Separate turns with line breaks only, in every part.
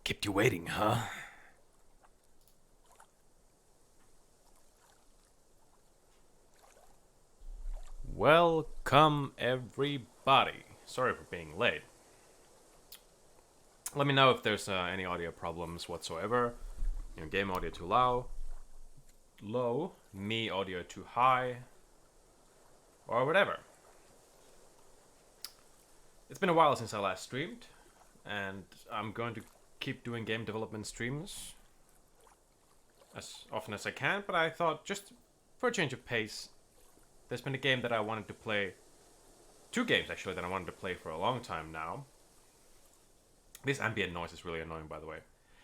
Kept you waiting, huh? Welcome, everybody. Sorry for being late. Let me know if there's any audio problems whatsoever. Game audio too low, me audio too high, or whatever. It's been a while since I last streamed, and I'm going to keep doing game development streams as often as I can, but I thought just for a change of pace, there's been a game that I wanted to play, two games actually that I wanted to play for a long time now. This ambient noise is really annoying, by the way.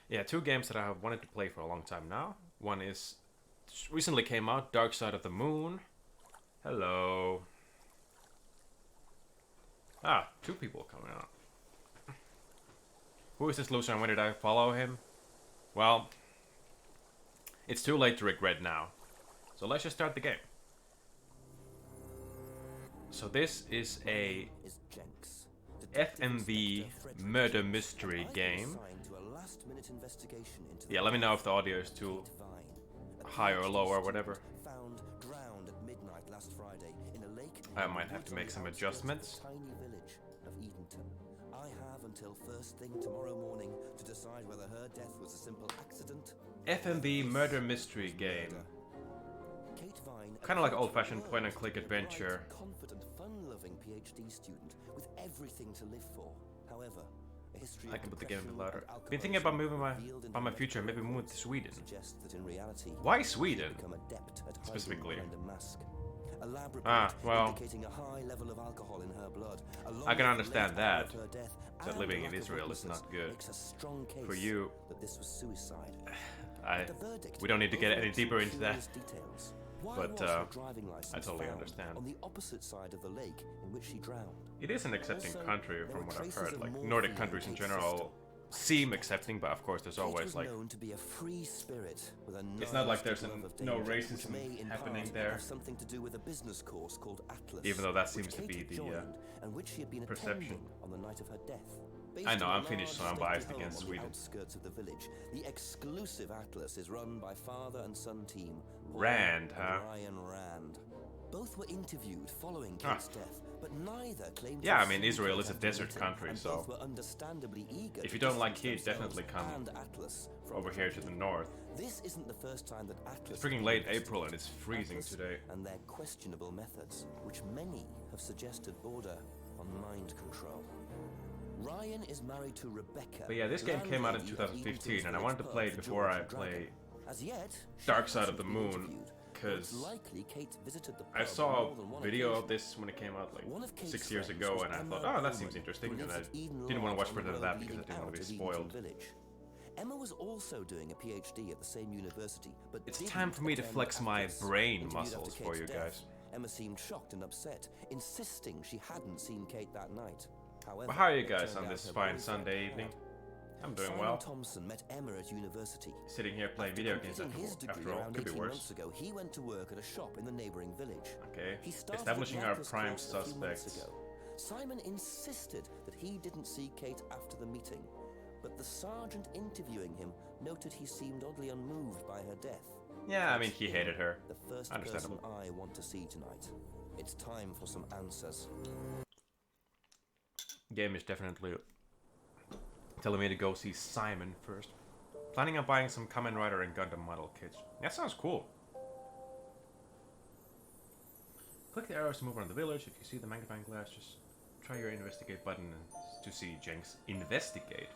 Yeah, two games that I have wanted to play for a long time now. One is recently came out, Dark Side of the Moon. Hello. Ah, two people coming out. Who is this loser and when did I follow him? Well, it's too late to regret now. So let's just start the game. So this is a FMV murder mystery game. Yeah, let me know if the audio is too high or low or whatever. I might have to make some adjustments.
I have until first thing tomorrow morning to decide whether her death was a simple accident.
FMV murder mystery game. Kind of like old-fashioned point-and-click adventure.
Confident, fun-loving PhD student with everything to live for. However, a history
I can put the game a bit louder. Been thinking about moving my future, maybe move to Sweden. Why Sweden? Specifically. Well, I can understand that living in Israel is not good. For you, we don't need to get any deeper into that. But I totally understand.
On the opposite side of the lake in which she drowned.
It is an accepting country from what I've heard. Like Nordic countries in general seem accepting, but of course there's always like it's not like there's no racism happening there.
Something to do with a business course called Atlas,
even though that seems to be the perception.
On the night of her death.
I know, I'm Finnish, so I'm biased against Sweden.
Outskirts of the village, the exclusive Atlas is run by father and son team
Rand, huh?
Ryan Rand. Both were interviewed following Kate's death, but neither claimed.
Yeah, I mean Israel is a desert country, so
were understandably eager
if you don't like heat, definitely come
Atlas
over here to the north.
This isn't the first time that Atlas.
It's freaking late April and it's freezing today.
And their questionable methods, which many have suggested border on mind control. Ryan is married to Rebecca.
But yeah, this game came out in 2015, and I wanted to play it before I play Dark Side of the Moon, because I saw a video of this when it came out like 6 years ago, and I thought, oh, that seems interesting, and I didn't want to watch further than that because I didn't want to be spoiled.
Emma was also doing a PhD at the same university, but
it's time for me to flex my brain muscles for you guys.
Emma seemed shocked and upset, insisting she hadn't seen Kate that night. However,
how are you guys on this fine Sunday evening? I'm doing well.
Thompson met Emma at university.
Sitting here playing video games after all, could be worse.
Ago, he went to work at a shop in the neighboring village.
Okay, establishing our prime suspects.
Simon insisted that he didn't see Kate after the meeting, but the sergeant interviewing him noted he seemed oddly unmoved by her death.
Yeah, I mean, he hated her.
The first person I want to see tonight. It's time for some answers.
Game is definitely telling me to go see Simon first. Planning on buying some Kamen Rider and Gundam model kits. That sounds cool. Click the arrows to move around the village. If you see the magnifying glass, just try your investigate button to see Jenks investigate.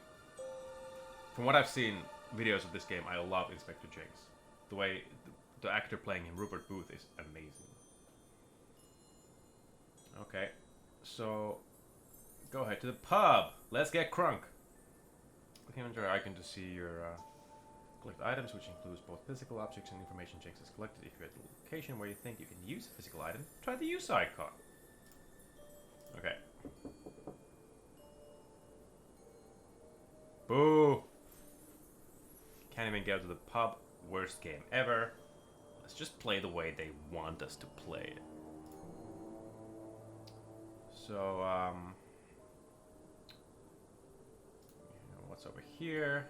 From what I've seen videos of this game, I love Inspector Jenks. The way the actor playing him, Rupert Booth, is amazing. Okay, so go ahead to the pub. Let's get crunk. Click on your icon to see your collect items, which includes both physical objects and information Jenks has collected. If you're at the location where you think you can use a physical item, try the use icon. Okay. Boo! Can't even go to the pub. Worst game ever. Let's just play the way they want us to play it. So, What's over here?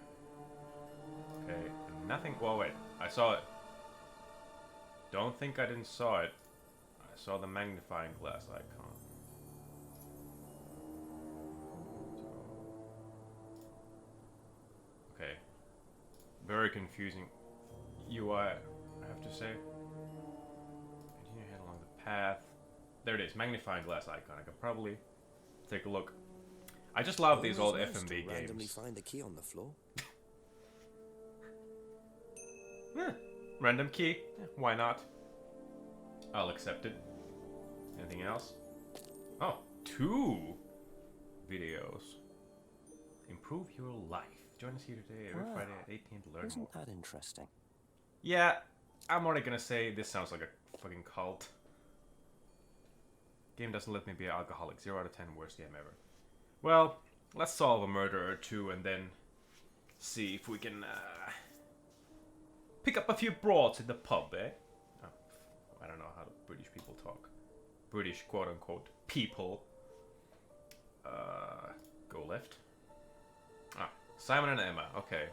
Okay, nothing. Well, wait. I saw it. Don't think I didn't saw it. I saw the magnifying glass icon. Okay. Very confusing UI, I have to say. Continue ahead along the path. There it is, magnifying glass icon. I could probably take a look. I just love these old FMV
randomly
games.
find a key on the floor.
Random key. Why not? I'll accept it. Anything else? Oh, 2 videos. Improve your life. Join us here today every Friday at 8 p.m. to learn more.
Isn't that interesting?
Yeah, I'm already gonna say this sounds like a fucking cult. Game doesn't let me be an alcoholic. 0 out of 10, worst game ever. Well, let's solve a murder or 2 and then see if we can pick up a few broads in the pub, eh? Oh, I don't know how the British people talk. British quote-unquote people. Go left. Ah, Simon and Emma, okay.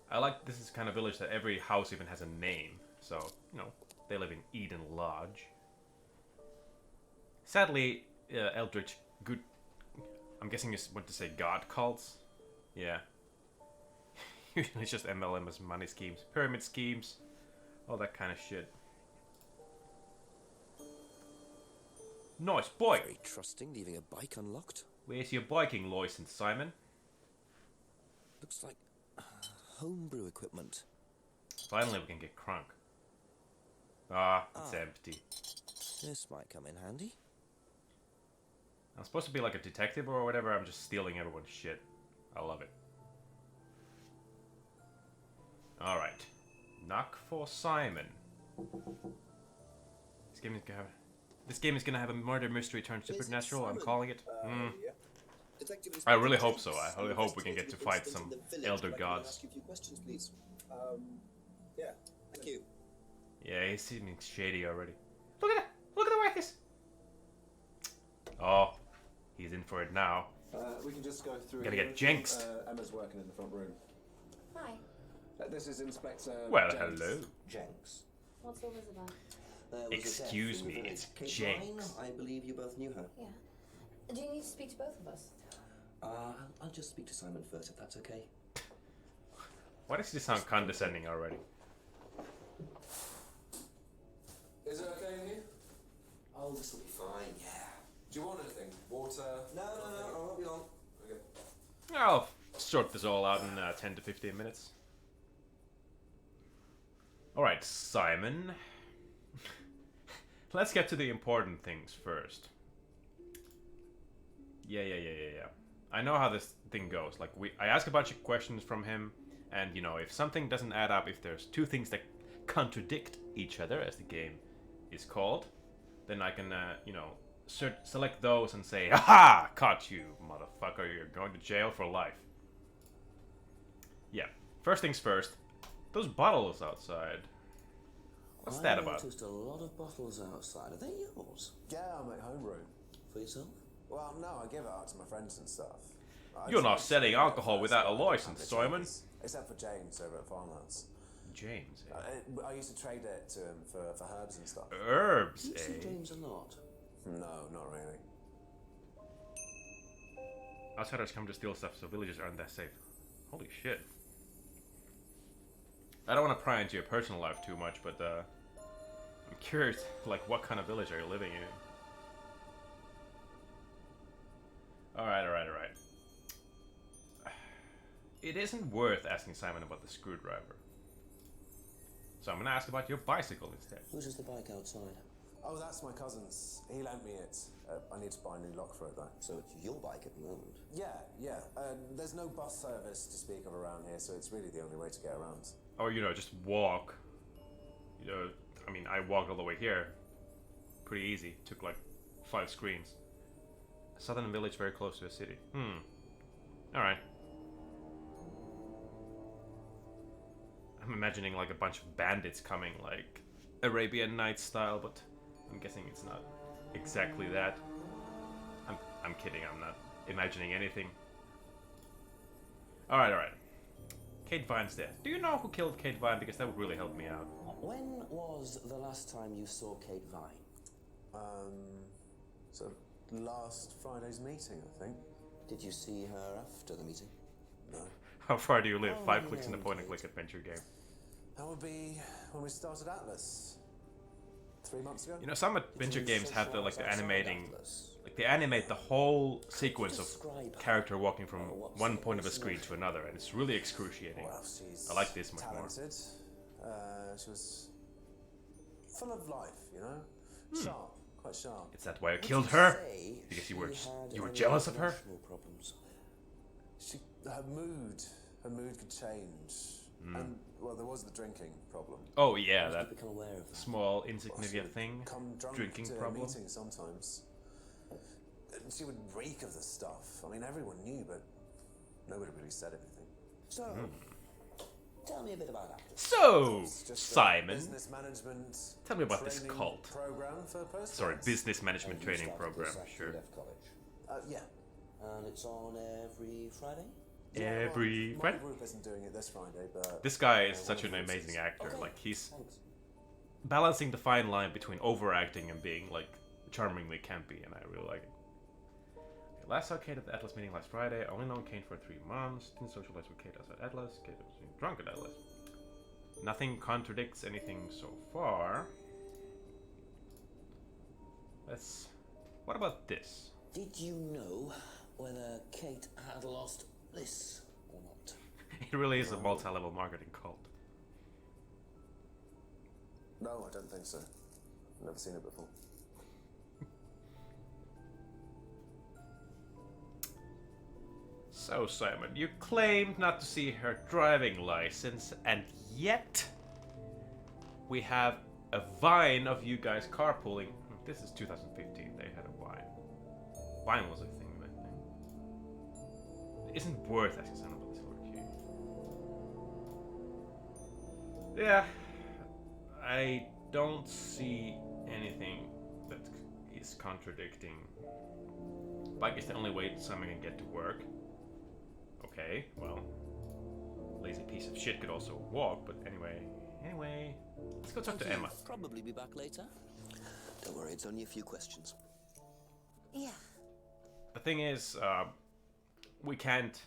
I like this is kind of village that every house even has a name. So, you know, they live in Eden Lodge. Sadly, Eldritch good... I'm guessing you want to say god cults? Yeah. Usually it's just MLM's money schemes, pyramid schemes, all that kind of shit. Nice boy!
Very trusting, leaving a bike unlocked.
Where's your biking license, Simon?
Looks like homebrew equipment.
Finally we can get crunk. Ah, it's empty.
This might come in handy.
I'm supposed to be like a detective or whatever, I'm just stealing everyone's shit. I love it. Alright. Knock for Simon. This game is gonna have a murder mystery turned supernatural, I'm calling it. I really hope so. I really hope we can get to fight some elder gods.
Yeah, thank you.
Yeah, he's seeming shady already. Look at that! Look at the way he's... Oh, he's in for it now.
We can just go through.
Gotta get jinxed.
Emma's working in the front room.
Hi.
This is Inspector.
Well,
Jenks.
hello.
Jenks.
What's all this about?
There was a
Excuse
death in
me,
the
it's
village.
Jenks.
Kate Ryan, I believe you both knew her.
Yeah. Do you need to speak to both of us?
I'll just speak to Simon first, if that's okay.
Why does he sound condescending already?
Is it okay in here?
Oh, this will be fine, yeah.
Do you want anything? Water?
No, I won't be long.
Okay.
I'll sort this all out in 10 to 15 minutes. Alright, Simon. Let's get to the important things first. Yeah. I know how this thing goes. Like, I ask a bunch of questions from him, and, you know, if something doesn't add up, if there's 2 things that contradict each other, as the game is called, then I can, you know, select those and say, "Aha! Caught you, motherfucker. You're going to jail for life." Yeah. First things first. Those bottles outside. What's that about?
I noticed a lot of bottles outside. Are they yours?
Yeah, I make homebrew.
For yourself?
Well, no, I give it out to my friends and stuff.
You're not selling alcohol without a license, Simon.
Except for James over at Farmhouse.
James, eh?
I used to trade it to him for herbs and stuff.
Herbs,
You see
eh?
James a lot.
No, not really.
Outsiders come to steal stuff, so villagers aren't that safe. Holy shit. I don't want to pry into your personal life too much, but I'm curious, like, what kind of village are you living in? Alright. It isn't worth asking Simon about the screwdriver. So I'm gonna ask about your bicycle instead.
Whose is the bike outside?
Oh, that's my cousin's. He lent me it. I need to buy a new lock for it, though.
So it's your bike at the moment?
Yeah. There's no bus service to speak of around here, so it's really the only way to get around.
Or, you know, just walk. You know, I mean, I walked all the way here. Pretty easy. Took like 5 screens. A southern village very close to a city. Alright. I'm imagining like a bunch of bandits coming, like Arabian Nights style, but I'm guessing it's not exactly that. I'm kidding, I'm not imagining anything. Alright. Kate Vine's dead. Do you know who killed Kate Vine? Because that would really help me out.
When was the last time you saw Kate Vine?
So last Friday's meeting, I think.
Did you see her after the meeting?
No.
How far do you live?
Oh,
5 clicks in a
no,
point-and-click adventure game.
That would be when we started Atlas. 3 months ago?
You know, some adventure
Did you
games have the
socialise
the
outside
animating,
Atlas?
like they animate the whole sequence of
describe
character walking from
what's
one
the
point of a
person
screen
of-
to another, and it's really excruciating.
Well, she's
I like this much more.
talented. She was full of life, you know? Sharp, quite sharp.
It's that why I
Would
killed
you
her
say
because
she
you were
had any
jealous of her.
emotional problems?
Her mood could change. And, well, there was the drinking problem.
Oh yeah,
Did you
that
become aware of that?
small
Well, she
insignificant
would
thing,
come drunk
drinking
to
problem.
meetings sometimes. And she would reek of the stuff. I mean, everyone knew, but nobody really said anything.
So, tell me a bit about Atlas.
So,
It's just a
Simon,
business management
tell me about this
training
cult.
program for postgrads.
Sorry, business management
You
training
started
program,
this after you
sure.
left college.
Yeah.
And it's on every Friday?
Every
my
Friday.
group isn't doing it this Friday, but
This guy is
one
such
of
an
the
amazing
groups is.
actor.
Okay.
Like he's
Thanks.
balancing the fine line between overacting and being like charmingly campy, and I really like it. Okay, last saw Kate at the Atlas meeting last Friday. Only known Kate for 3 months. Didn't socialize with Kate outside Atlas. Kate was drunk at Atlas. Nothing contradicts anything so far. Let's. What about this?
Did you know whether Kate had lost this or not?
It really is a multi-level marketing cult.
No, I don't think so. Never seen it before.
So, Simon, you claimed not to see her driving license, and yet we have a vine of you guys carpooling. This is 2015. They had a vine. Vine was a thing back then. It isn't worth asking someone about this silver key. Yeah, I don't see anything that is contradicting. Bike is the only way Simon can get to work. Okay, well, lazy piece of shit could also walk, but anyway, let's go talk to Emma.
Probably be back later. Don't worry, it's only a few questions.
Yeah.
The thing is, we can't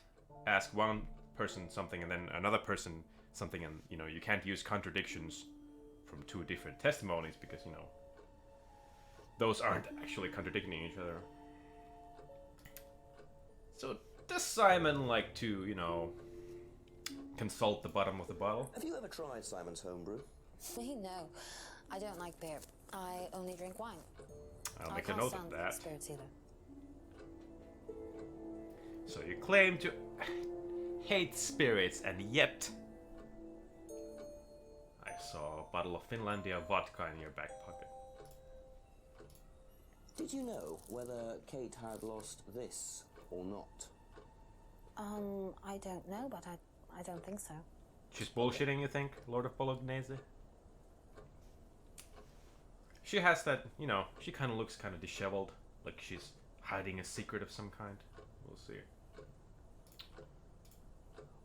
ask one person something and then another person something, and you can't use contradictions from 2 different testimonies because those aren't actually contradicting each other. So does Simon like to, consult the bottom of the bottle?
Have you ever tried Simon's homebrew?
Me? No. I don't like beer. I only drink wine.
I'll
I
make a
can't
note
stand
of that.
spirits either.
So you claim to hate spirits, and yet I saw a bottle of Finlandia vodka in your back pocket.
Did you know whether Kate had lost this or not?
I don't know, but I don't think so.
She's bullshitting, you think, Lord of Bolognese? She has that, she kind of looks kind of disheveled, like she's hiding a secret of some kind. We'll see.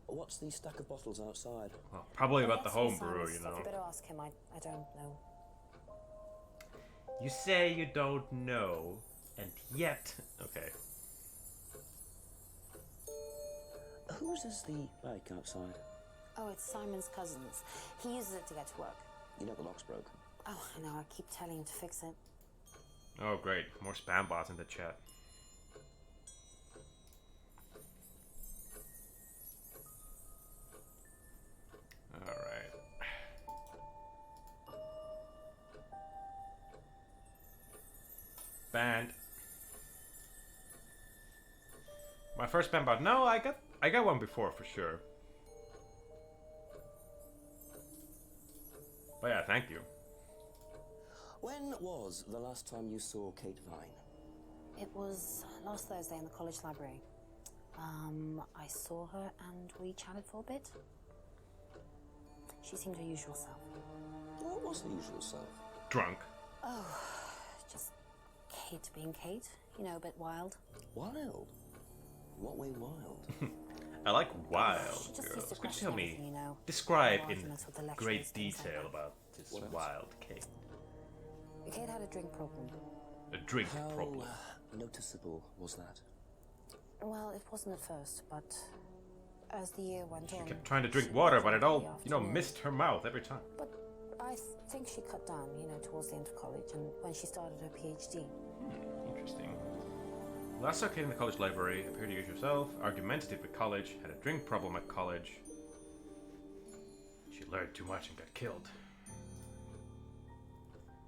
What's the stack of bottles outside?
Well, probably about the
That's all
homebrew,
Simon's stuff. You better ask him. I don't know.
You say you don't know, and yet... Okay.
Whose is the bike outside?
Oh, it's Simon's cousin's. He uses it to get to work.
You know the lock's broken.
Oh, I know. I keep telling him to fix it.
Oh, great. More spam bots in the chat. Alright. Banned. My first spam bot. No, I got one before for sure. But yeah, thank you.
When was the last time you saw Kate Vine?
It was last Thursday in the college library. I saw her and we chatted for a bit. She seemed her usual self.
What was the usual self?
Drunk.
Oh, just Kate being Kate. A bit wild.
Wild? What way wild?
I like wild
She just used
girls.
to
Could you
question
tell me,
everything, you know.
describe
No
in
arguments with the lecturers,
great
things like
detail
that.
about this
What else?
wild Kate?
Kate had a drink problem.
A drink
How
problem.
noticeable was that?
Well, it wasn't at first, but as the year went
She
on...
kept trying to
she
drink water, but it
drank in
all,
the
you know,
afternoon.
missed her mouth every time.
But I think she cut down, you know, towards the end of college and when she started her PhD.
Interesting. Last saw Kate in the college library, appeared to use herself, argumentative at college, had a drink problem at college. She learned too much and got killed.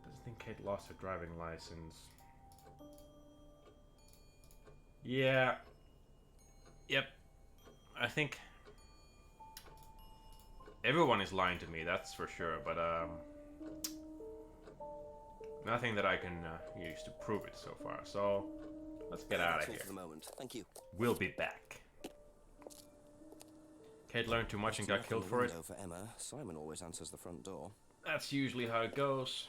Doesn't think Kate lost her driving license. Yeah. Yep. I think everyone is lying to me, that's for sure, but nothing that I can use to prove it so far. So let's get out of
That's all
here.
for the moment. Thank you.
We'll be back. Kate learned too much and got
Knock on
killed
the
for it.
window for Emma. Simon always answers the front door.
That's usually how it goes.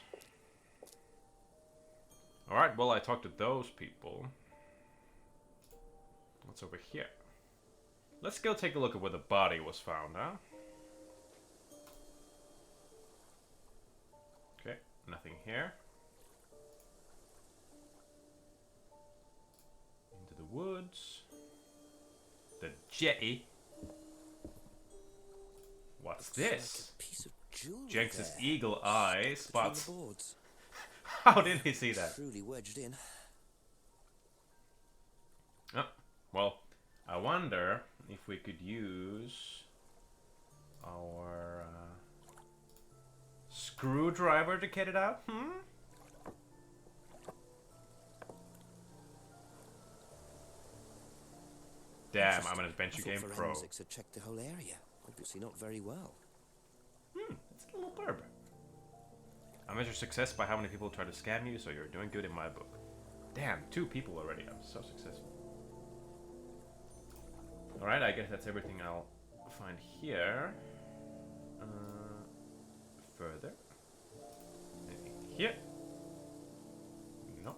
Alright, well, I talked to those people. What's over here? Let's go take a look at where the body was found, huh? Okay, nothing here. Into the woods. The jetty. What's
Looks
this?
Like a piece of jewelry
Jenks's
there,
eagle eye
between
spots.
the boards.
How did he see that?
Truly wedged in.
Oh, well, I wonder if we could use our screwdriver to get it out. Damn, I'm an adventure
I
game
thought
pro.
forensics had checked the whole area. Obviously not very well.
It's a little blurb. I measure success by how many people try to scam you, so you're doing good in my book. Damn, 2 people already. I'm so successful. Alright, I guess that's everything I'll find here. Further. Maybe here. No.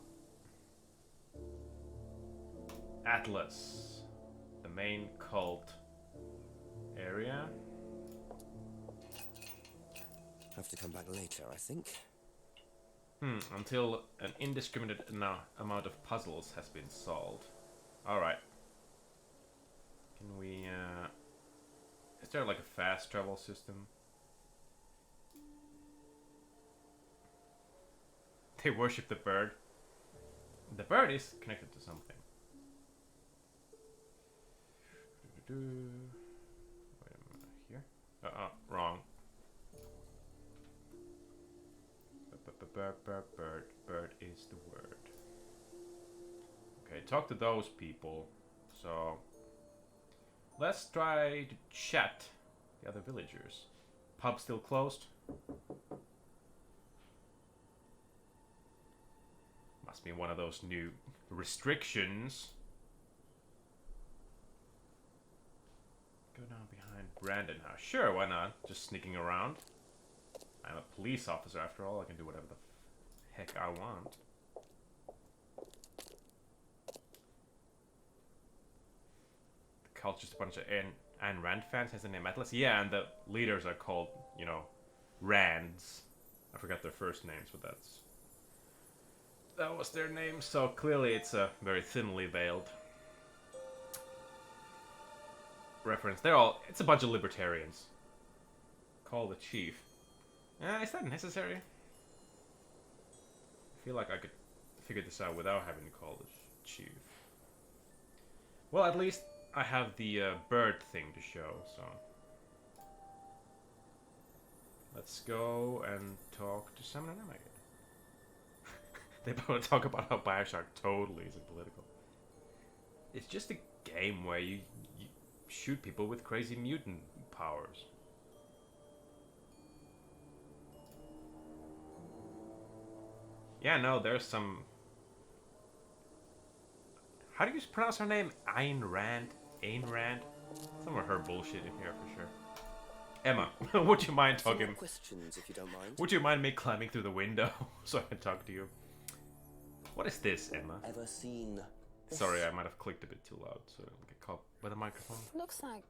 Atlas. The main cult area.
Have to come back later, I think.
Until an indiscriminate amount of puzzles has been solved. Alright. Can we, is there like a fast travel system? They worship the bird. The bird is connected to something. Wait a minute, here? Wrong. Bird is the word. Okay, talk to those people. So let's try to chat the other villagers. Pub still closed? Must be one of those new restrictions. Go down behind Brandon house. Sure, why not? Just sneaking around. I'm a police officer after all. I can do whatever the heck I want. The cult's just a bunch of Ayn Rand fans. Has the name Atlas? Yeah, and the leaders are called, you know, Rands. I forgot their first names, but that was their name. So clearly it's a very thinly veiled reference. It's a bunch of libertarians. Call the chief. Is that necessary? I feel like I could figure this out without having to call the chief. Well, at least I have the bird thing to show, so... Let's go and talk to Simon and Emma again. They both talk about how Bioshock totally isn't political. It's just a game where you shoot people with crazy mutant powers. Yeah, no, there's some... How do you pronounce her name? Ayn Rand? Ayn Rand? Some of her bullshit in here for sure. Emma, would you mind
Some more
talking?
questions, if you don't mind.
Would you mind me climbing through the window so I can talk to you? What is this, Emma?
Ever seen
Sorry, I might have clicked a bit too loud, so I don't get caught by the microphone.
Looks like,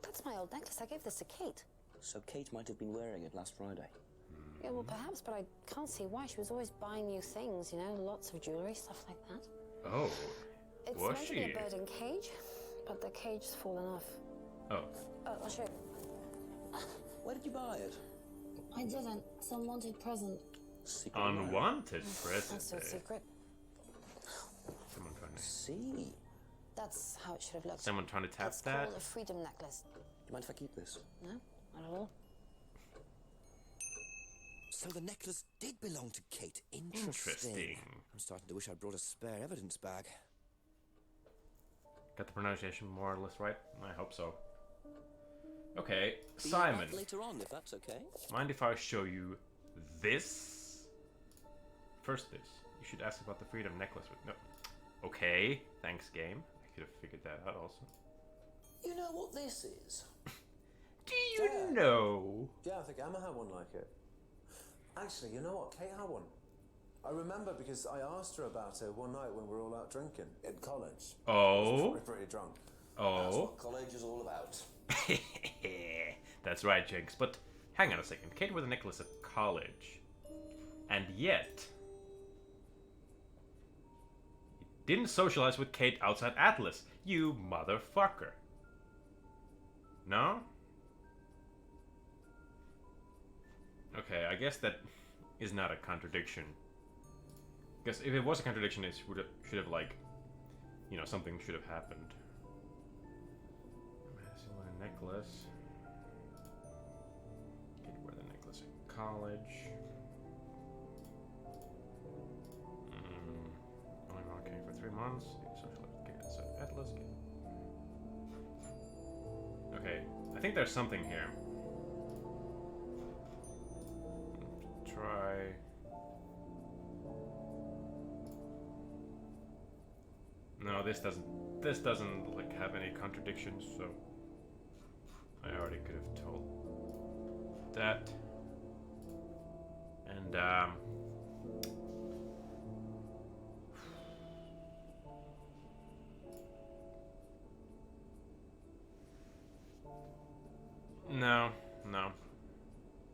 that's my old necklace. I gave this to Kate.
So Kate might have been wearing it last Friday.
Yeah, well, perhaps, but I can't see why. She was always buying new things, you know, lots of jewellery, stuff like that.
Oh,
It's
was
meant to
she?
be a bird in cage, but the cage's fallen off.
Oh,
I'll show you.
Where did you buy it?
I didn't. It's an unwanted present.
Secret admirer.
unwanted
That's
present.
so secret.
Someone trying to.
See.
That's how it should have looked.
Someone trying to tap
It's
that.
called a freedom necklace.
Do you mind if I keep this?
No, not at all.
So the necklace did belong to Kate.
Interesting.
I'm starting to wish I'd brought a spare evidence bag.
Got the pronunciation more or less right? I hope so. Okay,
Be
Simon.
back later on, if that's okay.
Mind if I show you this? First this. You should ask about the freedom necklace with no. Okay, thanks game. I could have figured that out also.
You know what this is?
Do you know?
Yeah, I think Emma had one like it. Actually, you know what? Kate had one. I remember because I asked her about it one night when we were all out drinking in college. I was
Oh.
probably pretty drunk.
That's
Oh.
what college is all about.
That's right, Jinx. But hang on a second. Kate wore the necklace at college. And yet... you didn't socialize with Kate outside Atlas. You motherfucker. No? Okay, I guess that is not a contradiction. Because if it was a contradiction, it should have like, you know, something should have happened. Similar necklace. Kate wear the necklace in college. Only working for 3 months. Socialized with Kate outside Atlas. Okay, I think there's something here. Try. No, this doesn't like have any contradictions, so I already could have told that. And no,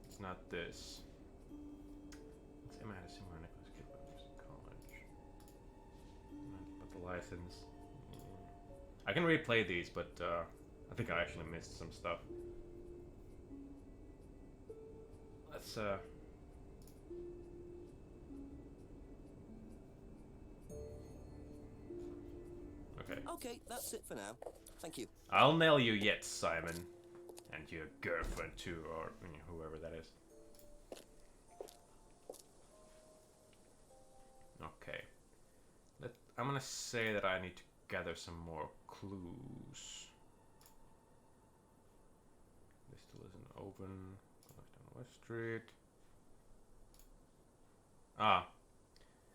it's not this. Emma had a similar necklace kit when I was in college. But the license. I can replay these, but I think I actually missed some stuff. Let's okay.
Okay, that's it for now. Thank you.
I'll nail you yet, Simon. And your girlfriend too, or whoever that is. Okay. I'm gonna say that I need to gather some more clues. This still isn't open. Left on West Street. Ah.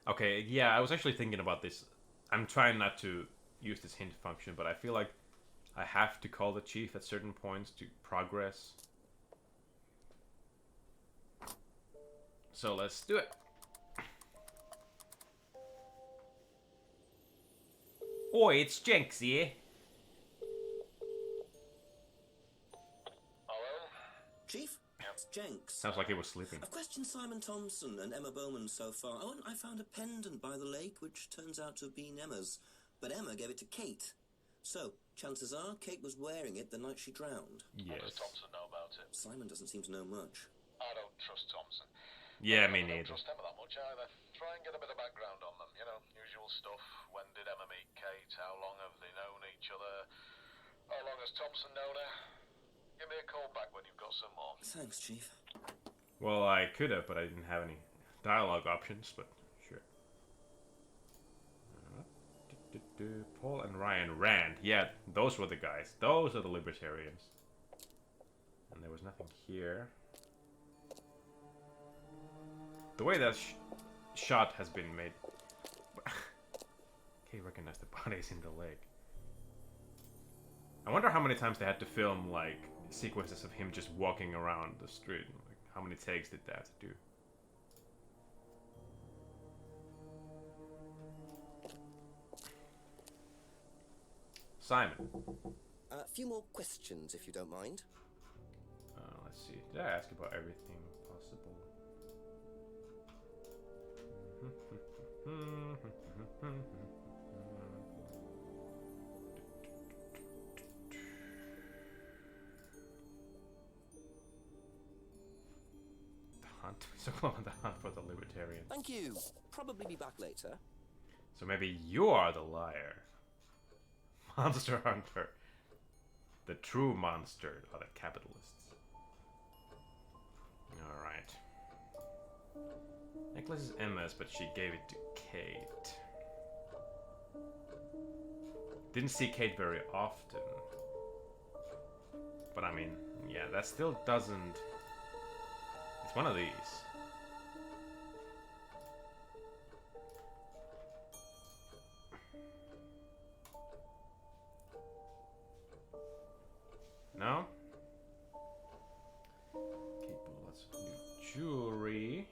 Okay, yeah, I was actually thinking about this. I'm trying not to use this hint function, but I feel like I have to call the chief at certain points to progress. So let's do it. Oi, it's Jenks here.
Hello?
Chief? It's Jenks.
Sounds like he was sleeping.
I've questioned Simon Thompson and Emma Bowman so far. Oh, and I found a pendant by the lake, which turns out to have been Emma's. But Emma gave it to Kate. So, chances are Kate was wearing it the night she drowned.
What
Yes.
does Thompson know about it?
Simon doesn't seem to know much.
I don't trust Thompson.
Yeah, me
I don't
neither.
trust Emma that much either. Try and get a bit of background on them, you know, usual stuff. When did Emma meet Kate? How long have they known each other? How long has Thompson known her? Give me a call back when you've got some more.
Thanks, Chief.
Well, I could have, but I didn't have any dialogue options, but sure. Paul and Ryan Rand. Yeah, those were the guys. Those are the libertarians. And there was nothing here. The way that shot has been made... Can't recognize the bodies in the lake. I wonder how many times they had to film, like, sequences of him just walking around the street. Like, how many takes did they have to do? Simon.
A few more questions, if you don't mind.
Let's see. Did I ask about everything possible? The hunt. Zokolov and the hunt for the libertarians.
Thank you. Probably be back later.
So maybe you are the liar. Monster Hunter. The true monster are the capitalists. Alright. Necklace is Emma's, but she gave it to Kate. Didn't see Kate very often. But I mean, yeah, that still doesn't... It's one of these. No? Kate bought lots of new jewelry.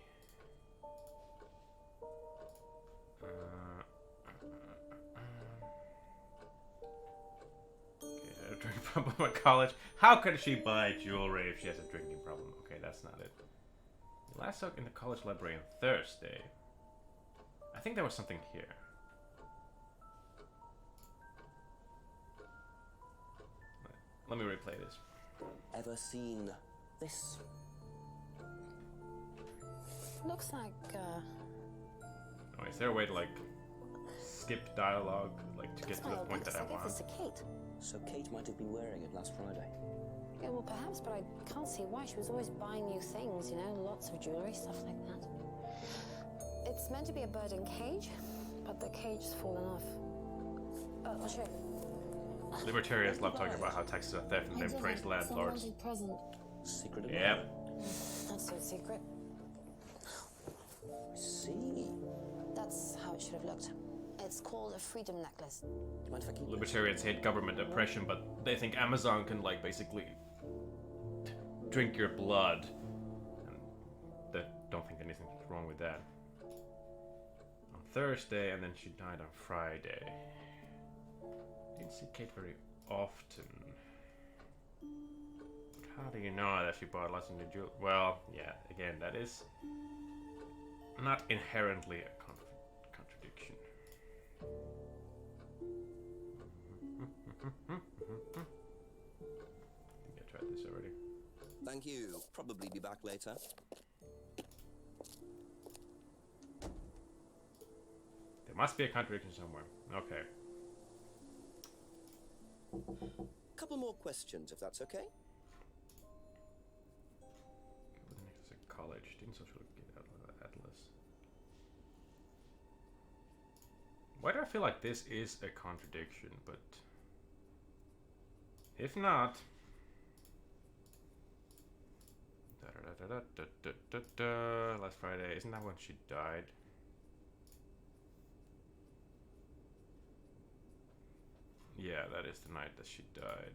Okay, a drinking problem at college. How could she buy jewelry if she has a drinking problem? Okay, that's not it. Last talk in the college library on Thursday. I think there was something here. Let me replay this.
Ever seen this?
Looks like,
Oh, is there a way to, like, skip dialogue, like, to get to the point that I want?
It's a Kate.
So Kate might have been wearing it last Friday.
Yeah, well, perhaps, but I can't see why. She was always buying new things, you know, lots of jewelry, stuff like that. It's meant to be a bird in cage, but the cage's fallen off. I'll show you.
Libertarians love talking about how taxes are theft and then praise landlords.
Present.
Secret of
Yep.
Not so secret.
I see.
That's how it should have looked. It's called a freedom necklace.
Do you mind if I keep
Libertarians hate government oppression, but they think Amazon can, like, basically drink your blood. And they don't think anything's wrong with that. On Thursday, and then she died on Friday. Didn't see Kate very often. But how do you know that she bought lots of new jewelry? Well, yeah, again, that is not inherently a contradiction. I think I tried this already.
Thank you. Probably be back later.
There must be a contradiction somewhere. Okay.
Couple more questions, if that's okay.
Next is college. Didn't social get Atlas. Why do I feel like this is a contradiction? But if not, last Friday, isn't that when she died? Yeah, that is the night that she died.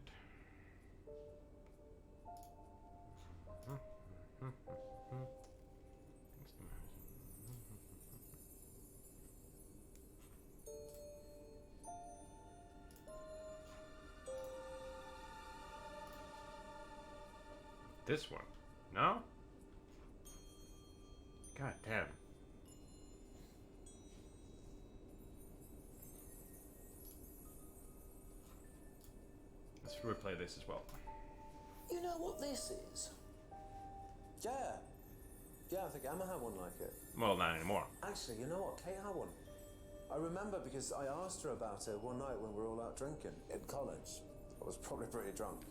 This one? No? God damn. Let's replay this as well.
You know what this is?
Yeah. Yeah, I think Emma had one like it.
Well, not anymore.
Actually, you know what? Kate had one. I remember because I asked her about it one night when we were all out drinking in college. I was probably pretty drunk.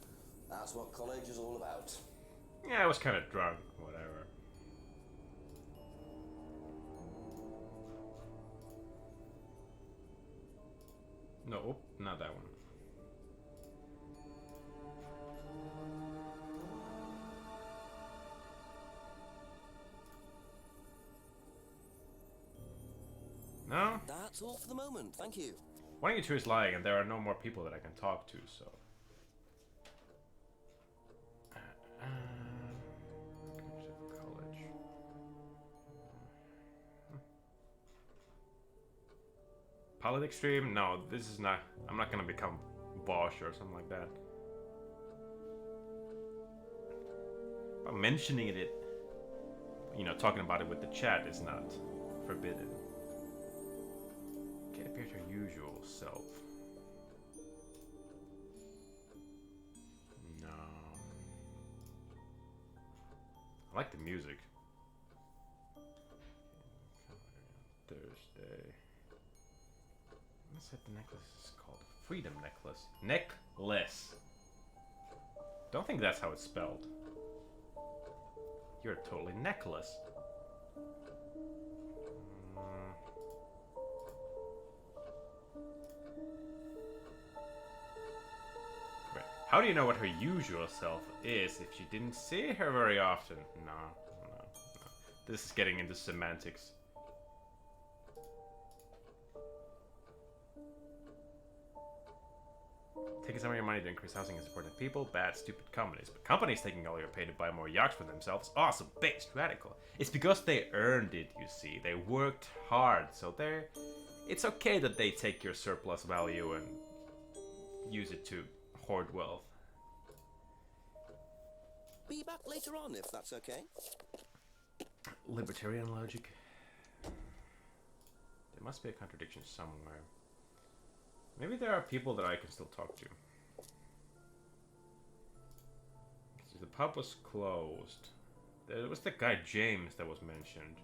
That's what college is all about.
Yeah, I was kind of drunk, whatever. No, not that one. No?
That's all for the moment. Thank you.
One of you two is lying, and there are no more people that I can talk to, so. College. Politics stream? No, this is not. I'm not gonna become Bosch or something like that. But mentioning it, you know, talking about it with the chat is not forbidden. Can't appear to her usual self. No. I like the music. Thursday. What's that the necklace is called? Freedom necklace. Necklace. Don't think that's how it's spelled. You're totally necklace. Wait, how do you know what her usual self is if you didn't see her very often? No. This is getting into semantics. Taking some of your money to increase housing and supporting people, bad, stupid companies. But companies taking all your pay to buy more yachts for themselves, awesome, based, radical. It's because they earned it, you see. They worked hard, so it's okay that they take your surplus value and use it to hoard wealth.
Be back later on, if that's okay.
Libertarian logic. There must be a contradiction somewhere. Maybe there are people that I can still talk to. The pub was closed. There was the guy James that was mentioned.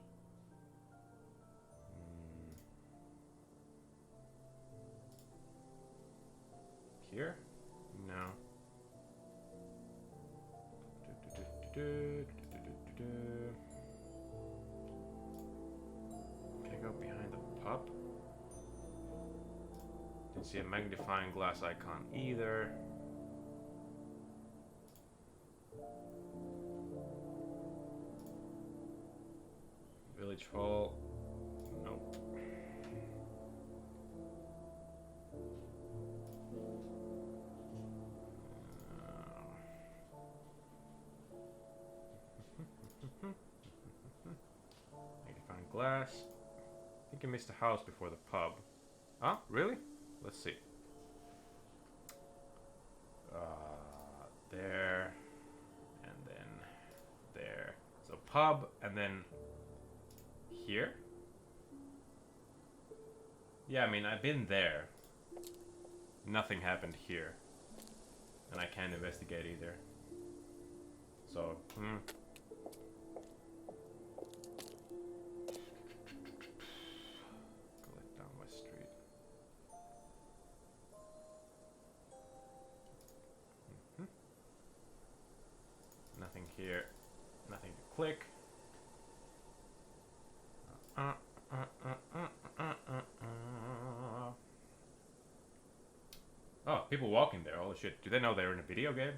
Here? No. Can I go behind the pub? Didn't see a magnifying glass icon either. Village Hall. Nope. Magnifying glass. I think I missed the house before the pub. Huh? Really? Let's see. There. And then there. So pub and then here? Yeah, I mean, I've been there. Nothing happened here. And I can't investigate either. So, Collect down West Street. Nothing here. Nothing to click. Oh, people walking there. Holy shit. Do they know they're in a video game?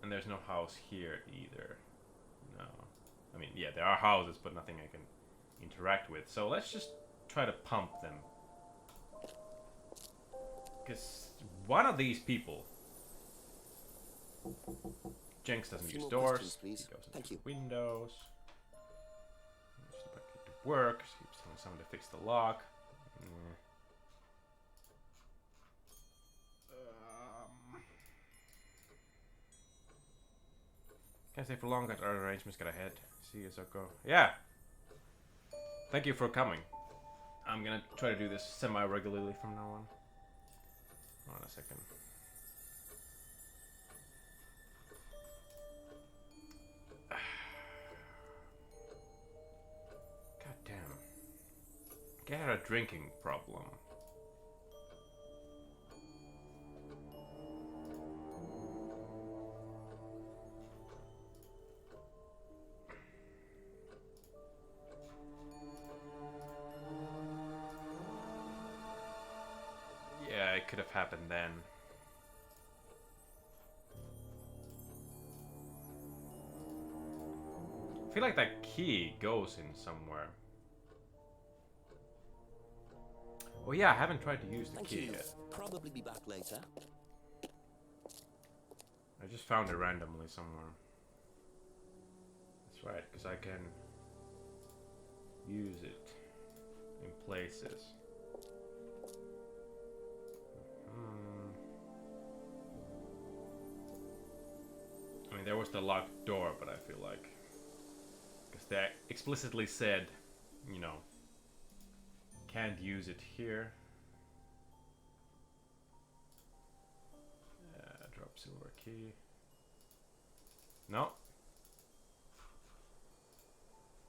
And there's no house here either. No. I mean, yeah, there are houses, but nothing I can interact with. So let's just try to pump them. Because one of these people... Jenks doesn't use doors. He goes into windows. It works. Keeps telling someone to fix the lock. Can't stay for long. Got our arrangements. Got ahead. See you, Zoko. Yeah. Thank you for coming. I'm gonna try to do this semi-regularly from now on. Hold on a second. God damn. Get a drinking problem. Yeah, it could have happened then. I feel like that key goes in somewhere. Oh yeah, I haven't tried to use the key yet.
Probably be back later.
I just found it randomly somewhere. That's right, because I can use it in places. there was the locked door, but I feel like... Because they explicitly said, you know, can't use it here. Drop silver key. No.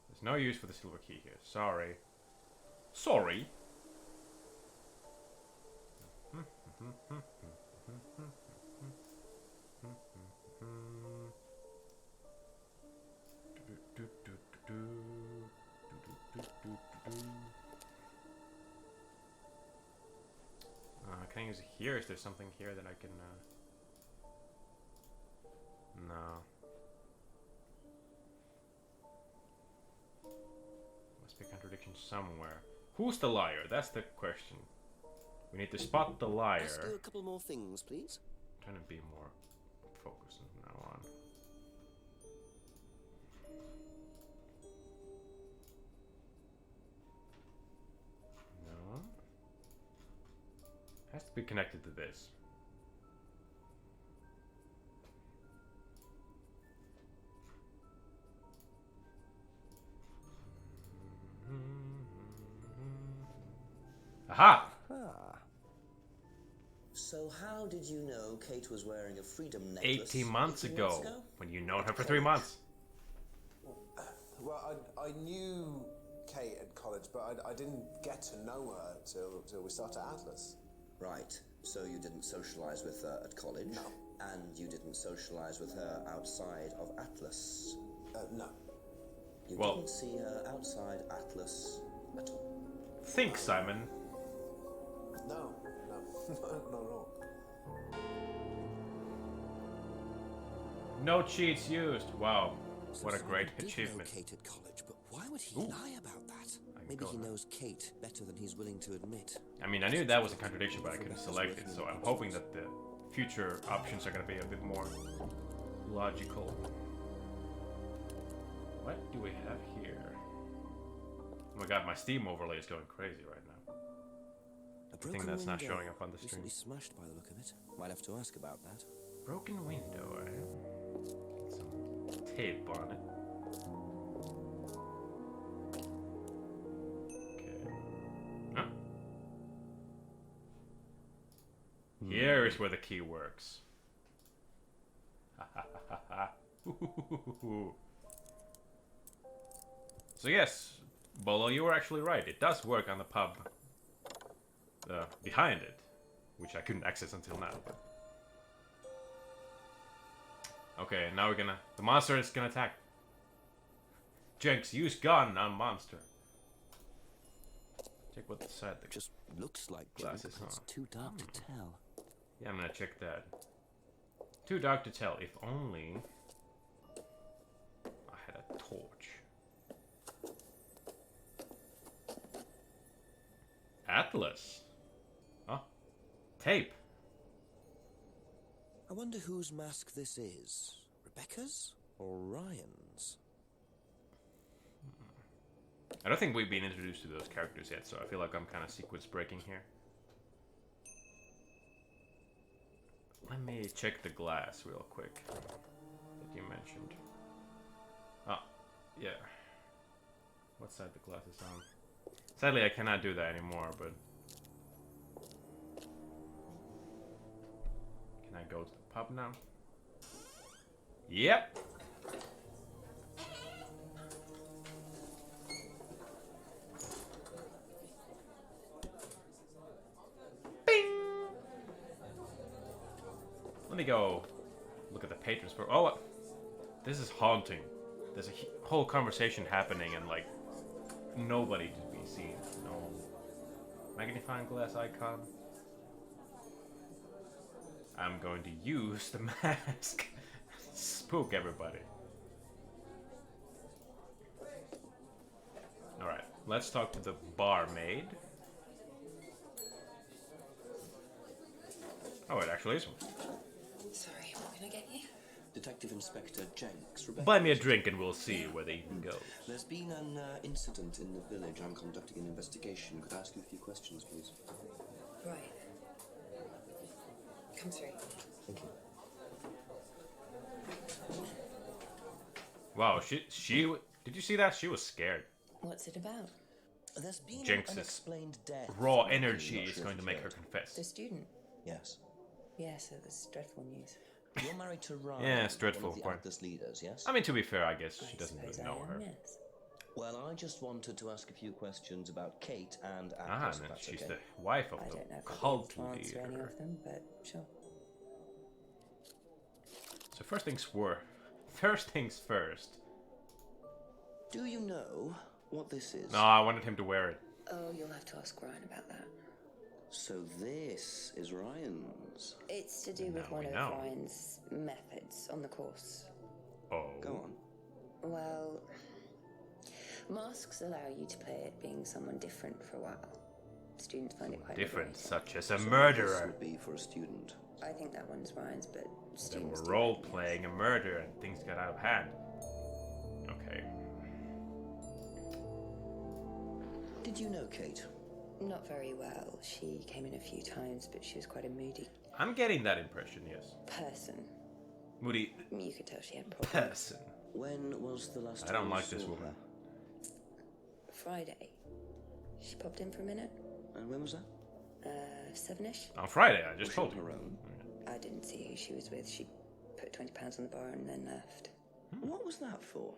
There's no use for the silver key here. Sorry. Sorry. Can I use it here? Is there something here that I can... No. Must be a contradiction somewhere. Who's the liar? That's the question. We need to spot the liar.
Let's do a couple more things, please.
I'm trying to be more focused from now on. No. Has to be connected to this. Aha!
So how did you know Kate was wearing a freedom necklace
18 months ago, when you known her for 3 months.
Well, I knew Kate at college, but I didn't get to know her till we started Atlas.
Right. So you didn't socialize with her at college?
No.
And you didn't socialize with her outside of Atlas?
No.
You
Well-
didn't see her outside Atlas at all?
Think, Simon.
No. Not at all.
No cheats used. Wow. What a
So
great
he did
achievement.
know Kate at college, but why would he
Ooh.
lie about that?
I can
Maybe
go
he
now.
knows Kate better than he's willing to admit.
I mean, I knew that was a contradiction, but I couldn't select it, so I'm hoping that the future options are gonna be a bit more logical. What do we have here? Oh my god, my Steam overlay is going crazy right now.
A
thing that's not showing up on the
recently
stream.
smashed by the look of it. Might have to ask about that.
Broken window, eh? Get some tape on it. Okay. Huh? Here is where the key works. Ha ha ha ha. So yes, Bolo, you were actually right. It does work on the pub behind it, which I couldn't access until now. But... Okay, now we're gonna... The monster is gonna attack. Jenks, use gun on monster. Check what side the
Just looks like
Glasses
junk, but it's
on.
too dark to tell.
Yeah, I'm gonna check that. Too dark to tell. If only I had a torch. Atlas. Huh? Tape.
I wonder whose mask this is. Rebecca's or Ryan's?
I don't think we've been introduced to those characters yet, so I feel like I'm kind of sequence breaking here. Let me check the glass real quick that you mentioned. Ah, yeah. What side the glass is on? Sadly, I cannot do that anymore, but... Can I go to the pub now? Yep! Bing! Let me go look at the patrons for... Oh, this is haunting. There's a whole conversation happening and, like, nobody to be seen. No magnifying glass icon. I'm going to use the mask. Spook everybody. Alright, let's talk to the barmaid. Oh, it actually is one.
Sorry, what can I get you?
Detective Inspector Jenks. Rebecca.
Buy me a drink and we'll see where the evening goes.
There's been an incident in the village. I'm conducting an investigation. Could I ask you a few questions, please?
Right. Come through.
Thank you.
Wow, she did you see that? She was scared.
What's it about?
There's been an
Jinx's
unexplained death.
raw
Loki,
energy
not
is
sure
going
if
to
you
make her
heard.
confess.
The student?
Yes.
Yes, it was dreadful news.
You're married to Ryan.
Yeah, it's dreadful,
One of the
but-
Atlas leaders, yes?
I mean, to be fair, I guess she
I
doesn't
suppose
really know
I am,
her.
yes.
Well, I just wanted to ask a few questions about Kate and
Ah,
Atlas, if
and
that's
she's
okay.
the wife of
I
the
don't know if
cult
I'll be able to answer any
leader.
of them, but sure.
So first things first.
Do you know what this is?
No, I wanted him to wear it.
Oh, you'll have to ask Ryan about that.
So this is Ryan's.
It's to do with
Now
one
we
of
know.
Ryan's methods on the course.
Oh.
Go on.
Well, masks allow you to play it being someone different for a while. Students find it quite
Different,
liberating.
such as a
So This
murderer.
would be for a student.
I think that one's Ryan's, but
They
students
were
do
role
that, yes.
playing a murder and things got out of hand. Okay.
Did you know Kate?
Not very well. She came in a few times, but she was quite a moody
I'm getting that impression, yes.
person.
Moody
You could tell she had problems.
person.
When was the last
I
time
don't
you
like this
saw
woman.
her?
Friday. She popped in for a minute.
And when was that?
7ish.
On Friday, I
Was
just
she
told
on
you.
her own?
I didn't see who she was with. She put £20 on the bar and then left.
What was that for?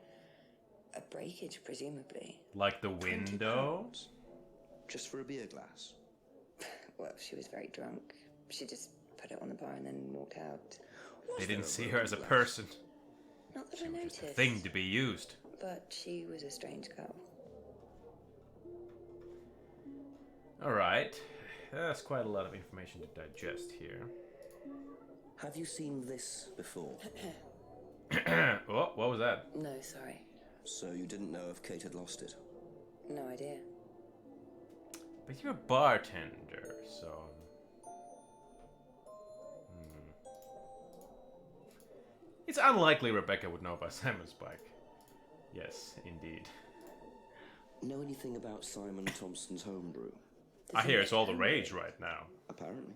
A breakage, presumably.
Like the window?
£20? Just for a beer glass?
Well, she was very drunk. She just put it on the bar and then walked out.
Was
They
there
didn't
a
see her
broken
as a
glass?
person.
Not that
She
I
was
noticed.
just a thing to be used.
But she was a strange girl.
Alright. That's quite a lot of information to digest here.
Have you seen this before?
Oh, what was that?
No, sorry.
So you didn't know if Kate had lost it?
No idea.
But you're a bartender, so... It's unlikely Rebecca would know about Simon's bike. Yes, indeed.
Know anything about Simon Thompson's homebrew?
I hear it's all the
Homebrew?
rage right now.
Apparently.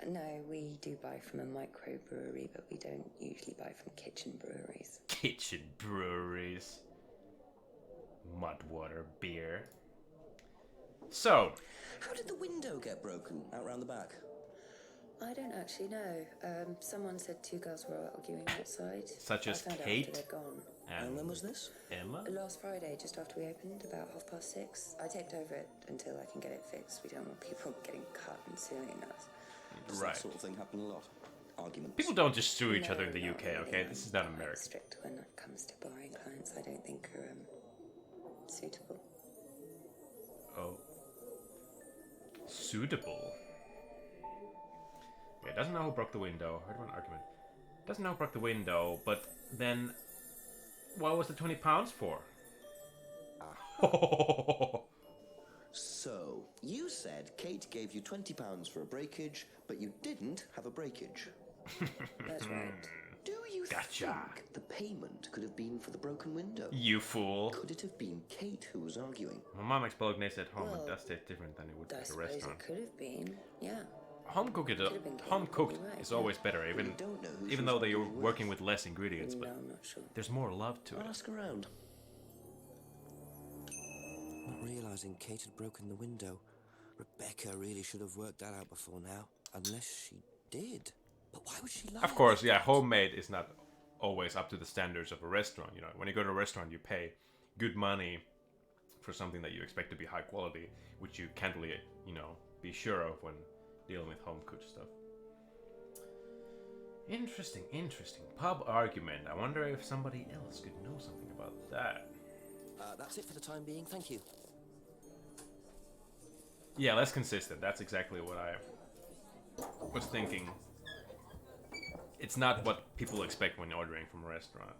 No, we do buy from a microbrewery, but we don't usually buy from kitchen breweries.
Kitchen breweries. Mudwater beer. So,
How did the window get broken out round the back?
I don't actually know. Someone said two girls were arguing outside.
Such as
I found
Kate?
out after they'd gone.
And when was this?
Emma?
Last Friday, just after we opened, about 6:30. I taped over it until I can get it fixed. We don't want people getting cut and suing us.
Does
Right.
that sort of thing happen a lot? Arguments?
People don't just sue each
No,
other in the
not
UK,
really.
okay? This is not
I'm quite
America.
strict when it comes to borrowing clients. I don't think are suitable.
Oh. Suitable. Yeah, doesn't know who broke the window. Heard one argument. Doesn't know who broke the window, but then what was the £20 for?
So, you said Kate gave you £20 for a breakage, but you didn't have a breakage.
That's right.
Do you
Gotcha.
think the payment could have been for the broken window?
You fool.
Could it have been Kate who was arguing?
My mom makes bolognese at home,
Well,
and that's different than it would be
I
at a
suppose
restaurant.
it could have been. Yeah.
Home cooked,
Could have been Kate,
home cooked
you're right,
is
yeah.
always better, even
you don't know who she
even
was
though you're
arguing with.
working with less ingredients.
No,
But
I'm not sure.
there's more love to
I'll
it.
ask around. Not realising Kate had broken the window. Rebecca really should have worked that out before now. Unless she did. But why would she lie?
Of course, yeah, homemade is not always up to the standards of a restaurant. You know, when you go to a restaurant, you pay good money for something that you expect to be high quality, which you can't really, you know, be sure of when dealing with home cooked stuff. Interesting, interesting. Pub argument. I wonder if somebody else could know something about that.
That's it for the time being. Thank you.
Yeah, less consistent. That's exactly what I was thinking. It's not what people expect when ordering from a restaurant.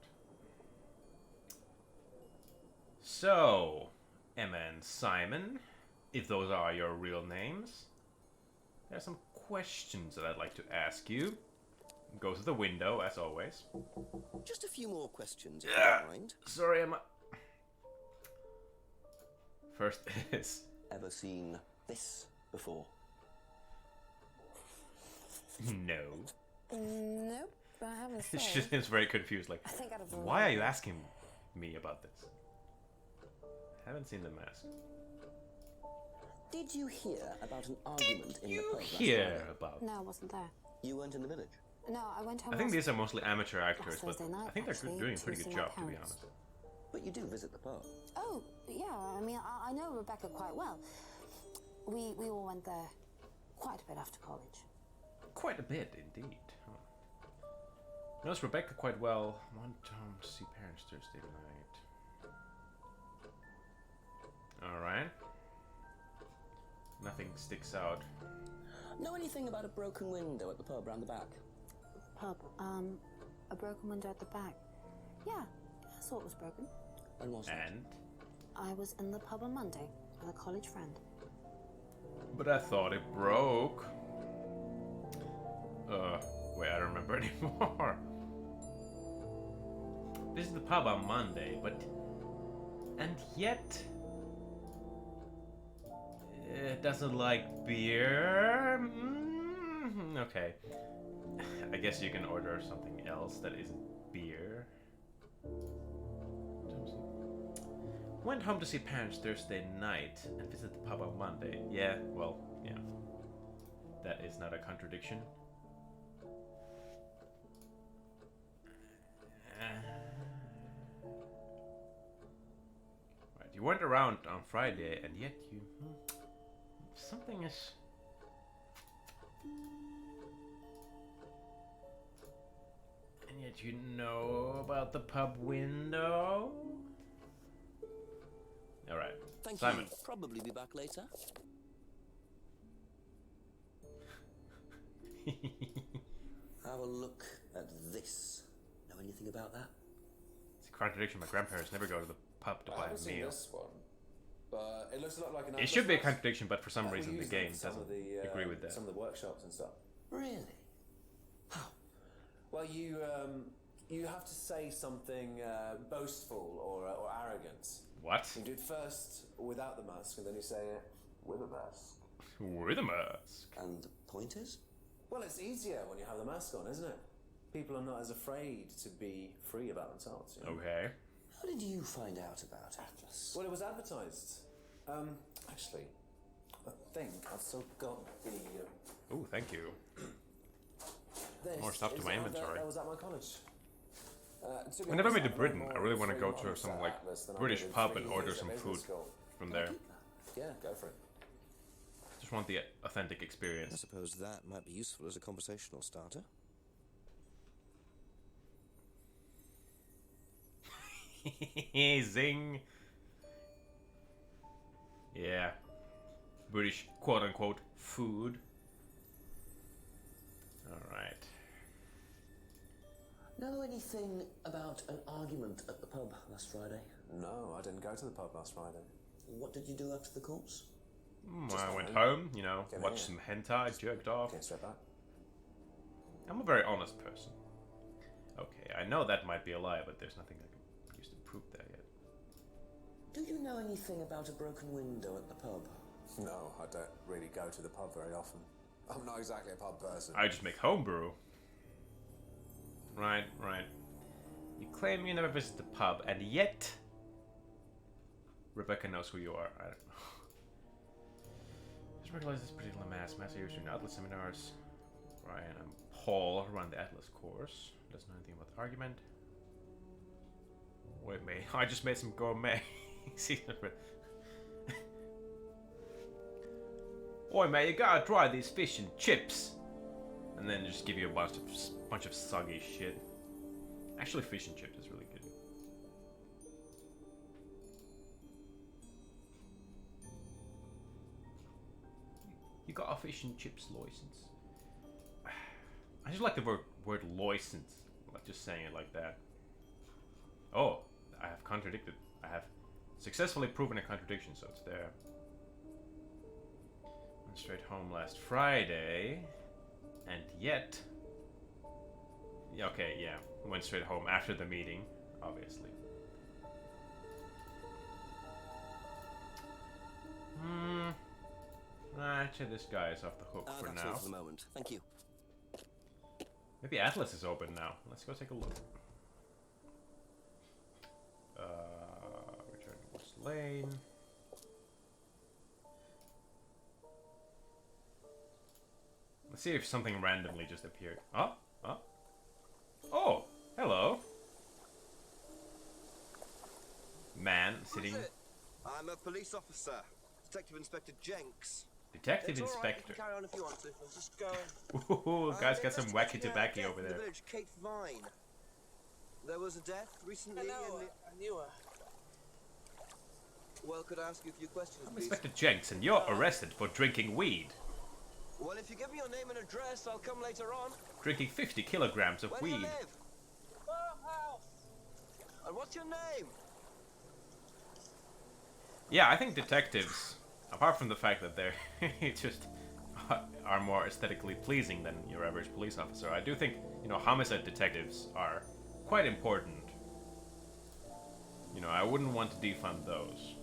So, Emma and Simon, if those are your real names, there are some questions that I'd like to ask you. Go to the window, as always.
Just a few more questions, if
Yeah.
you don't mind.
Sorry, Emma. First is...
Ever seen this before?
No.
Nope, I haven't
She
said.
seems very confused, like,
I think out of
why are you asking me about this. Haven't seen The Mask.
Did you hear about an argument in the pub last
Hear
Friday?
about?
No, I wasn't there.
You weren't in the village?
No, I went home.
I think
last-
these are mostly amateur actors, but
Thursday night,
I think they're
actually,
doing a
to
pretty
see
good
my
job, to be
parents.
honest.
But you do visit the pub.
Oh, yeah. I mean, I know Rebecca quite well. We all went there quite a bit after college.
Quite a bit, indeed. Huh. Knows Rebecca quite well. Went home to see parents Thursday night. Alright. Nothing sticks out.
Know anything about a broken window at the pub round the back?
Pub. A broken window at the back. Yeah, I saw it was broken.
When was it?
And?
I was in the pub on Monday with a college friend.
But I thought it broke. Wait, I don't remember anymore. This is the pub on Monday, but... And yet... It doesn't like beer? Okay. I guess you can order something else that isn't beer. Went home to see parents Thursday night and visit the pub on Monday. Yeah, well, yeah. That is not a contradiction. Right, you weren't around on Friday and yet you... something is... And yet you know about the pub window? Alright,
Thank
Simon.
you. Probably be back later.
Have a look at this. Know anything about that?
It's a contradiction. My grandparents never go to the pub to
I
buy
haven't
a
seen
meal.
this one, but it looks a lot like an.
It should be a
atlas map.
contradiction, but for some
We
reason the
use
game
some
doesn't
of the,
agree with that.
Some of the workshops and stuff.
Really?
Well, you have to say something boastful or arrogant.
What?
You do it first without the mask, and then you say it with a mask.
With a mask.
And the point is?
Well, it's easier when you have the mask on, isn't it? People are not as afraid to be free about themselves. You know?
Okay.
How did you find out about Atlas?
Well, it was advertised. Actually, I think I've still got the.
Oh, thank you.
This
More stuff to
is
my
one
inventory.
That was at my college. To be
I never
honest,
been to
I've
Britain.
learned
I really
more
want to
in
go
3
to
months
some
at
like
Atlas than I
British
did in
pub
3
and order
years at
some
business
food
school.
from there.
Yeah, go for it.
Just want the authentic
I
experience.
suppose that might be useful as a conversational starter.
Zing. Yeah. British quote-unquote food. Alright.
Know anything about an argument at the pub last Friday?
No, I didn't go to the pub last Friday.
What did you do after the course?
I went home, you know,
Came
watched
here.
some hentai, jerked off.
Came straight back.
I'm a very honest person. Okay, I know that might be a lie, but there's nothing I can use to prove that yet.
Do you know anything about a broken window at the pub?
No, I don't really go to the pub very often. I'm not exactly a pub person.
I just make homebrew. Right, right. You claim you never visit the pub, and yet... Rebecca knows who you are. I don't know. Just recognize this particular mass. Master used in Atlas seminars. Ryan and Paul run the Atlas course. Doesn't know anything about the argument. Wait, mate. I just made some gourmet. Oi, mate, you gotta try these fish and chips. And then just give you a bunch of soggy shit. Actually, fish and chips is really good. You got a fish and chips license. I just like the word license. Like just saying it like that. Oh, I have contradicted. I have successfully proven a contradiction, so it's there. Went straight home last Friday, and yet... Yeah, okay, yeah. Went straight home after the meeting, obviously. Actually, this guy is off the hook for
That's
now.
all for the moment. Thank you.
Maybe Atlas is open now. Let's go take a look. Lane. Let's see if something randomly just appeared. Oh, oh, oh! Hello, man sitting.
I'm a police officer, Detective Inspector Jenks.
Detective
It's all right, you
Inspector.
can carry on if you want to. We'll just go.
Ooh, guys, got some wacky
Investigating a
tobacco
death
over
in
there.
The village, Kate Vine. There was a death recently.
I knew her.
Well, could I ask you a few questions,
I'm
please?
Inspector Jenks, and you're arrested for drinking weed.
Well, if you give me your name and address, I'll come later on.
Drinking 50 kilograms of
Where do you
weed.
live? Farmhouse. And what's your name?
Yeah, I think detectives, apart from the fact that they're just are more aesthetically pleasing than your average police officer, I do think, you know, homicide detectives are quite important. You know, I wouldn't want to defund those.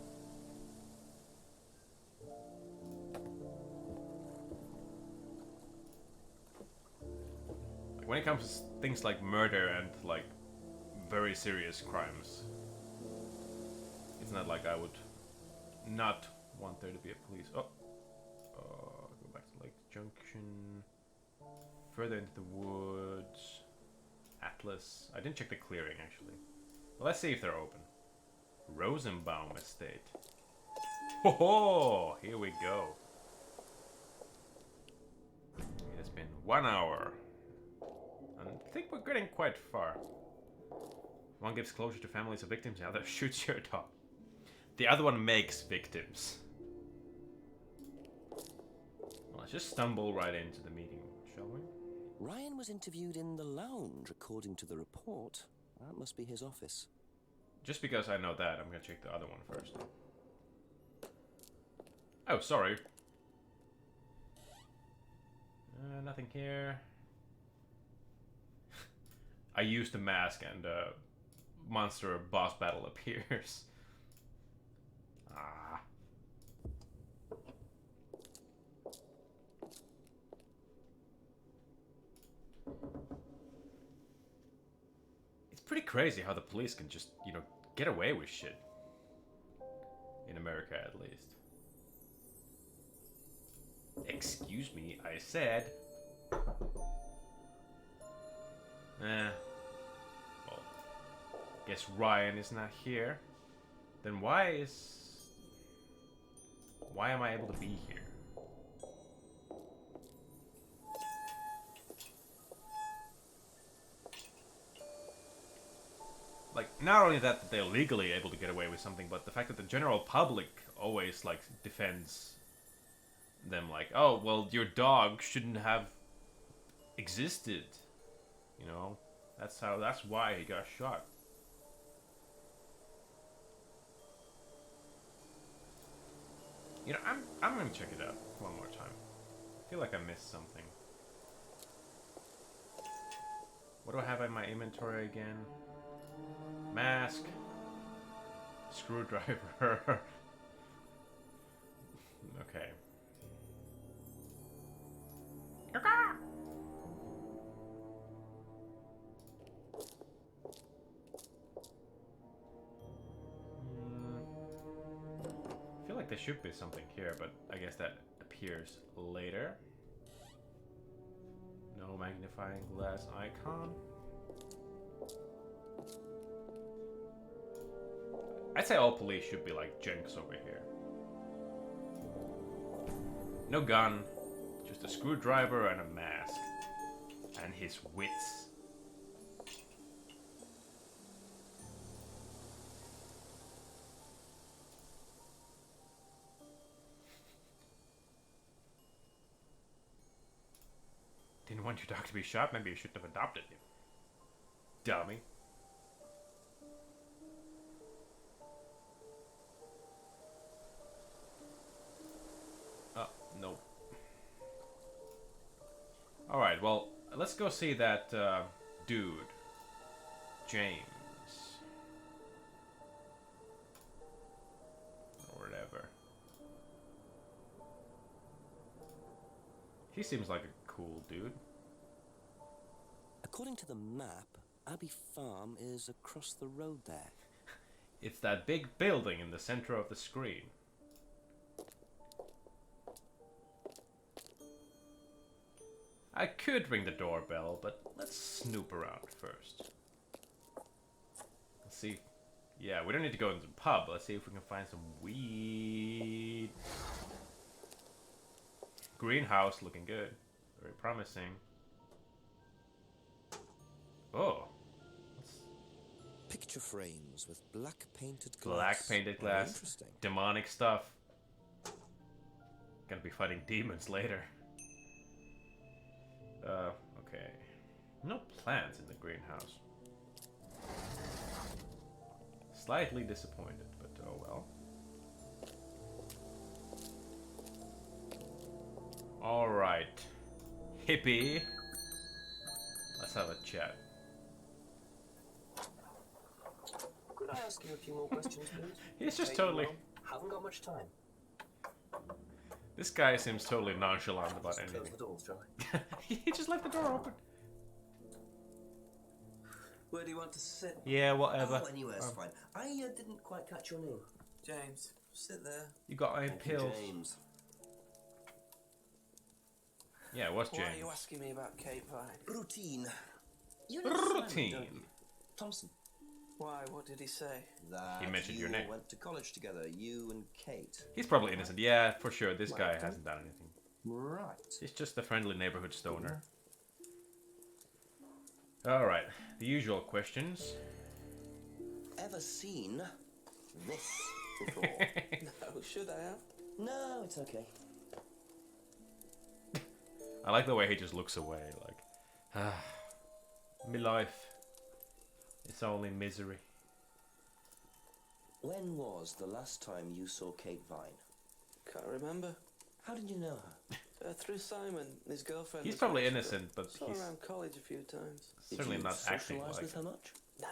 Like, when it comes to things like murder and, like, very serious crimes, it's not like I would not want there to be a police. Oh, go back to Lake Junction. Further into the woods. Atlas. I didn't check the clearing actually. Well, let's see if they're open. Rosenbaum Estate. Ho ho! Here we go. It has been 1 hour. And I think we're getting quite far. One gives closure to families of victims, the other shoots your dog. The other one makes victims. Well, let's just stumble right into the meeting, shall we?
Ryan was interviewed in the lounge, according to the report. That must be his office.
Just because I know that, I'm gonna check the other one first. Oh, sorry. Nothing here. I used the mask and monster boss battle appears. Ah. It's pretty crazy how the police can just, you know, get away with shit. In America, at least. Excuse me, I said. Well, guess Ryan is not here. Then why am I able to be here? Like, not only that they're legally able to get away with something, but the fact that the general public always, like, defends them, like, oh, well, your dog shouldn't have existed. You know? That's why he got shot. You know, I'm gonna check it out one more time. I feel like I missed something. What do I have in my inventory again? Mask. Screwdriver. Okay. I feel like there should be something here, but I guess that appears later. No magnifying glass icon. I'd say all police should be like Jenks over here. No gun, just a screwdriver and a mask. And his wits. Didn't want your dog to be shot, maybe you shouldn't have adopted him. Dummy. Nope. Alright, well, let's go see that dude. James. Or whatever. He seems like a cool dude.
According to the map, Abbey Farm is across the road there.
It's that big building in the center of the screen. I could ring the doorbell, but let's snoop around first. Let's see. Yeah, we don't need to go into the pub. Let's see if we can find some weed. Greenhouse looking good. Very promising. Oh.
Picture frames with black painted glass.
Black painted
Very
glass.
interesting.
Demonic stuff. Gonna be fighting demons later. Okay. No plants in the greenhouse. Slightly disappointed, but oh well. Alright. Hippie. Let's have a chat.
Could I ask you a few more questions, please?
He's just totally...
Haven't got much time.
This guy seems totally nonchalant about anything.
Close the doors, shall I?
He just left the door open.
Where do you want to sit?
Yeah, whatever.
Oh, anywhere's fine. I didn't quite catch your name. James. Sit there.
You got any
Thank you,
pills?
James.
Yeah, what's James?
Why are you asking me about Kate Vine?
Routine. You know Simon,
Routine.
don't you? Thompson.
Why? What did he say?
That
He mentioned your
you
name.
went to college together, you and Kate.
He's probably innocent. Yeah, for sure. This guy hasn't done anything.
Right.
He's just a friendly neighborhood stoner. Alright, the usual questions.
Ever seen this before?
No, should I have?
No, it's okay.
I like the way he just looks away, like, ah, me life. It's only misery.
When was the last time you saw Kate Vine?
Can't remember.
How did you know her?
Through Simon, his girlfriend.
He's
was
probably
Mexico.
innocent, but
Saw
he's
her around college a few times.
certainly
Did you
not acting
socialise
like
with her
it.
much?
Nah,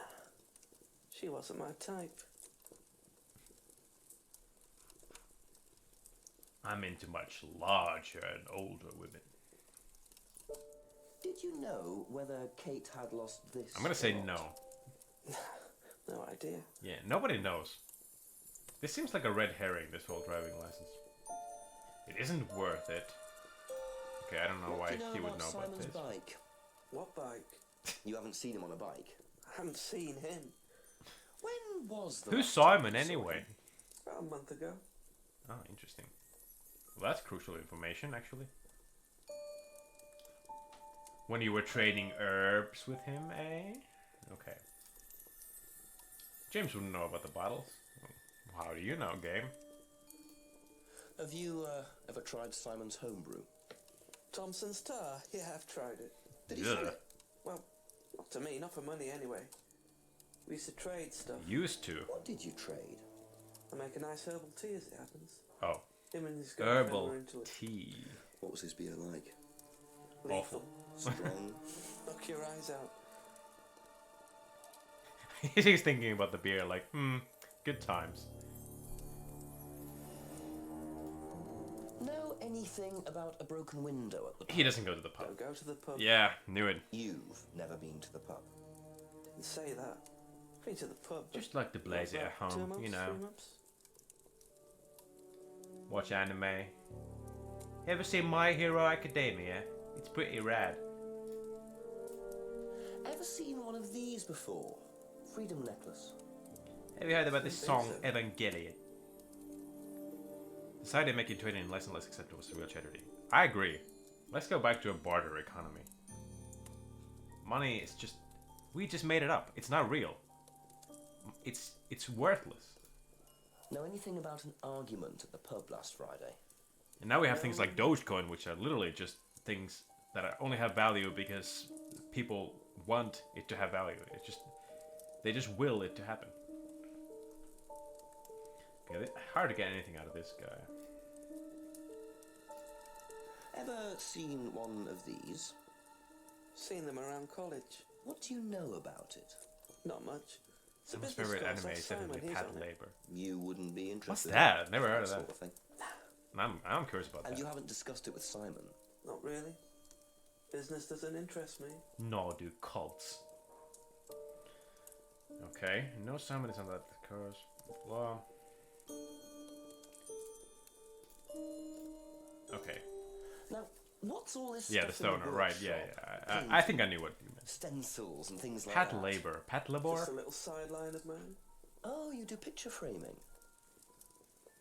she wasn't my type.
I'm into much larger and older women.
Did you know whether Kate had lost this?
I'm gonna say
or not?
no.
No idea.
Yeah, nobody knows. This seems like a red herring, this whole driving license. It isn't worth it. Okay, I don't know
What
why
do you know
he would
about
know about
Simon's
this.
bike?
What bike?
You haven't seen him on a bike.
I haven't seen him.
When was the
Who's
last time
Simon
you saw
anyway?
him?
About a month ago.
Oh, interesting. Well, that's crucial information, actually. When you were trading herbs with him, eh? Okay. James wouldn't know about the bottles. How do you know, game?
Have you ever tried Simon's homebrew?
Thompson's tar? Yeah, I've tried it.
Did he
Yeah.
sell it?
Well, not to me, not for money anyway. We used to trade stuff.
Used to.
What did you trade?
I make a nice herbal tea as it happens.
Oh.
Him and his girlfriend
Herbal
were into it.
tea.
What was his beer like?
Awful.
Strong?
Knock your eyes out.
He's thinking about the beer like, good times.
Know anything about a broken window at the pub?
He doesn't go to the pub.
Don't go to the pub.
Yeah, knew it.
You've never been to the pub.
Didn't say that. Been to the pub. but
Just like to blaze it at
about 2
home,
months,
you know.
3 months?
Watch anime. Ever seen My Hero Academia? It's pretty rad.
Ever seen one of these before? Freedom necklace.
Have you heard about this
Don't
song,
think so.
Evangelion? Decided making trading less and less acceptable is a real tragedy. I agree. Let's go back to a barter economy. Money is just... We just made it up. It's not real. It's worthless.
Know anything about an argument at the pub last Friday?
And now we have things like Dogecoin, which are literally just things that only have value because people want it to have value. It's just... They just will it to happen. Okay, hard to get anything out of this guy.
Ever seen one of these?
Seen them around college.
What do you know about it?
Not much. It's a
Someone's
business
favorite
course.
anime
That's
is definitely
Simon, he's
Pad
on it.
Labor.
You wouldn't be interested.
What's
in
that? Never heard of
sort
that.
of thing.
I'm curious about
And
that.
you haven't discussed it with Simon.
Not really. Business doesn't interest me.
No, do cults. Okay, no Simon is on that cars, blah. Okay.
Now, what's all this
Yeah,
stuff
the stoner,
in the
right, yeah,
workshop?
yeah. I think I knew what you meant.
Stencils and things like
Pat
that.
labor. Pat
Just a
labor?
little sideline of mine.
Oh, you do picture framing.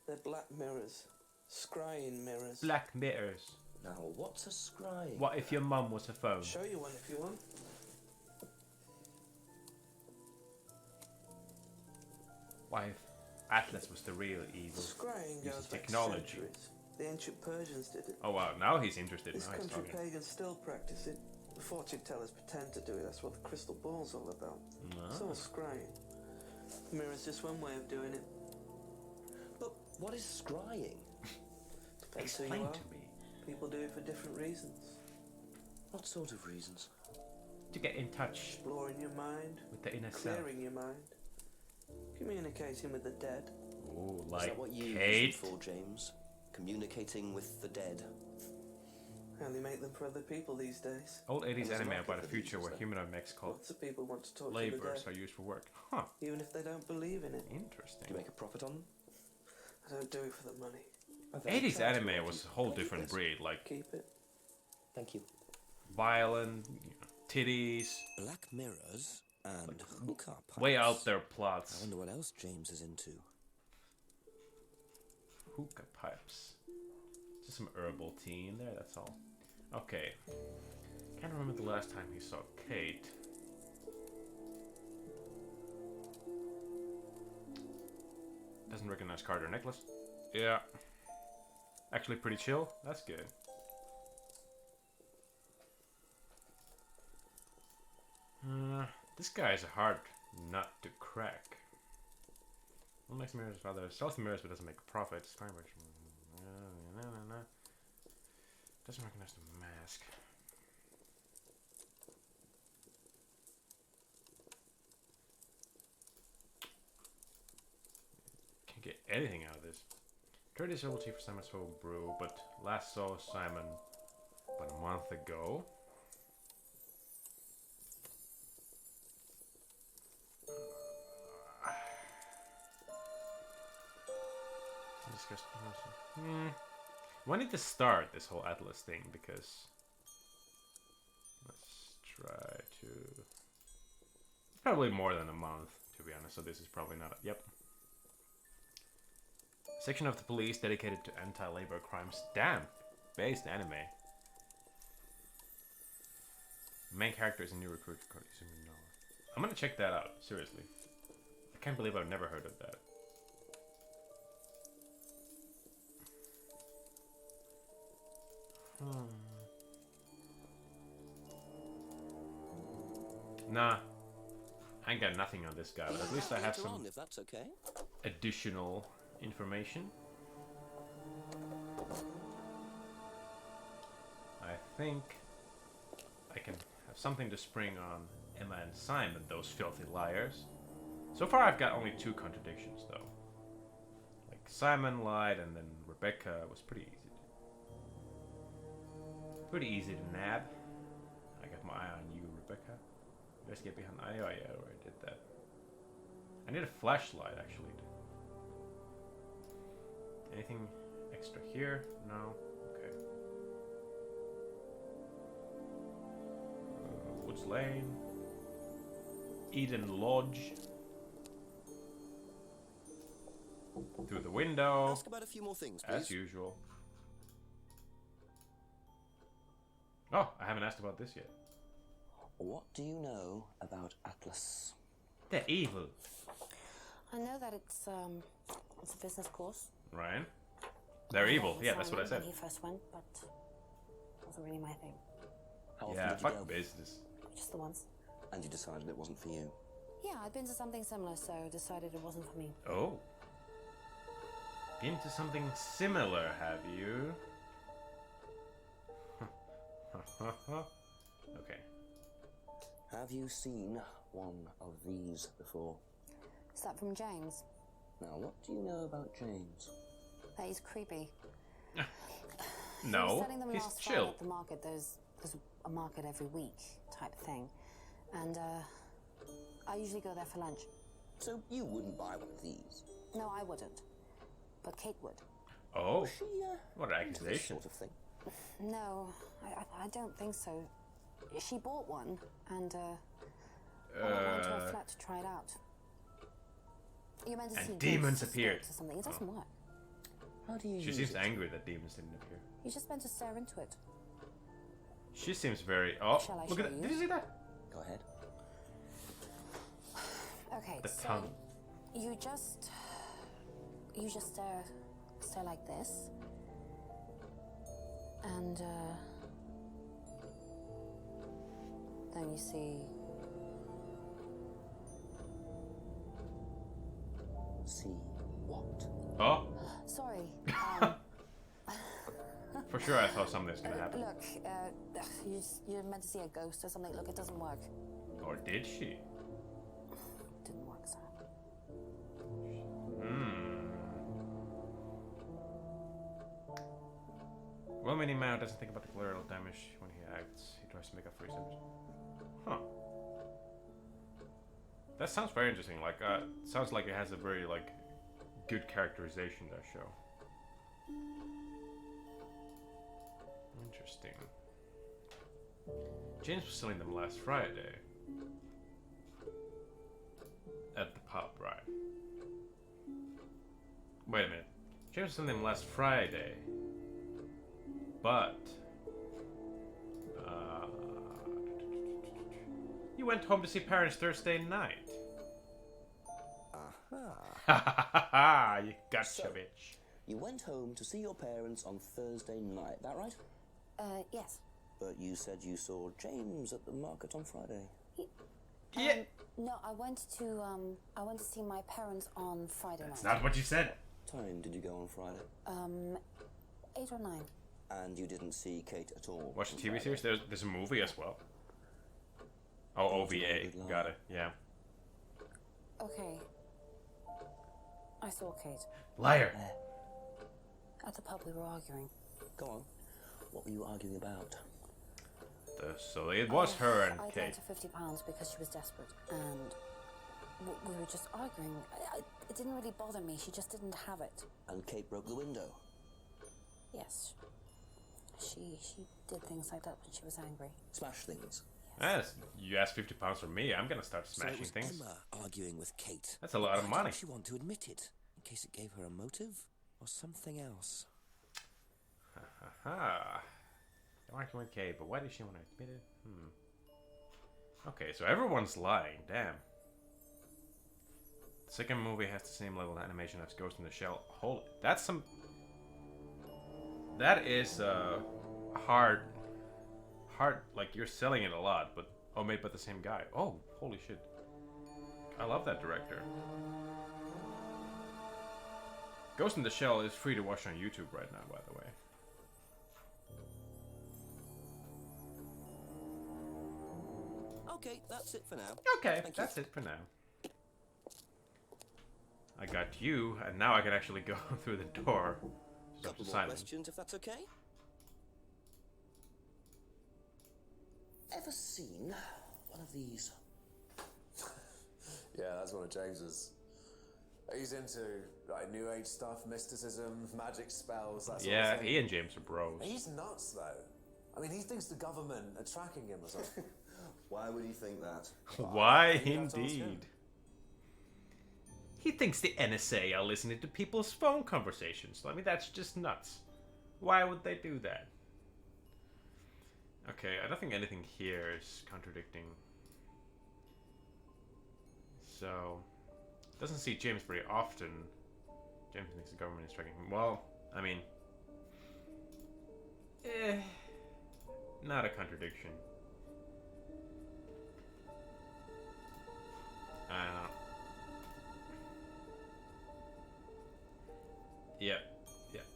They're black mirrors. Scrying mirrors.
Black mirrors.
Now, what's a scrying?
What if your mum was a phone?
Show you one if you want.
What if Atlas was the real evil?
Scrying
Uses
goes back
technology.
centuries. The ancient Persians did it.
Oh wow, now he's interested.
This
Now he's
country
talking.
pagans still practice it. The fortune tellers pretend to do it. That's what the crystal ball's all about. It's all scrying. The mirror's just one way of doing it.
But what is scrying?
Depends who you
Explain
are.
to me.
People do it for different reasons.
What sort of reasons?
To get in touch
Exploring your mind,
with the inner self.
clearing your mind, communicating with the dead.
Ooh,
Is
like
that what you use
Kate?
it for, James? Communicating with the dead?
I only make them for other people these days.
Old 80s
There's a
anime
market
about a
for
future
these,
where
though.
humanoid mechs called
Lots of people want to talk to the
laborers
dead,
are used for work. Huh,
even if they don't believe in it.
interesting.
Do you make a profit on them?
I don't do it for the money.
I'm very
80s
proud to
anime
work
was
you.
a whole
Thank you,
different
Liz.
breed, like
Keep it.
Thank you.
violent, titties,
Black mirrors and hookah pipes.
way out there
I
plots.
wonder what else James is into.
Hookah pipes. Just some herbal tea in there, that's all. Okay. Can't remember the last time he saw Kate. Doesn't recognize Carter necklace. Yeah. Actually pretty chill. That's good. This guy is a hard nut to crack. What makes mirrors rather stealthy mirrors but doesn't make a profit? Crime rate. Doesn't recognize the mask. Can't get anything out of this. Trade is able for Simon's whole brew, but last saw Simon about a month ago. I need to start this whole Atlas thing because let's try to. It's probably more than a month to be honest, so this is probably not. Yep. Section of the police dedicated to anti-labor crimes. Damn, based anime. Main character is a new recruit. I'm gonna check that out. Seriously, I can't believe I've never heard of that. Nah, I ain't got nothing on this guy, but at least I have
Later
some
on, if that's okay.
additional information. I think I can have something to spring on Emma and Simon, those filthy liars. So far I've got only 2 contradictions though. Like Simon lied and then Rebecca was pretty easy. Pretty easy to nab. I got my eye on you, Rebecca. You guys get behind. Oh yeah, I already did that. I need a flashlight actually. Anything extra here? No. Okay. Woods Lane. Eden Lodge. Through the window.
Ask about a few more things, please.
As usual. Oh, I haven't asked about this yet.
What do you know about Atlas?
They're evil.
I know that it's a business course.
Ryan? They're evil. Yeah, that's what I said.
When he first went, but it wasn't really my thing.
How often
Yeah,
did you
fuck
go?
business.
Just the once.
And you decided it wasn't for you.
Yeah, I'd been to something similar, so decided it wasn't for me.
Oh. Been to something similar, have you? Okay.
Have you seen one of these before?
Is that from James?
Now, what do you know about James?
That he's creepy. He was
No,
selling them
he's
last Friday
chill.
at the market. There's a market every week type thing. And I usually go there for lunch.
So you wouldn't buy one of these?
No, I wouldn't. But Kate would.
Oh,
Was she,
what an
into this
accusation.
sort of thing?
No, I don't think so. She bought one, and I went to her flat to try it out. You're meant to see
And demons
ghosts
appeared.
or something. It doesn't work.
How do you
She
use
seems
it?
angry that demons didn't appear.
You're just meant to stare into it.
She seems very... Oh,
Shall I
look
show
at that.
you?
Did you see that?
Go ahead.
Okay,
The
so
tongue.
you just stare like this, and then you see.
See what?
Oh,
Sorry.
for sure I thought something was gonna happen.
Look, you're meant to see a ghost or something. Look, it doesn't work.
Or did she?
Didn't work, sir.
Well-meaning man doesn't think about the collateral damage when he acts. He tries to make up for his image. Huh. That sounds very interesting. Like, sounds like it has a very, like, good characterization, that show. Interesting. James was selling them last Friday. At the pub, right? Wait a minute. James was selling them last Friday. But... you went home to see parents Thursday night. Ha ha ha! You gotcha,
So,
bitch.
You went home to see your parents on Thursday night, that right?
Yes.
But you said you saw James at the market on Friday.
Yeah.
No, I went to see my parents on Friday
That's
night.
not what you said.
Time did you go on Friday?
8 or 9.
And you didn't see Kate at all?
Watch the
on
TV
Friday?
series? There's a movie as well. Oh, OVA. Got it. Yeah.
Okay. I saw Kate.
Liar.
At the pub we were arguing.
Go on. What were you arguing about?
So it was her and
I
Kate.
lent her £50 because she was desperate, and we were just arguing. It didn't really bother me. She just didn't have it.
And Kate broke the window?
Yes. She did things like that when she was angry.
Smash things?
Yes. You asked £50 from me. I'm gonna start
So
smashing
it was
things.
Emma arguing with Kate.
That's a lot of
Why
money.
didn't she want to admit it? In case it gave her a motive? Or something else?
Aha. Don't argue with Kate, but why did she want to admit it? Okay, so everyone's lying. Damn. The second movie has the same level of animation as Ghost in the Shell. Holy, that's some... That is hard, like you're selling it a lot, but made by the same guy. Oh, holy shit. I love that director. Ghost in the Shell is free to watch on YouTube right now, by the way.
Okay, that's it for now.
Okay,
Thank
that's
you.
it for now. I got you, and now I can actually go through the door. Stop
Couple
the
more
silence.
questions, if that's okay? Ever seen one of these?
Yeah, that's one of James's. He's into like New Age stuff, mysticism, magic spells, that sort
Yeah,
of thing.
he and James are bros.
He's nuts though. I mean, he thinks the government are tracking him or something.
Why would he think that?
Why
You'd have to ask him.
indeed? He thinks the NSA are listening to people's phone conversations. I mean, that's just nuts. Why would they do that? Okay, I don't think anything here is contradicting. So, doesn't see James very often. James thinks the government is tracking him. Well, I mean, not a contradiction. I don't know. Yeah,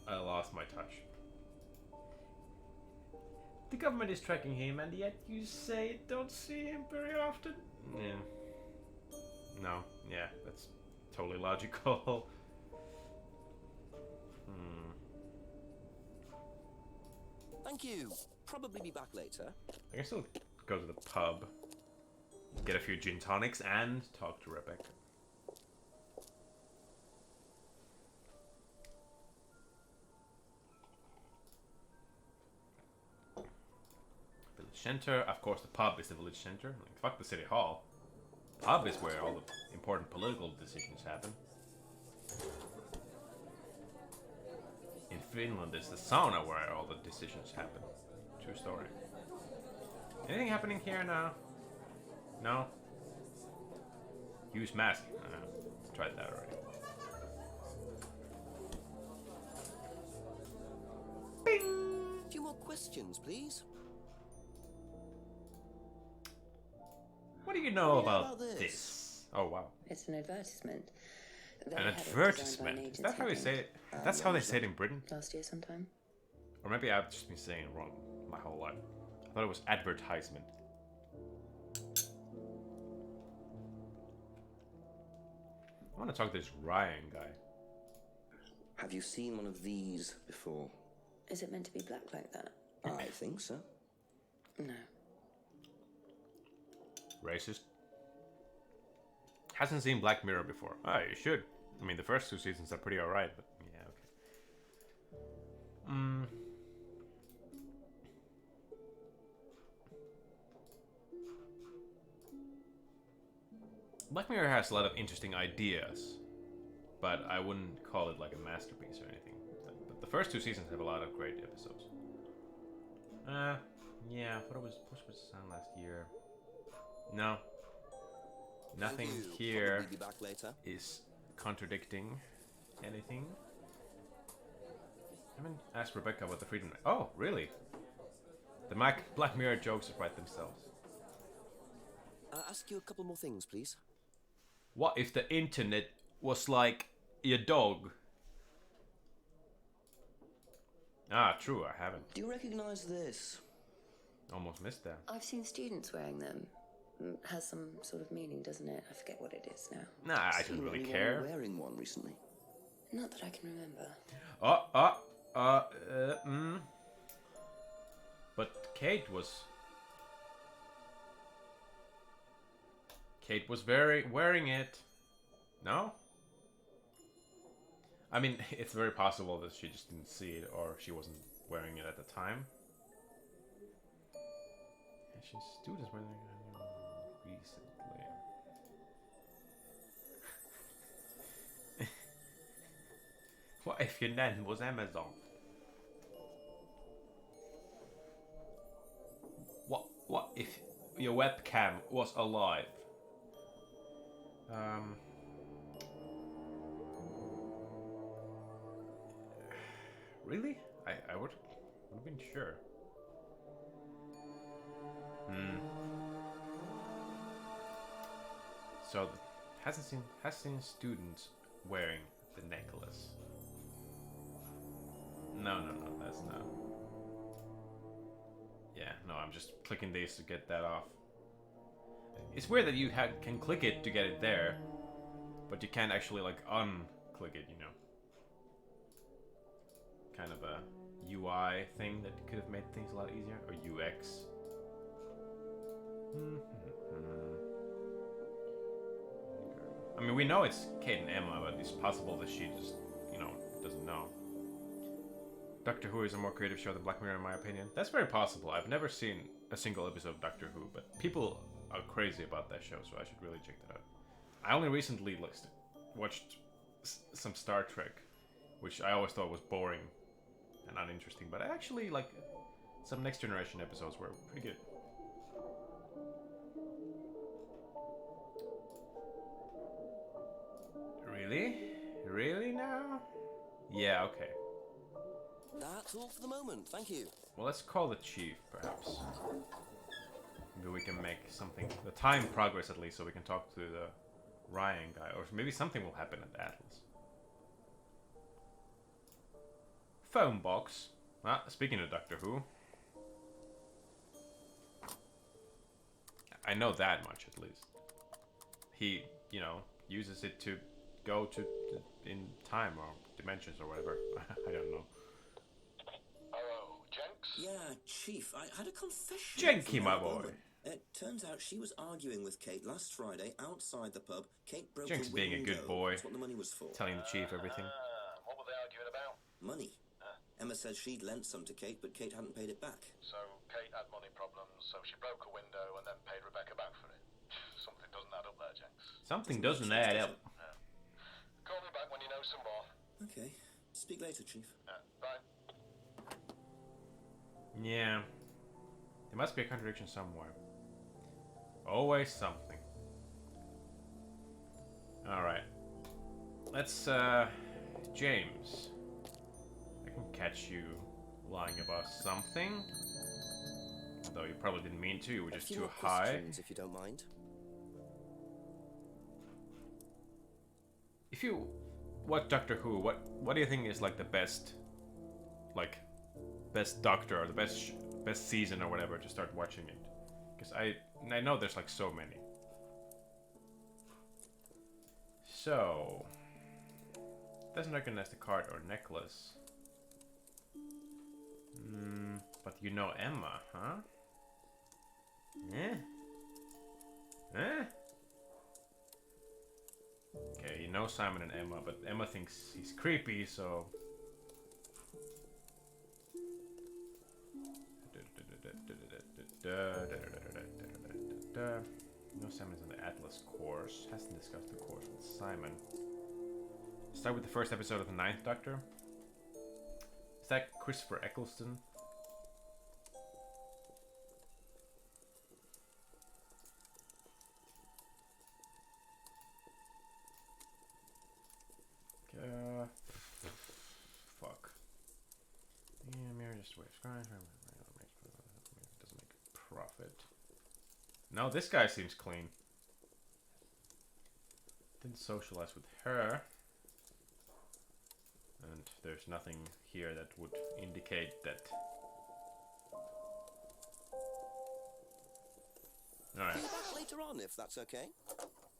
I lost my touch. The government is tracking him, and yet you say don't see him very often? Yeah. No, yeah, that's totally logical.
Thank you. Probably be back later.
I can still go to the pub, get a few gin tonics, and talk to Rebecca. center. Of course, the pub is the village center. Like, fuck the city hall. Pub is where all the important political decisions happen. In Finland, it's the sauna where all the decisions happen. True story. Anything happening here now? No? Use mask. Tried that already.
Bing! A few more questions, please.
What do you know about this? Oh wow.
It's an advertisement. They
An
had it designed
advertisement?
by an
Is that how they
agency,
say
I
it?
think.
That's how they say it in Britain?
Last year sometime.
Or maybe I've just been saying it wrong my whole life. I thought it was advertisement. I want to talk to this Ryan guy.
Have you seen one of these before?
Is it meant to be black like that?
I think so.
No.
Racist. Hasn't seen Black Mirror before. Ah, you should. I mean, the first 2 seasons are pretty alright, but yeah, okay. Black Mirror has a lot of interesting ideas, but I wouldn't call it like a masterpiece or anything. But the first 2 seasons have a lot of great episodes. Yeah, what was on last year? No. Nothing here
be back later.
is contradicting anything. I haven't asked Rebecca about the freedom. Oh, really? The Black Mirror jokes write themselves.
Ask you a couple more things, please.
What if the internet was like your dog? Ah, true, I haven't.
Do you recognize this?
Almost missed that.
I've seen students wearing them. Has some sort of meaning, doesn't it? I forget what it is now.
Nah, I don't really care.
Wearing one recently?
Not that I can remember.
But Kate was wearing it. No? I mean, it's very possible that she just didn't see it or she wasn't wearing it at the time. And she's students wearing it recently. What if your name was Amazon? What if your webcam was alive? Really? I would have been sure. So has seen students wearing the necklace. No, that's not. Yeah, no, I'm just clicking these to get that off. It's weird that you can click it to get it there, but you can't actually like unclick it, you know. Kind of a UI thing that could have made things a lot easier, or UX. I mean, we know it's Kate and Emma, but it's possible that she just, you know, doesn't know. Doctor Who is a more creative show than Black Mirror, in my opinion. That's very possible. I've never seen a single episode of Doctor Who, but people are crazy about that show, so I should really check that out. I only recently watched some Star Trek, which I always thought was boring and uninteresting, but I actually like some Next Generation episodes were pretty good. Really? Really now? Yeah, okay.
That's all for the moment, thank you.
Well, let's call the chief, perhaps. Maybe we can make something... The time progress, at least, so we can talk to the Ryan guy. Or maybe something will happen at Atlas. Phone box. Ah, speaking of Doctor Who. I know that much, at least. He, you know, uses it to go to in time or dimensions or whatever. I don't know.
Hello, Jenks?
Yeah, Chief, I had a confession.
Jenky,
from
my
Emma
boy.
Bowman. It turns out she was arguing with Kate last Friday outside the pub. Kate broke
Jenks
a
being
window.
a good boy.
That's what the money was for.
Telling the chief everything.
What were they arguing about?
Money. Emma said she'd lent some to Kate, but Kate hadn't paid it back.
So Kate had money problems, so she broke a window and then paid Rebecca back for it. Something doesn't add up there, Jenks.
Something doesn't add up.
Yeah. Call me back when you know some more.
Okay. Speak later, Chief.
Bye.
Yeah. There must be a contradiction somewhere. Always something. Alright. Let's, James. I can catch you lying about something. Though you probably didn't mean to, you were just too high.
If you don't mind.
If you watch Doctor Who, what do you think is like the best, like, best Doctor or the best season or whatever to start watching it? Because I know there's like so many. So doesn't recognize the card or necklace. But you know Emma, huh? Eh? Eh? Okay, you know Simon and Emma, but Emma thinks he's creepy, so... You know Simon's on the Atlas course. Hasn't discussed the course with Simon. Start with the first episode of the 9th Doctor. Is that Christopher Eccleston? Fuck. Yeah, mirror just waves. Doesn't make a profit. No, this guy seems clean. Didn't socialize with her. And there's nothing here that would indicate that. Alright.
Later on, if that's okay.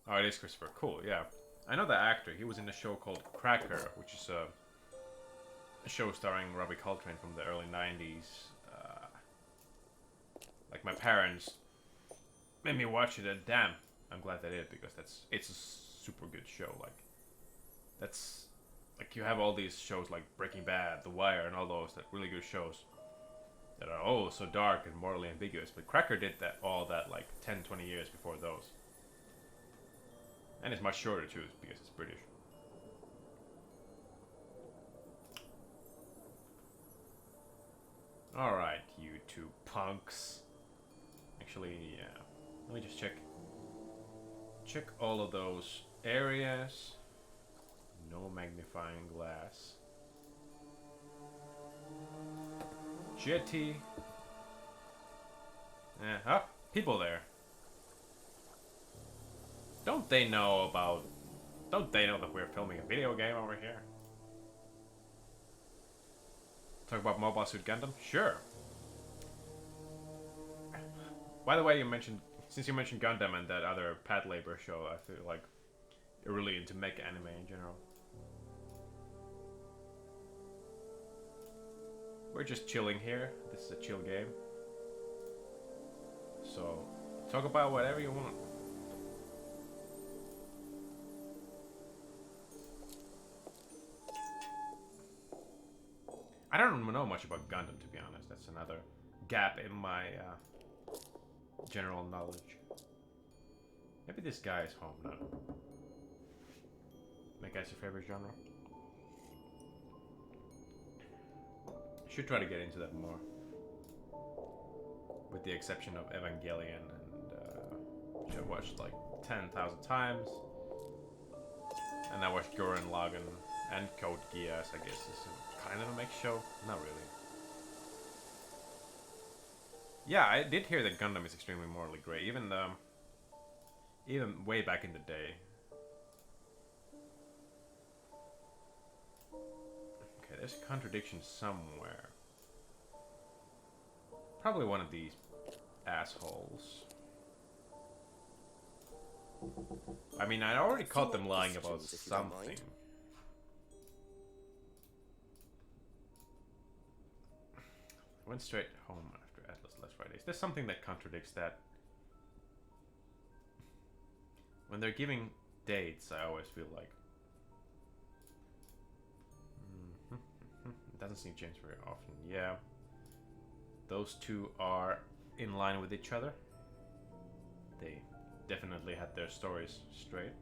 Oh, it is Christopher. Cool, yeah. I know the actor. He was in a show called Cracker, which is a show starring Robbie Coltrane from the early 90s. Like, my parents made me watch it, and damn, I'm glad they did, because it's a super good show. Like, that's... Like, you have all these shows like Breaking Bad, The Wire, and all those really good shows that are, oh, so dark and morally ambiguous. But Cracker did all that like 10, 20 years before those. And it's much shorter too, because it's British. Alright, you two punks. Actually, yeah. Let me just check all of those areas. No magnifying glass. Jetty. Oh, people there. Don't they know that we're filming a video game over here? Talk about Mobile Suit Gundam? Sure. By the way, since you mentioned Gundam and that other Pat Labor show, I feel like you're really into mecha anime in general. We're just chilling here. This is a chill game. So, talk about whatever you want. I don't know much about Gundam, to be honest. That's another gap in my general knowledge. Maybe this guy is home now. Mecha's your favorite genre? Should try to get into that more. With the exception of Evangelion, and which I watched like 10,000 times. And I watched Gurren Lagann and Code Geass, I guess is kind of a mech show. Not really. Yeah, I did hear that Gundam is extremely morally grey, even way back in the day. Okay, there's a contradiction somewhere. Probably one of these assholes. I mean, I already caught them lying about something. Went straight home after Atlas last Friday. Is there something that contradicts that? When they're giving dates, I always feel like... It doesn't seem to change very often. Yeah. those two are in line with each other. They definitely had their stories straight.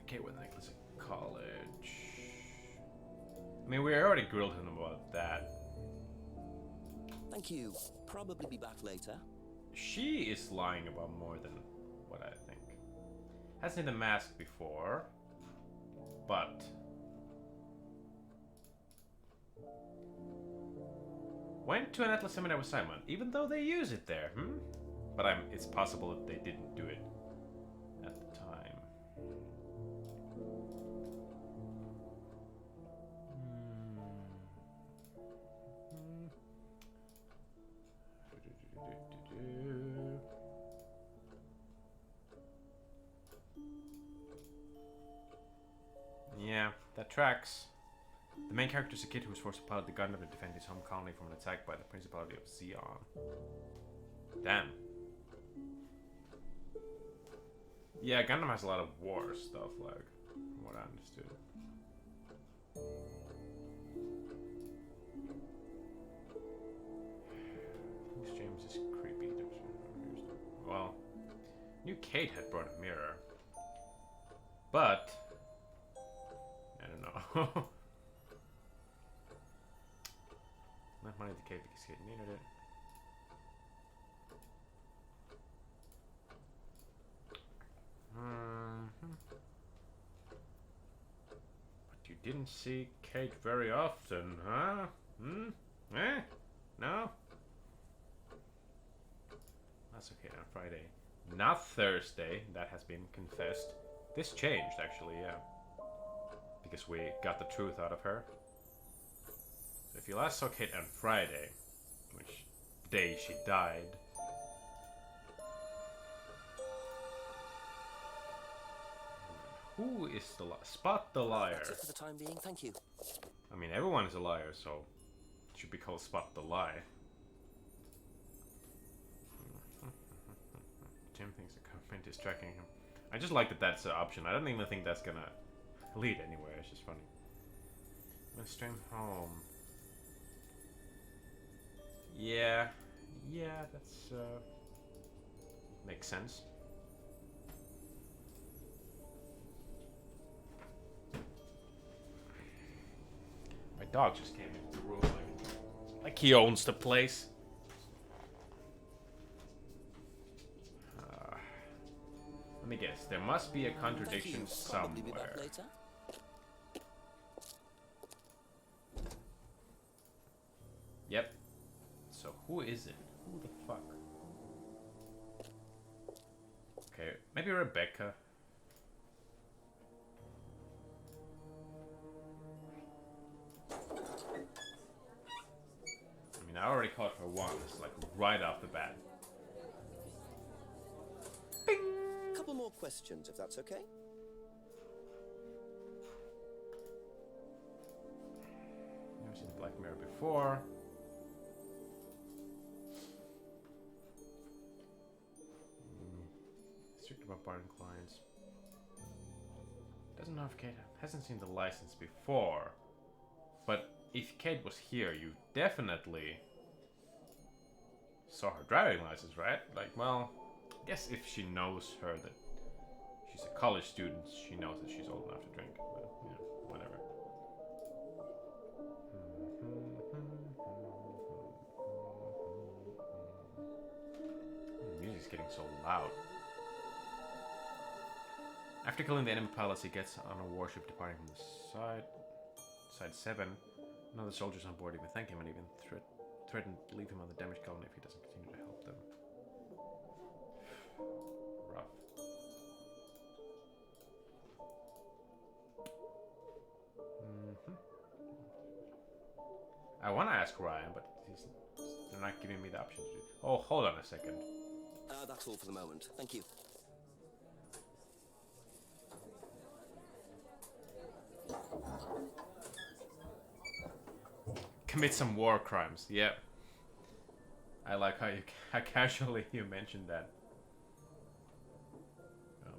Okay, with Nicholas at college. I mean, we already grilled him about that.
Thank you. Probably be back later.
She is lying about more than what I think. Hasn't seen the mask before, but went to an Atlas seminar with Simon, even though they use it there. But it's possible that they didn't do it at the time. Yeah, that tracks. The main character is a kid who was forced to pilot the Gundam to defend his home colony from an attack by the Principality of Zeon. Damn. Yeah, Gundam has a lot of war stuff, like, from what I understood. This James is creepy. Well, knew Kate had brought a mirror. But I don't know. Lent money to Kate because Kate needed it. But you didn't see Kate very often, huh? Eh? No? That's okay on Friday. Not Thursday, that has been confessed. This changed, actually, yeah. Because we got the truth out of her. So if you last saw Kate on Friday, which day she died, who is the liar? Spot the liar.
That's it for the time being, thank you.
I mean, everyone is a liar, so it should be called Spot the Lie. Jim thinks the government is tracking him. I just like that that's an option. I don't even think that's gonna lead anywhere. It's just funny. I'm gonna stream home. Yeah, that's makes sense. My dog just came into the room like he owns the place. Let me guess. There must be a contradiction somewhere. Yep. So who is it? Who the fuck? Okay, maybe Rebecca. I mean, I already caught her once, like right off the bat.
Bing! Couple more questions, if that's okay.
Never seen Black Mirror before. Strict about barring clients. Doesn't know if Kate hasn't seen the license before. But if Kate was here, you definitely saw her driving license, right? Like, well, I guess if she knows her that she's a college student, she knows that she's old enough to drink. But, you know, whatever. The music's getting so loud. After killing the enemy pilots, he gets on a warship departing from the side 7. Another soldiers on board even thank him and even threaten to leave him on the damaged colony if he doesn't continue to help them. Rough. I want to ask Ryan, but they're not giving me the option to do. Oh, hold on a second.
That's all for the moment. Thank you.
Commit some war crimes. Yep. I like how casually you mentioned that.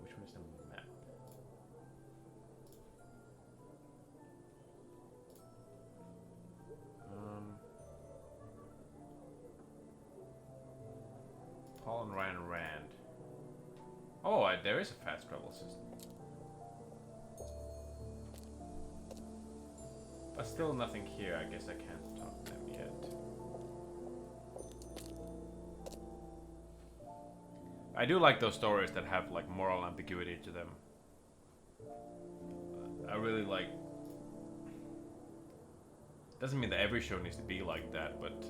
Which one is the map? on Ryan Rand. Oh, there is a fast travel system. But still nothing here. I guess I can't talk to them yet. I do like those stories that have like moral ambiguity to them. I really like... Doesn't mean that every show needs to be like that, but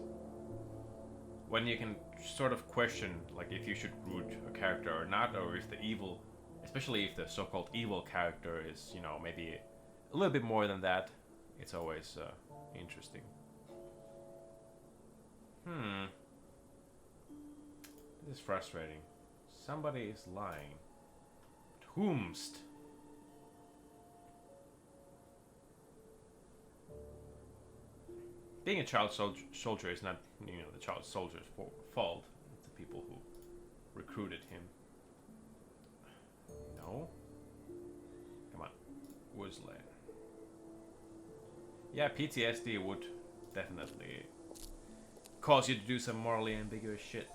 when you can sort of question like if you should root a character or not, or if the evil, especially if the so-called evil character is, you know, maybe a little bit more than that, it's always interesting. This is frustrating. Somebody is lying. But whomst? Being a child soldier is not, you know, the child soldier's fault. It's the people who recruited him. No? Come on. Woodsley. Yeah, PTSD would definitely cause you to do some morally ambiguous shit.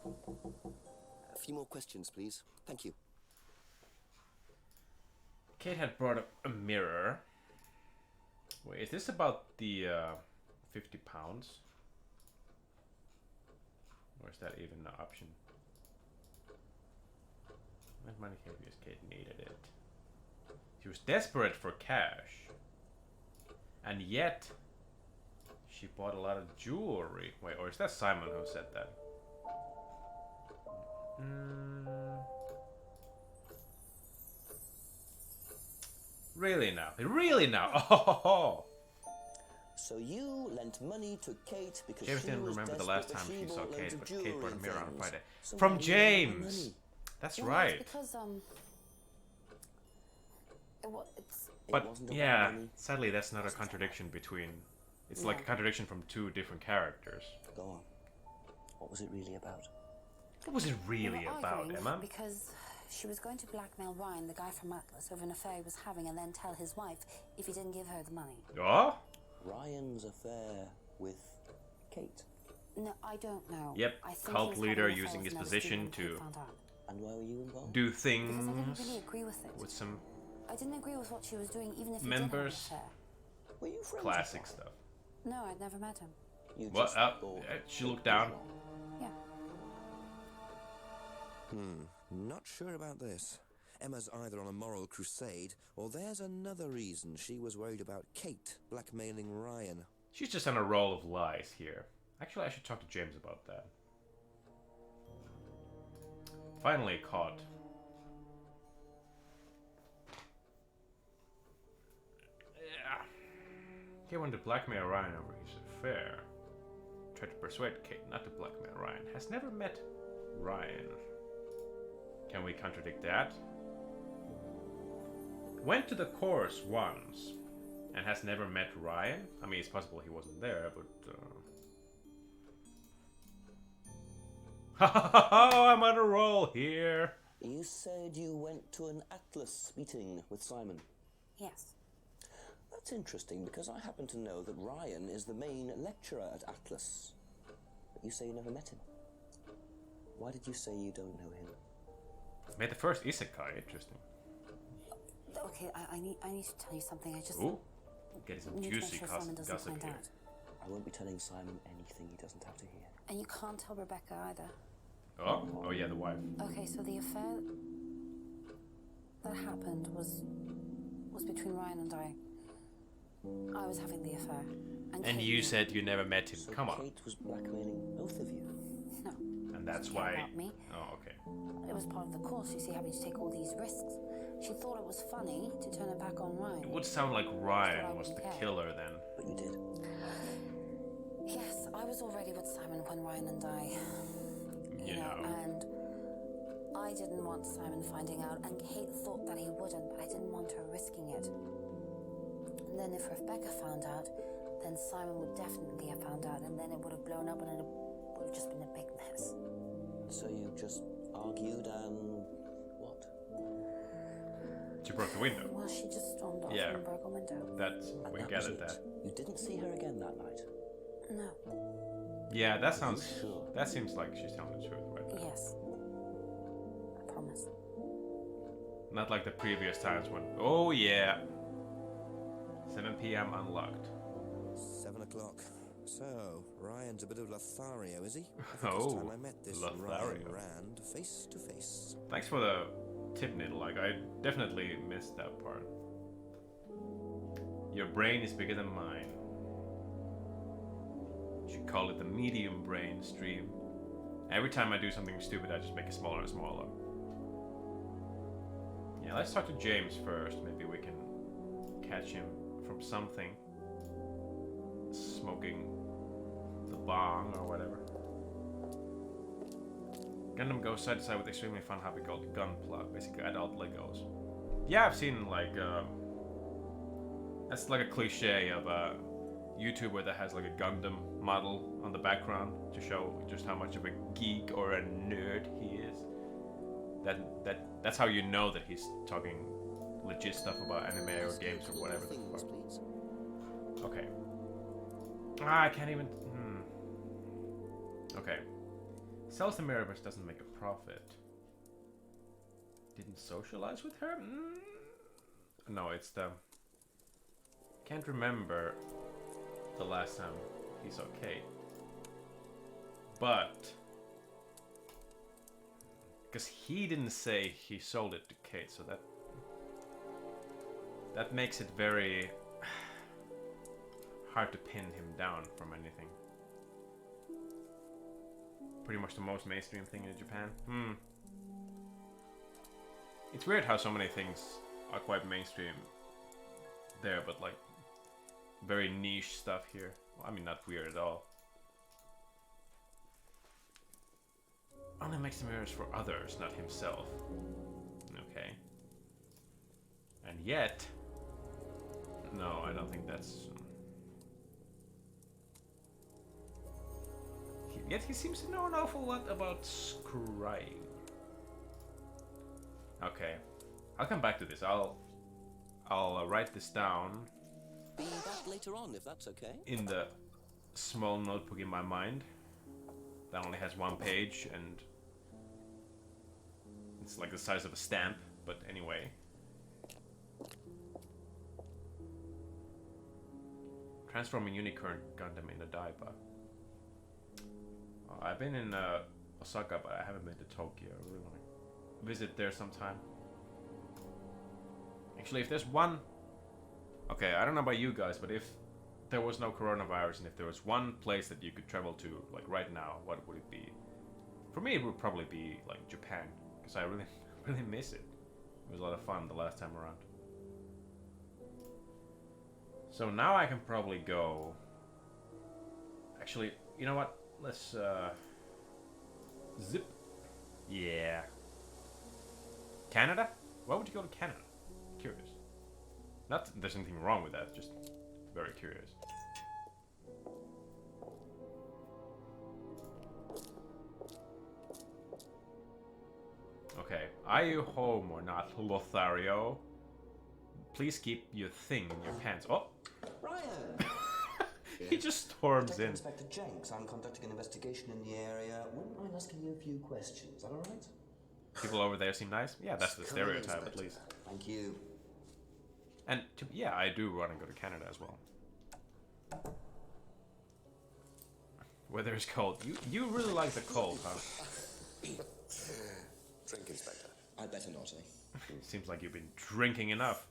A few more questions, please. Thank you.
Kate had brought up a mirror. Wait, is this about the 50 pounds? Or is that even an option? When money came because Kate needed it. She was desperate for cash. And yet, she bought a lot of jewelry. Wait, or is that Simon who said that? Really now? Really now? Oh!
So you lent money to Kate because
James
she
didn't
was
remember the
desperate
last
that
time
she
she saw
bought
Kate,
loads of
but Kate
jewelry
brought a
and
mirror on
things.
Friday.
So
From
why do you lend her
James!
money?
That's
Well,
right.
it's because it's
But
wasn't about
yeah,
money.
sadly that's not a contradiction between... It's like a contradiction from two different characters.
Go on. What was it really about?
What was it
we
really
were
about,
arguing
Emma?
because she was going to blackmail Ryan, the guy from Atlas, over an affair he was having, and then tell his wife if he didn't give her the money.
Oh?
Ryan's affair with Kate.
No, I don't know.
Yep,
I think
cult
he was
leader
having an affair
using
with
his
another
position
student when Kate
to
found out.
And why were you involved?
do
Because I didn't
things
really agree with it.
with some
I didn't agree with what she was doing, even if he
Members.
did have an affair.
Were you friends
classic
with
stuff.
No, I'd never met him.
Ryan? You
What?
just thought
She
Kate
looked
was
down.
wrong.
Yeah.
Not sure about this. Emma's either on a moral crusade, or there's another reason she was worried about Kate blackmailing Ryan.
She's just on a roll of lies here. Actually, I should talk to James about that. Finally caught. Yeah. Kate wanted to blackmail Ryan over his affair. Tried to persuade Kate not to blackmail Ryan. Has never met Ryan. Can we contradict that? Went to the course once and has never met Ryan. I mean, it's possible he wasn't there, but... I'm on a roll here.
You said you went to an Atlas meeting with Simon.
Yes.
That's interesting because I happen to know that Ryan is the main lecturer at Atlas. But you say you never met him. Why did you say you don't know him?
Made the first isekai, interesting.
Okay, I need to tell you something. I just
Ooh, getting some
need to make
juicy
sure Simon doesn't
gossip
find
here.
out.
I won't be telling Simon anything he doesn't have to hear.
And you can't tell Rebecca either.
Oh yeah, the wife.
Okay, so the affair that happened was between Ryan and I. I was having the affair.
And
Kate
you
knew.
said you never met him.
So
Come on.
Kate was blackmailing both of you.
No.
And that's
She cared
why...
about me.
Oh, okay.
It was part of the course, you see, having to take all these risks. She thought it was funny to turn it back on
It
Ryan.
would sound like Ryan was the killer then.
But you did.
Yes, I was already with Simon when Ryan and I...
You know.
And I didn't want Simon finding out, and Kate thought that he wouldn't, but I didn't want her risking it. And then if Rebecca found out, then Simon would definitely have found out, and then it would have blown up, and it would have just been a big mess.
So you just argued and what?
She broke the window.
Well, she just stormed off
Yeah.
and broke a window.
That's...
And
We
that was
gathered
it.
that.
You didn't see her again that night.
No.
Yeah, that seems like she's telling the truth right now.
Yes. I promise.
Not like the previous times when, oh yeah, 7 p.m. unlocked.
7 o'clock. So, Ryan's a bit of Lothario, is he? I think
Oh,
it's time I met this
Lothario.
Ryan Rand face to face.
Thanks for the tip, Needle. Like, I definitely missed that part. Your brain is bigger than mine. You should call it the medium brain stream. Every time I do something stupid, I just make it smaller and smaller. Yeah, let's talk to James first. Maybe we can catch him from something. Smoking the bong or whatever. Gundam goes side to side with extremely fun hobby called Gunpla, basically adult Legos. Yeah, I've seen like that's like a cliche of a YouTuber that has like a Gundam model on the background to show just how much of a geek or a nerd he is. That's how you know that he's talking legit stuff about anime or games or whatever the fuck. Okay. I can't even. Okay. Sells the Mirrorverse, doesn't make a profit. Didn't socialize with her? No, it's the. Can't remember the last time he saw Kate. But. Because he didn't say he sold it to Kate, so that makes it very hard to pin him down from anything. Pretty much the most mainstream thing in Japan. It's weird how so many things are quite mainstream there, but like very niche stuff here. Well, I mean, not weird at all. Only makes the mirrors for others, not himself. Okay. And yet... No, I don't think that's... Yet he seems to know an awful lot about scrying. Okay. I'll come back to this. I'll write this down.
Be back later on, if that's okay.
In the small notebook in my mind. That only has one page and... It's like the size of a stamp, but anyway. Transforming Unicorn Gundam in a Daiba. I've been in Osaka, but I haven't been to Tokyo. I really want to visit there sometime. Actually, if there's one... Okay, I don't know about you guys, but if there was no coronavirus and if there was one place that you could travel to, like right now, what would it be? For me, it would probably be like Japan. Because I really miss it. It was a lot of fun the last time around. So now I can probably go... Actually, you know what? Let's, zip. Yeah. Canada? Why would you go to Canada? Curious. Not that there's anything wrong with that, just very curious. Okay, are you home or not, Lothario? Please keep your thing in your pants. Oh!
Ryan!
He just storms
Detective
in.
Inspector Jenks, I'm conducting an investigation in the area. Wouldn't mind asking you a few questions, is that alright?
People over there seem nice. Yeah, that's the stereotype at least.
Thank you.
And yeah, I do want to go to Canada as well. Weather is cold. You really like the cold, huh?
Drink, Inspector.
I'd better not, eh?
Seems like you've been drinking enough.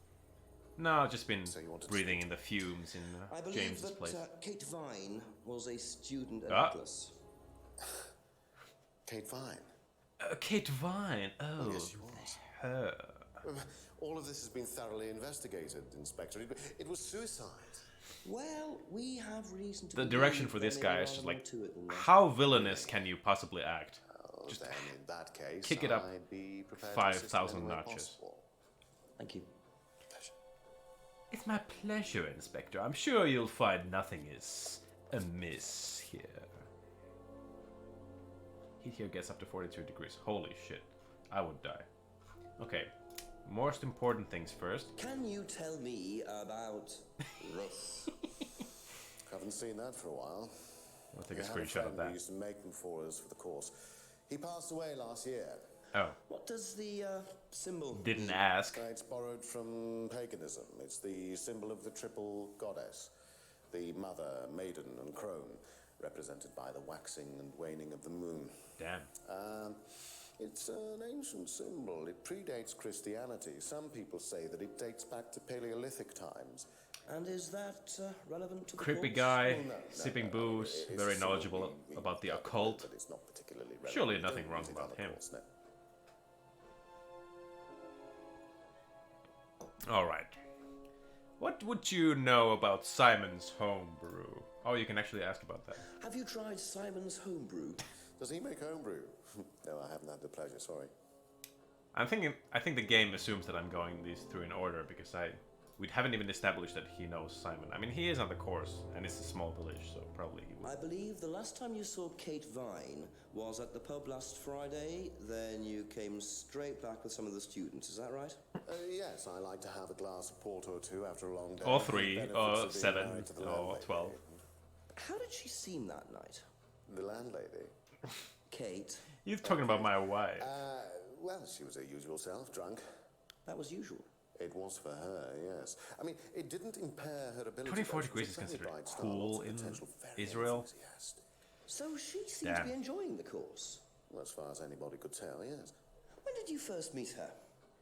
No, just been
So you want to
breathing in the fumes in
I believe
James's
that
place.
Kate Vine was a student at
Ah.
Atlas.
Kate Vine.
Kate Vine. Oh,
Yes, she was.
her.
All of this has been thoroughly investigated, Inspector. It was suicide.
Well, we have reason to
The
believe
direction for
there
this
may
guy
be
is just
more
like,
to it than that.
how villainous can you possibly act?
Well,
Just
then, in that case,
kick it up
I'd be prepared to assist in
5,000
any way
notches.
possible.
Thank you.
Pleasure.
It's my pleasure, Inspector. I'm sure you'll find nothing is amiss here. Heat here gets up to 42 degrees. Holy shit. I would die. Okay. Most important things first.
Can you tell me about...
Rough. Haven't seen that for a while.
I'll take a
We had
screenshot of
friend who
that.
used to make them for us for the course. He passed away last year.
Oh,
What does the symbol
didn't
mean?
ask.
It's borrowed from paganism. It's the symbol of the triple goddess, the mother, maiden, and crone, represented by the waxing and waning of the moon.
Damn.
It's an ancient symbol. It predates Christianity. Some people say that it dates back to Paleolithic times.
And is that relevant to the
Creepy
course?
guy,
Well, no,
sipping
no,
booze,
it's
very
a symbol
knowledgeable
we
about the
gather,
occult.
but it's not particularly relevant.
Surely
We
nothing
don't
wrong
use it
about
on the
him.
course, no.
Alright. What would you know about Simon's homebrew? Oh, you can actually ask about that.
Have you tried Simon's homebrew?
Does he make homebrew? No, I haven't had the pleasure, sorry.
I think the game assumes that I'm going these through in order because we haven't even established that he knows Simon. I mean, he is on the course, and it's a small village, so probably he would.
I believe the last time you saw Kate Vine was at the pub last Friday, then you came straight back with some of the students, is that right?
Yes, I like to have a glass of port or two after a long day.
Or 3,
Benefits
or
of being
7,
married to the
or
landlady.
12.
How did she seem that night?
The landlady?
Kate.
You're talking about my wife.
Well, she was her usual self, drunk.
That was usual.
It was for her, yes. I mean, it didn't impair her ability.
24
though. She
degrees
was
is
a very
considered
bright star,
cool
lots of
in
potential, very
Israel.
enthusiastic.
So she seemed to be enjoying the course.
Well, as far as anybody could tell, yes.
When did you first meet her?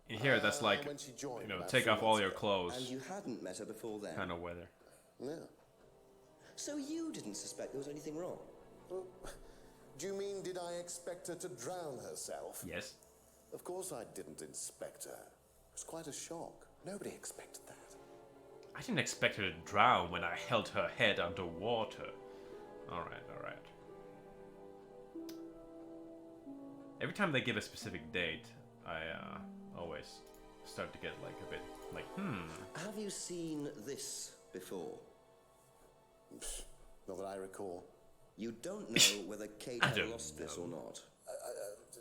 In here, that's like,
when she joined,
you know,
about
take
3
off all
months
your
ago.
clothes
And you hadn't met her before then?
kind of weather.
Yeah.
So you didn't suspect there was anything wrong?
Well, do you mean, did I expect her to drown herself?
Yes.
Of course I didn't inspect her. It was quite a shock. Nobody expected that.
I didn't expect her to drown when I held her head underwater. Alright, alright. Every time they give a specific date, I always start to get like a bit like,
Have you seen this before?
Not that I recall.
You don't know whether Kate
I
had
don't
lost this or not?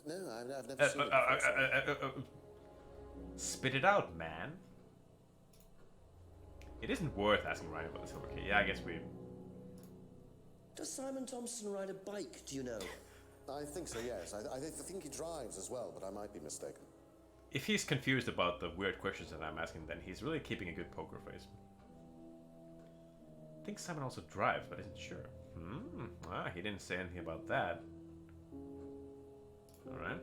No, I've never seen it before, sorry.
spit it out, man. It isn't worth asking Ryan about the silver key. Yeah, I guess we...
Does Simon Thompson ride a bike, do you know?
I think so, yes. I think he drives as well, but I might be mistaken.
If he's confused about the weird questions that I'm asking, then he's really keeping a good poker face. I think Simon also drives, but isn't sure. He didn't say anything about that. Alright.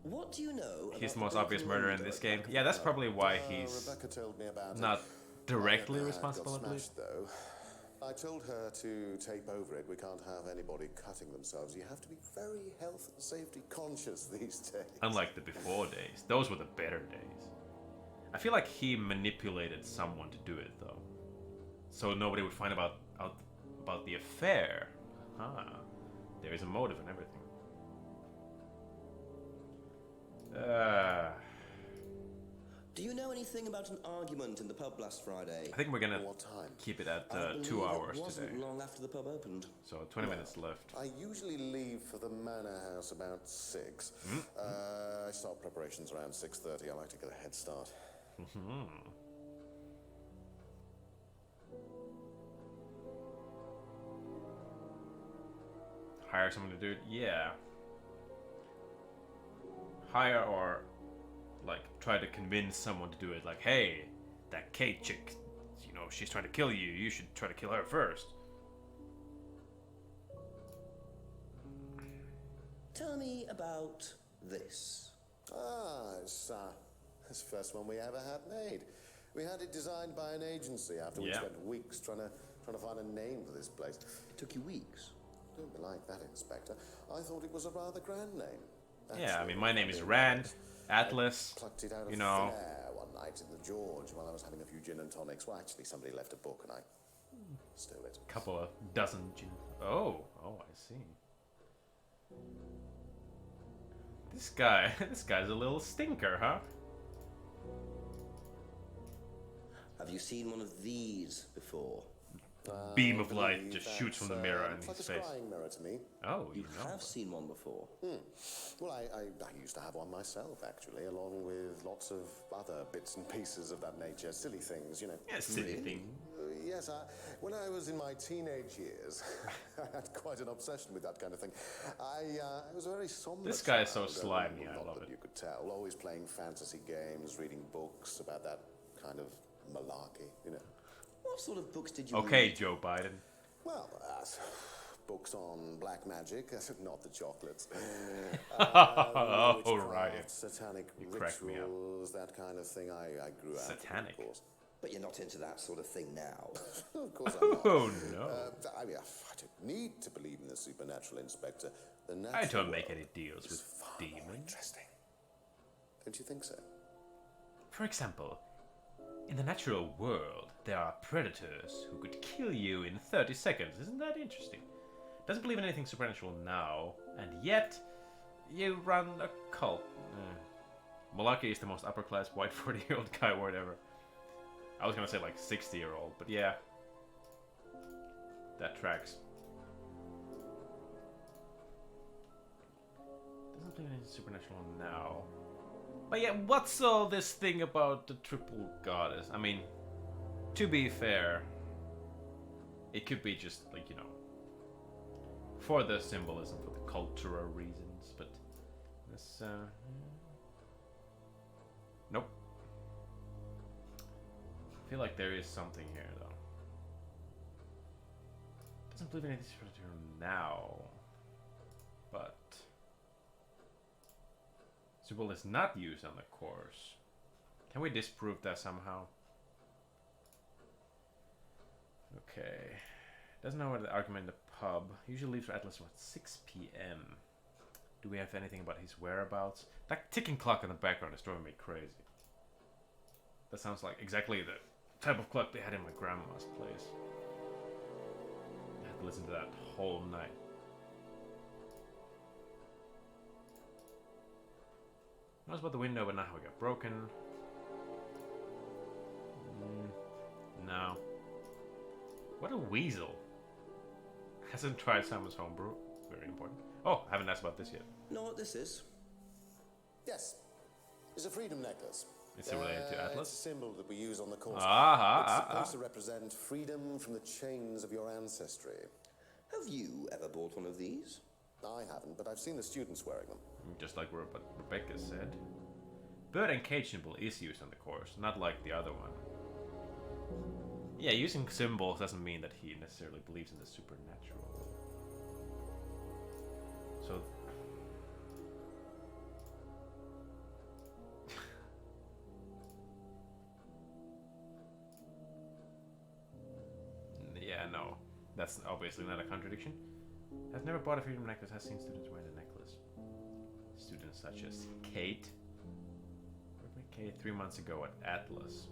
What do you know
He's the
about
most obvious
broken
murderer in
window
this
at
game.
Back
Yeah,
of
that's
the
probably why he's
Rebecca told me about
not
it.
directly
I
responsible, I
got
believe.
smashed, though. I told her to tape over it. We can't have anybody cutting themselves. You have to be very health and safety conscious these days.
Unlike the before days. Those were the better days. I feel like he manipulated someone to do it, though. So nobody would find out about the affair. There is a motive and everything.
Do you know anything about an argument in the pub last Friday?
I think we're gonna
What time?
keep it at
I believe
2 hours
it wasn't
today.
long after the pub opened.
So 20 minutes left.
I usually leave for the manor house about 6. I start preparations around 6:30. I like to get a head start.
Hire someone to do it? Yeah. Hire or like try to convince someone to do it. Like, hey, that Kate chick, you know, she's trying to kill you. You should try to kill her first.
Tell me about this.
It's the first one we ever had made. We had it designed by an agency after we
Yeah.
spent weeks trying to find a name for this place.
It took you weeks.
Don't be like that, Inspector. I thought it was a rather grand name.
Yeah, I mean, my name is Rand, Atlas,
Plucked it out of
you know.
thin air one night in the George while I was having a few gin and tonics. Well, actually, somebody left a book and I stole it.
Couple of dozen gin. Oh, I see. This guy's a little stinker, huh?
Have you seen one of these before?
beam of light just shoots from the mirror in his face.
Scrying mirror to me.
Oh,
You have seen one before.
Well, I used to have one myself, actually, along with lots of other bits and pieces of that nature. Silly things, you know.
Yeah, silly thing.
Yes, when I was in my teenage years, I had quite an obsession with that kind of thing. I was a very somber
This guy is so
child,
slimy, I
not
love
that
it.
You could tell. Always playing fantasy games, reading books about that kind of malarkey, you know.
What sort of books did you
Okay,
read?
Joe Biden.
Well, books on black magic, not the chocolates.
Oh,
witchcraft,
right.
Satanic
You cracked me up.
rituals, that kind of thing. I grew out
Satanic?
of course.
But you're not into that sort of thing now.
Of course I'm not.
Oh, no.
I mean, I don't need to believe in the supernatural, Inspector. The
I
natural
don't make
world
any deals
is
with
far more
demons.
interesting. Don't you think so?
For example, in the natural world, there are predators who could kill you in 30 seconds. Isn't that interesting? Doesn't believe in anything supernatural now, and yet you run a cult. Malarkey is the most upper-class white 40-year-old guy or whatever. I was gonna say like 60-year-old, but yeah. That tracks. Doesn't believe in anything supernatural now. But yeah, what's all this thing about the triple goddess? I mean, to be fair, it could be just like, you know, for the symbolism, for the cultural reasons, but this, nope. I feel like there is something here, though. Doesn't believe in anything supernatural now, but symbol is not used on the course. Can we disprove that somehow? Okay. Doesn't know where the argument in the pub. Usually leaves for Atlas at 6 p.m. Do we have anything about his whereabouts? That ticking clock in the background is driving me crazy. That sounds like exactly the type of clock they had in my grandma's place. I had to listen to that whole night. Knows about the window, but not how it got broken. No. What a weasel. Hasn't tried Simon's homebrew. Very important. Oh, haven't asked about this yet.
Know what this is?
Yes. It's a freedom necklace.
Is it related to Atlas?
It's a symbol that we use on the course.
It's
It's supposed to represent freedom from the chains of your ancestry.
Have you ever bought one of these?
I haven't, but I've seen the students wearing them.
Just like Rebecca said. Bird and cage symbol is used on the course, not like the other one. Yeah, using symbols doesn't mean that he necessarily believes in the supernatural. So... yeah, no. That's obviously not a contradiction. Has never bought a freedom necklace, has seen students wear the necklace. Students such as Kate. Where met Kate 3 months ago at Atlas.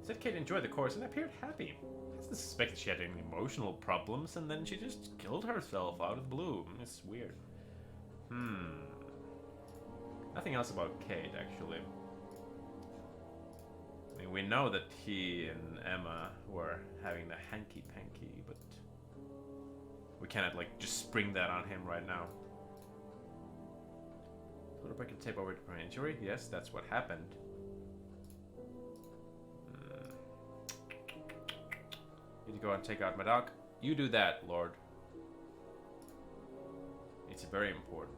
Said Kate enjoyed the course and appeared happy. Hasn't suspected she had any emotional problems, and then she just killed herself out of the blue. It's weird. Nothing else about Kate, actually. I mean, we know that he and Emma were having the hanky-panky, but we cannot, like, just spring that on him right now. Put a break and tape over to prevent injury. Yes, that's what happened. Need to go and take out my dog. You do that, Lord. It's very important.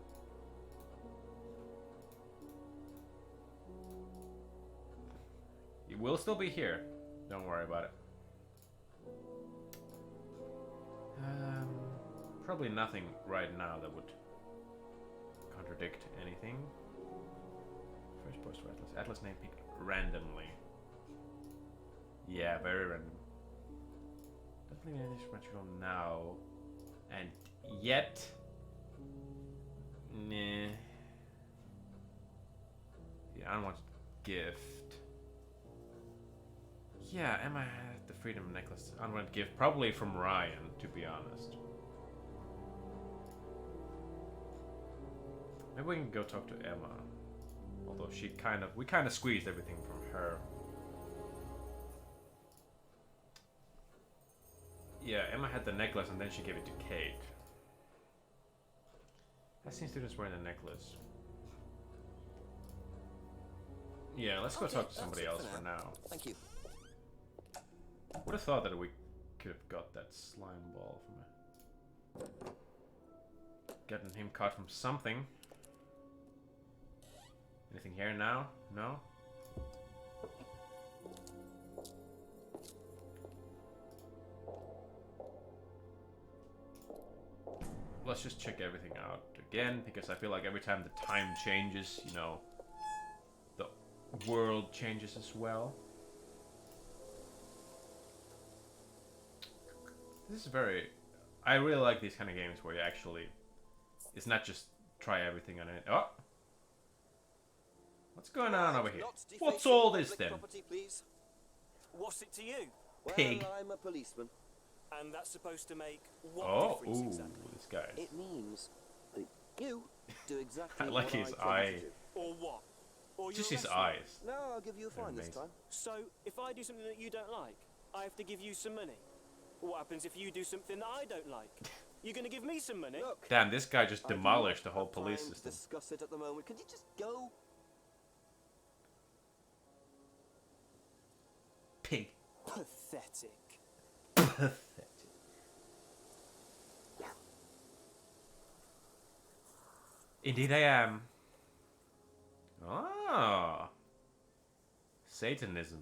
He will still be here. Don't worry about it. Probably nothing right now that would contradict anything. First post for Atlas. Atlas name picked randomly. Yeah, very random. Doesn't believe in any supernatural now. And yet... nah. Yeah, unwanted gift. Yeah, Emma had the freedom necklace. Unwanted gift. Probably from Ryan, to be honest. Maybe we can go talk to Emma. Although we kind of squeezed everything from her. Yeah, Emma had the necklace and then she gave it to Kate. I've seen students wearing the necklace. Yeah, let's go talk to somebody else for now.
Thank you.
Would have thought that we could have got that slime ball from it. Getting him caught from something. Anything here now? No? Let's just check everything out again, because I feel like every time the time changes, you know, the world changes as well. This is very... I really like these kind of games where you actually... It's not just try everything on it. Oh! What's going on over here? What's all this then?
Property, please.
What's it to you?
Pig.
Well, I'm a policeman.
And that's supposed to make what difference
ooh,
exactly?
this guy.
It means that you do exactly
I like
what
his
I told you
eye.
to do.
Or what? Or
Just
you're
his
arrested?
eyes.
No, I'll give you a fine this
amazing.
time.
So, if I do something that you don't like, I have to give you some money. What happens if you do something that I don't like? You're going to give me some money?
Look,
Damn, this guy just
I do
demolished the
not
whole
have
police
time to
system.
discuss it at the moment. Could you just go?
Pig.
Pathetic.
Pathetic. Indeed I am. Ah. Satanism.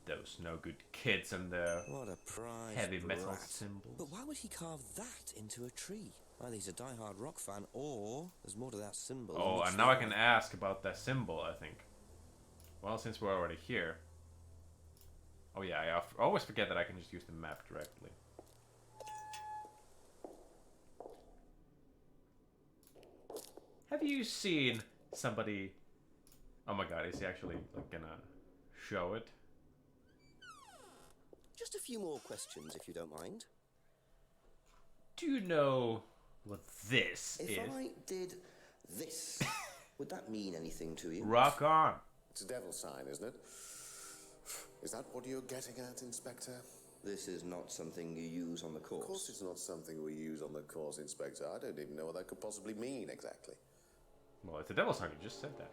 Those no good kids and their
What a prize
heavy metal
brat.
symbols.
But why would he carve that into a tree? Either he's a die-hard rock fan, or there's more to that symbol.
Oh,
which
and now I
they-
can ask about that symbol, I think. Well, since we're already here. Oh yeah, I always forget that I can just use the map directly. Have you seen somebody... Oh my god, is he actually like gonna show it?
Just a few more questions, if you don't mind.
Do you know what this
If
is?
I did this, would that mean anything to you?
Rock on!
It's a devil sign, isn't it? Is that what you're getting at, Inspector?
This is not something you use on the course.
Of course it's not something we use on the course, Inspector. I don't even know what that could possibly mean, exactly.
Well, it's a devil sign, you just said that.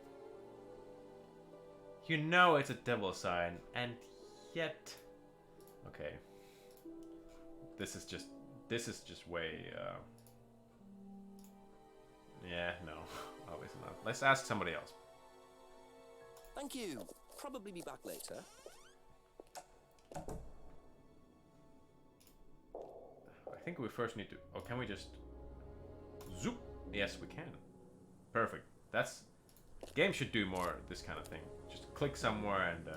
You know it's a devil sign, and yet... Okay. This is just way, Yeah, no. Obviously not. Let's ask somebody else.
Thank you. Probably be back later.
I think we first need to... Oh, can we just... Zoop! Yes, we can. Perfect. That's... Game should do more this kind of thing. Just click somewhere and...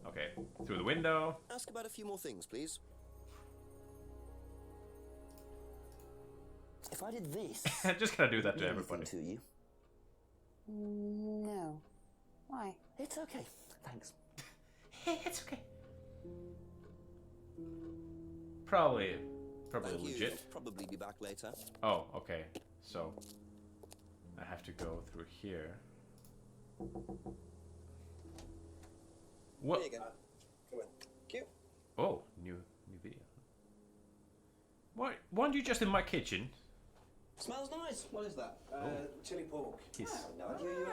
okay, through the window.
Ask about a few more things, please. If I did this...
Just gonna do that to
mean
everybody.
anything to you?
No. Why?
It's okay. Thanks.
It's okay. Probably
Thank you.
legit.
You'll probably be back later.
Oh, okay. So I have to go through here. What?
There you go. Come on. Cute.
Oh, new video. Why? Weren't you just in my kitchen?
Smells nice. What is that?
Chili pork.
He's,
No idea you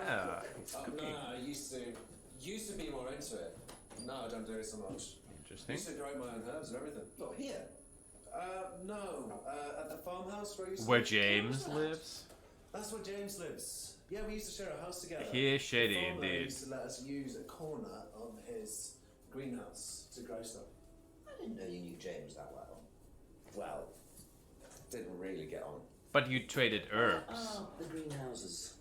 he's
Oh,
cooking.
no, I used to be more into it. No, I don't do it so much.
Interesting.
Used to grow my own herbs and everything.
Not here.
No, at the farmhouse where I used to
Where
live.
James
Where was that?
lives.
That's where James lives. Yeah, we used to share a house together.
He is shady
The farmer
indeed.
used to let us use a corner of his greenhouse to grow stuff.
I didn't know you knew James that well.
Well, didn't really get on.
But you traded herbs.
Ah, the greenhouses.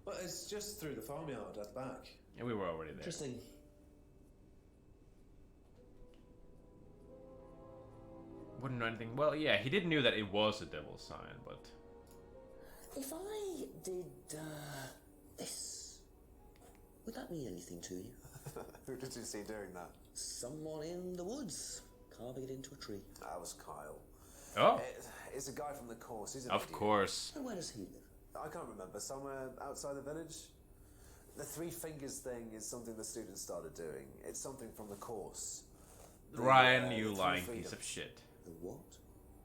But it's just through the farmyard at the back.
And we were already there.
Interesting.
Wouldn't know anything. Well, yeah, he did knew that it was a devil sign, but...
If I did this, would that mean anything to you?
Who did you see doing that?
Someone in the woods, carving it into a tree.
That was Kyle.
Oh,
It's a guy from the course. He's an
of
idiot.
course.
And where does he live?
I can't remember. Somewhere outside the village. The three fingers thing is something the students started doing. It's something from the course.
Ryan, you
the
lying
three
piece of
freedoms.
shit.
The what?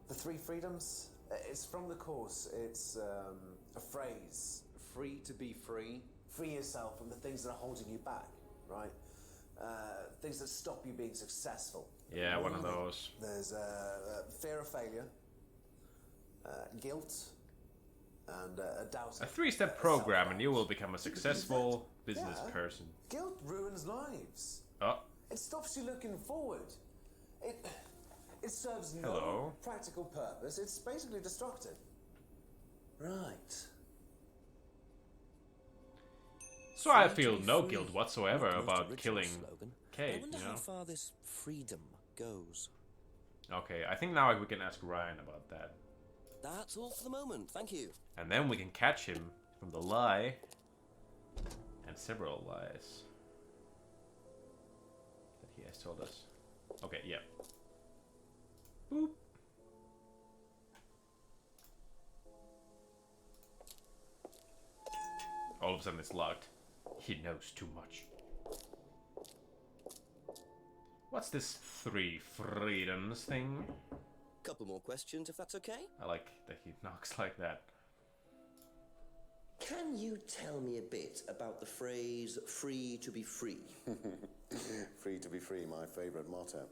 The three freedoms? It's from the course. It's a phrase. Free to be free. Free yourself from the things that are holding you back, right? Things that stop you being successful.
Yeah, one of those.
There's fear of failure, guilt, and a doubt.
A 3-step program and you will become a successful business person.
Guilt ruins lives.
Oh.
It stops you looking forward. It serves no
Hello.
practical purpose. It's basically destructive.
Right.
So I feel no guilt whatsoever about killing Kate,
I wonder
you
how
know?
far this freedom goes.
Okay, I think now we can ask Ryan about that.
That's all for the moment, thank you.
And then we can catch him from the lie. And several lies. That he has told us. Okay, yeah. Boop. All of a sudden it's locked. He knows too much. What's this 3 freedoms thing?
Couple more questions, if that's okay?
I like that he knocks like that.
Can you tell me a bit about the phrase free to be free?
Free to be free, my favourite motto.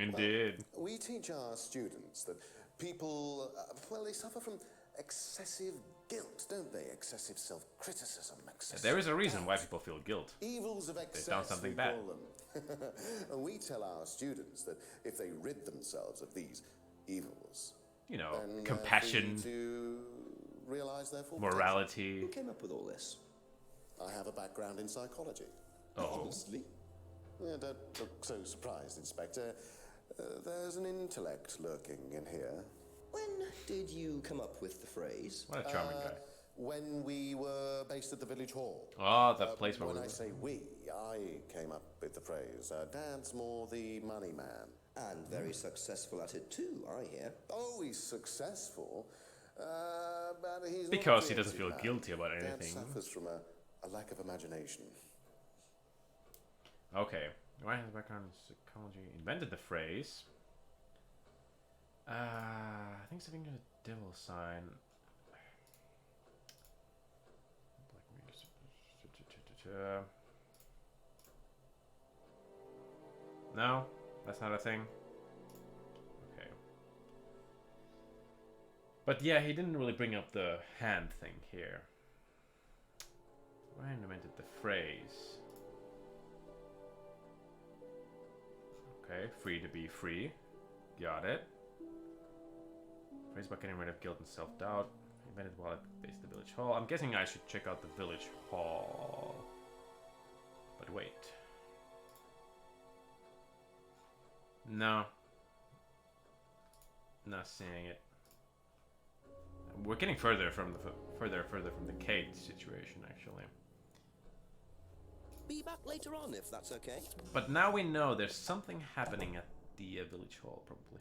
Indeed.
We teach our students that people, well, they suffer from excessive guilt, don't they? Excessive self-criticism, excessive
There is a reason why people feel guilt.
evils of excess,
done something
we
bad.
call them. And we tell our students that if they rid themselves of these evils,
You know,
then they're
compassion,
free to realize their full
morality.
Who came up with all this?
potential. I have a background in psychology.
Oh.
Honestly?
Yeah, don't look so surprised, Inspector. There's an intellect lurking in here.
When did you come up with the phrase?
What a charming guy.
When we were based at the village hall.
Oh, the place where
when
we
I
were.
say we, I came up with the phrase. Dad's more the money man.
And very successful at it too, I hear.
Oh, he's successful, but he's
Because
not
he doesn't feel
man.
guilty about
Dad
anything.
suffers from a lack of imagination.
Okay. Ryan has a background in psychology. Invented the phrase. I think something to the devil sign. No, that's not a thing. Okay. But yeah, he didn't really bring up the hand thing here. Ryan invented the phrase. Okay, free to be free. Got it. Phrase about getting rid of guilt and self-doubt. Invented while at the village hall. I'm guessing I should check out the village hall. But wait. No. Not seeing it. We're getting further from the further from the Kate situation, actually.
Be back later on, if that's okay.
But now we know there's something happening at the village hall, probably.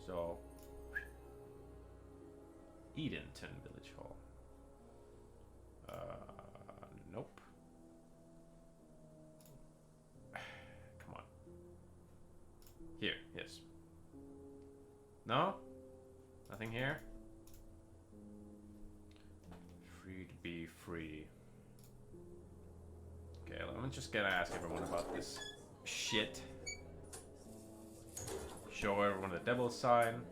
So, Edenton Village Hall. Nope. Come on. Here, yes. No? Nothing here? Free to be free. Okay, I'm just gonna ask everyone about this shit. Show everyone the devil's sign.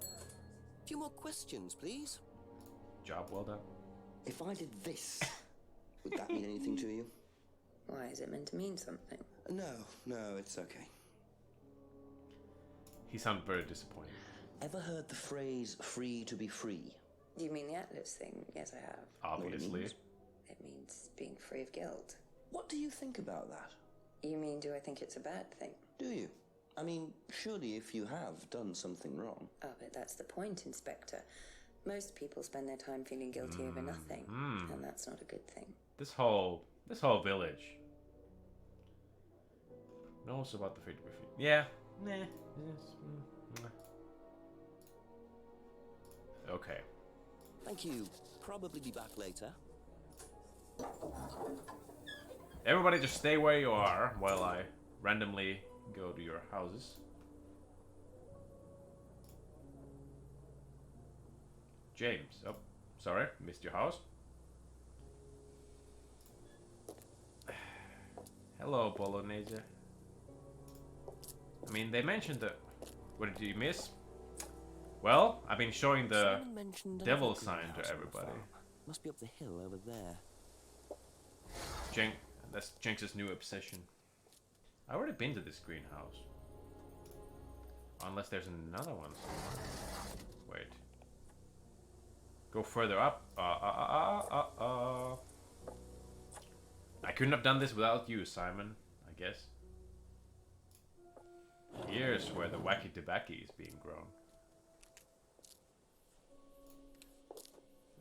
A few more questions, please.
Job well done.
If I did this, would that mean anything to you?
Why is it meant to mean something?
No, it's okay.
He sounded very disappointed.
Ever heard the phrase free to be free?
Do you mean the Atlas thing? Yes, I have.
Obviously.
It means being free of guilt.
What do you think about that?
You mean, do I think it's a bad thing?
Do you? I mean, surely if you have done something wrong.
Oh, but that's the point, Inspector. Most people spend their time feeling guilty over nothing, and that's not a good thing.
This whole village knows about the free to be free. Yeah. Nah. Yes. Nah. Okay.
Thank you. Probably be back later.
Everybody just stay where you are while I randomly go to your houses. James. Oh, sorry. Missed your house. Hello, Bolognese. I mean, they mentioned the... What did you miss? Well, I've been showing the devil sign to everybody.
Must be up the hill over there.
That's Jenks' new obsession. I've already been to this greenhouse. Unless there's another one somewhere. Wait. Go further up. I couldn't have done this without you, Simon, I guess. Here's where the wacky tobacco is being grown.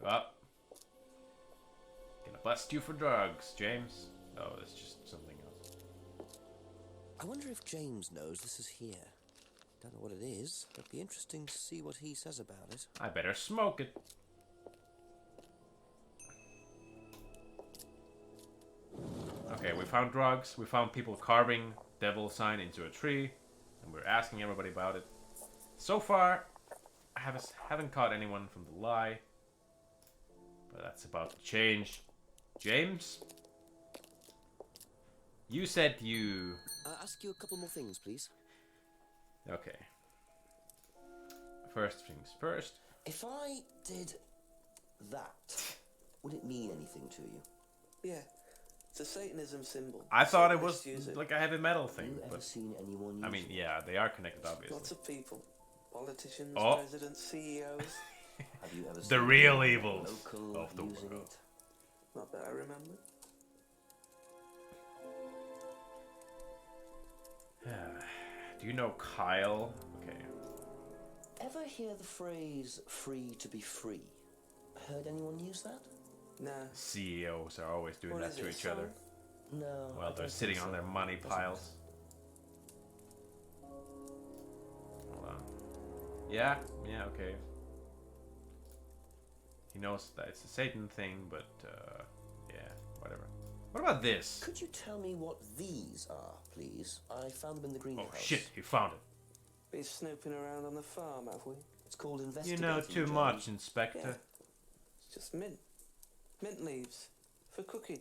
Up. Gonna bust you for drugs, James. Oh, it's just something else.
I wonder if James knows this is here. Don't know what it is. It'd be interesting to see what he says about it.
I better smoke it. Okay, we found drugs. We found people carving devil sign into a tree, and we're asking everybody about it. So far, I haven't caught anyone from the lie, but that's about to change. James, you said you...
Ask you a couple more things, please.
Okay. First things first.
If I did that, would it mean anything to you?
Yeah. It's a Satanism symbol.
I thought it was
Satanists use it.
like a heavy metal thing,
Have you ever
but
seen anyone use
I mean, yeah, they are connected, obviously.
Lots of people. Politicians,
Oh.
presidents, CEOs.
Have you ever
The
seen
real
anyone
evils
local
of the
using
world.
it?
Not that I remember.
Do you know Kyle? Okay.
Ever hear the phrase "free to be free"? Heard anyone use that?
No.
CEOs are always doing
What
that
is
to
it,
each other.
No.
Well, they're sitting on their money piles. Hold on. Yeah, okay. He knows that it's a Satan thing, but yeah, whatever. What about this?
Could you tell me what these are, please? I found them in the greenhouse.
Oh shit, he found it.
Been snooping around on the farm, have we?
It's called
You
investigating.
know too
James.
much, Inspector.
Yeah. It's just mint. Mint leaves. For cooking.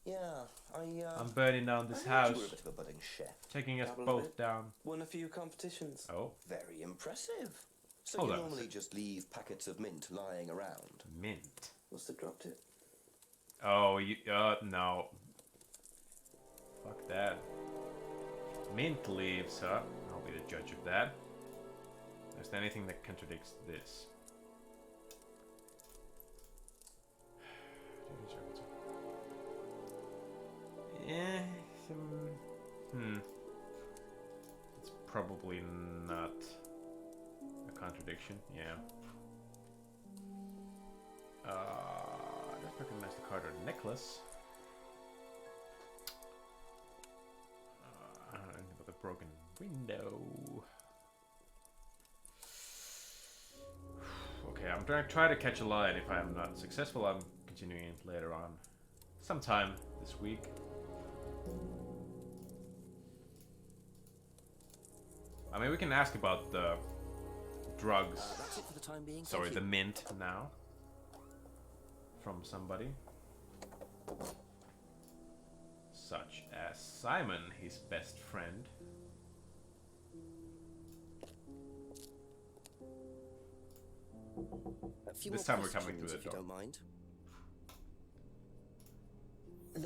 Yeah,
I'm burning down this
I heard
house,
you were a bit of a budding chef.
taking us
Dabble a
both
bit.
down.
Won a few competitions.
Oh,
Very impressive. So
Hold
you
on a
normally
sec.
just leave packets of mint lying around?
mint.
Must have dropped it.
Oh, you, no. Fuck that. Mint leaves, huh? I'll be the judge of that. Is there anything that contradicts this? Yeah, it's probably not a contradiction, yeah. I don't recognize the card or necklace. I don't know anything about the broken window. Okay, I'm gonna try to catch a lie, and if I'm not successful, I'm continuing later on. Sometime this week. I mean, we can ask about the drugs.
That's it for the time being.
Sorry,
Thank
the
you.
mint now. From somebody. Such as Simon, his best friend.
A few
This
more
time we're coming
questions,
through the
if you
door.
don't mind.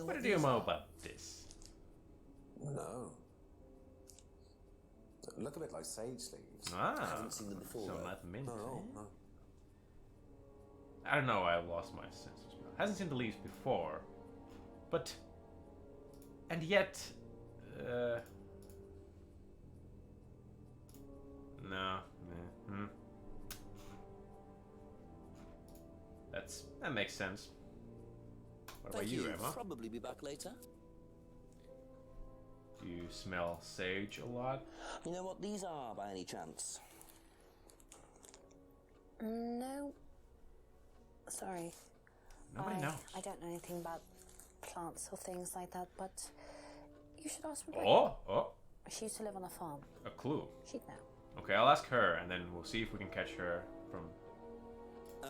What do you know about this?
No. Look a bit like sage leaves.
Ah,
I haven't seen them before,
so
though.
not mint.
No,
eh?
no.
I don't know. I lost my sense of smell. Hasn't seen the leaves before, but and yet, no. That makes sense. What about
Thank
you,
you.
Emma?
Probably be back later.
Do you smell sage a lot?
You know what these are, by any chance?
No. Sorry.
Nobody knows.
I don't know anything about plants or things like that, but you should ask me.
Oh,
She used to live on a farm.
a clue.
She'd know.
Okay, I'll ask her, and then we'll see if we can catch her from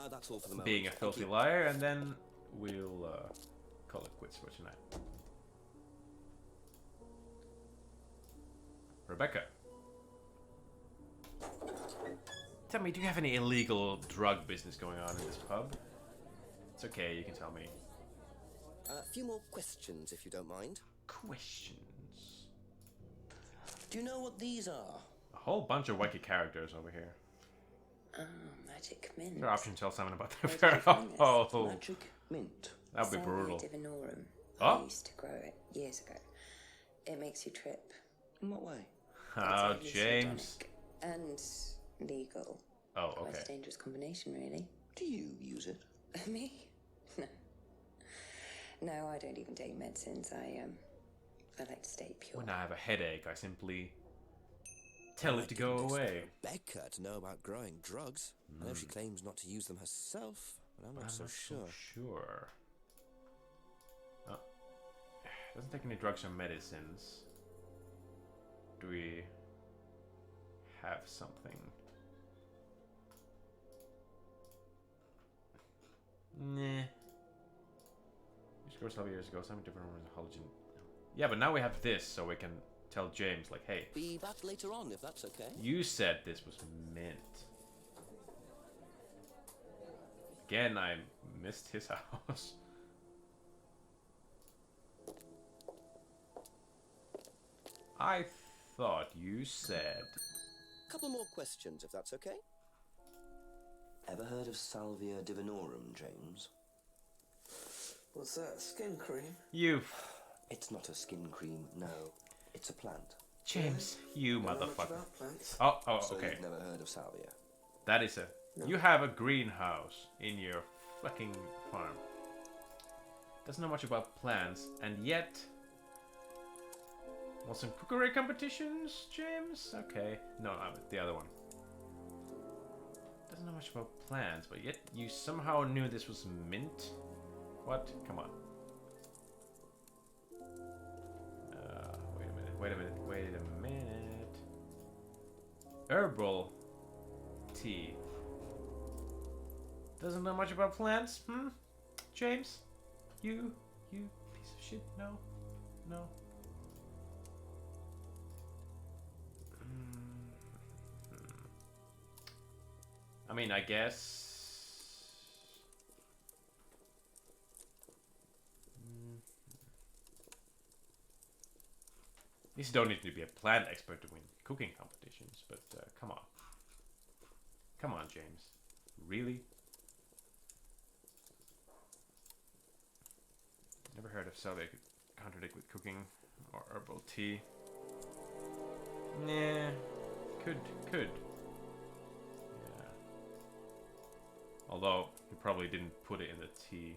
That's all for the moment.
being a
Thank
filthy
you.
liar, and then we'll call it quits for tonight. Rebecca. Tell me, do you have any illegal drug business going on in this pub? It's okay, you can tell me.
A few more questions, if you don't mind.
Questions?
Do you know what these are?
A whole bunch of wacky characters over here.
Oh, magic mint.
Is there option to tell Simon about
Where
their
did you find this?
Oh,
Magic mint.
that would be
Salvia
brutal.
divinorum.
Oh.
I used to grow it years ago. It makes you trip.
In what way?
Oh,
It's
James.
hallucinogenic and legal.
Oh,
Quite
okay.
a dangerous combination, really.
Do you use it?
Me? No. No, I don't even take medicines. I like to stay pure.
When I have a headache, I simply tell it to go
didn't
away.
expect Rebecca to know about growing drugs. I know she claims not to use them herself, but I'm not so sure.
Oh. Doesn't take any drugs or medicines. Do we have something? Nah. Used to grow several years ago. Something different from halogen. Yeah, but now we have this, so we can tell James, like, hey.
Be back later on, if that's okay.
You said this was mint. Again, I missed his house. I thought you said...
Couple more questions, if that's okay. Ever heard of Salvia divinorum, James?
What's that? Skin cream?
You...
It's not a skin cream, no. It's a plant.
James, you
Don't know much
motherfucker.
about plants.
Oh,
So
okay.
you've never heard of Salvia?
That is a... You have a greenhouse in your fucking farm. Doesn't know much about plants, and yet... Want some cookery competitions, James? Okay. No, the other one. Doesn't know much about plants, but yet you somehow knew this was mint? What? Come on. Wait a minute. Herbal tea. Doesn't know much about plants, James? You piece of shit? No? No? I mean, I guess... You don't need to be a plant expert to win cooking competitions, but come on. Come on, James. Really? Never heard of Salvia could contradict with cooking or herbal tea. Nah. Could. Yeah. Although, he probably didn't put it in the tea.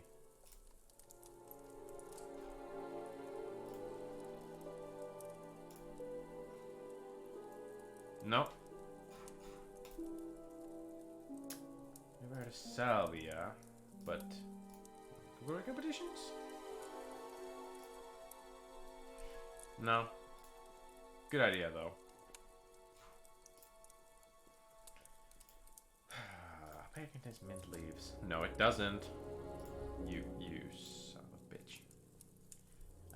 No. Never heard of Salvia, but cookery competitions? No. Good idea, though. Paper contains mint leaves. No, it doesn't. You son of a bitch.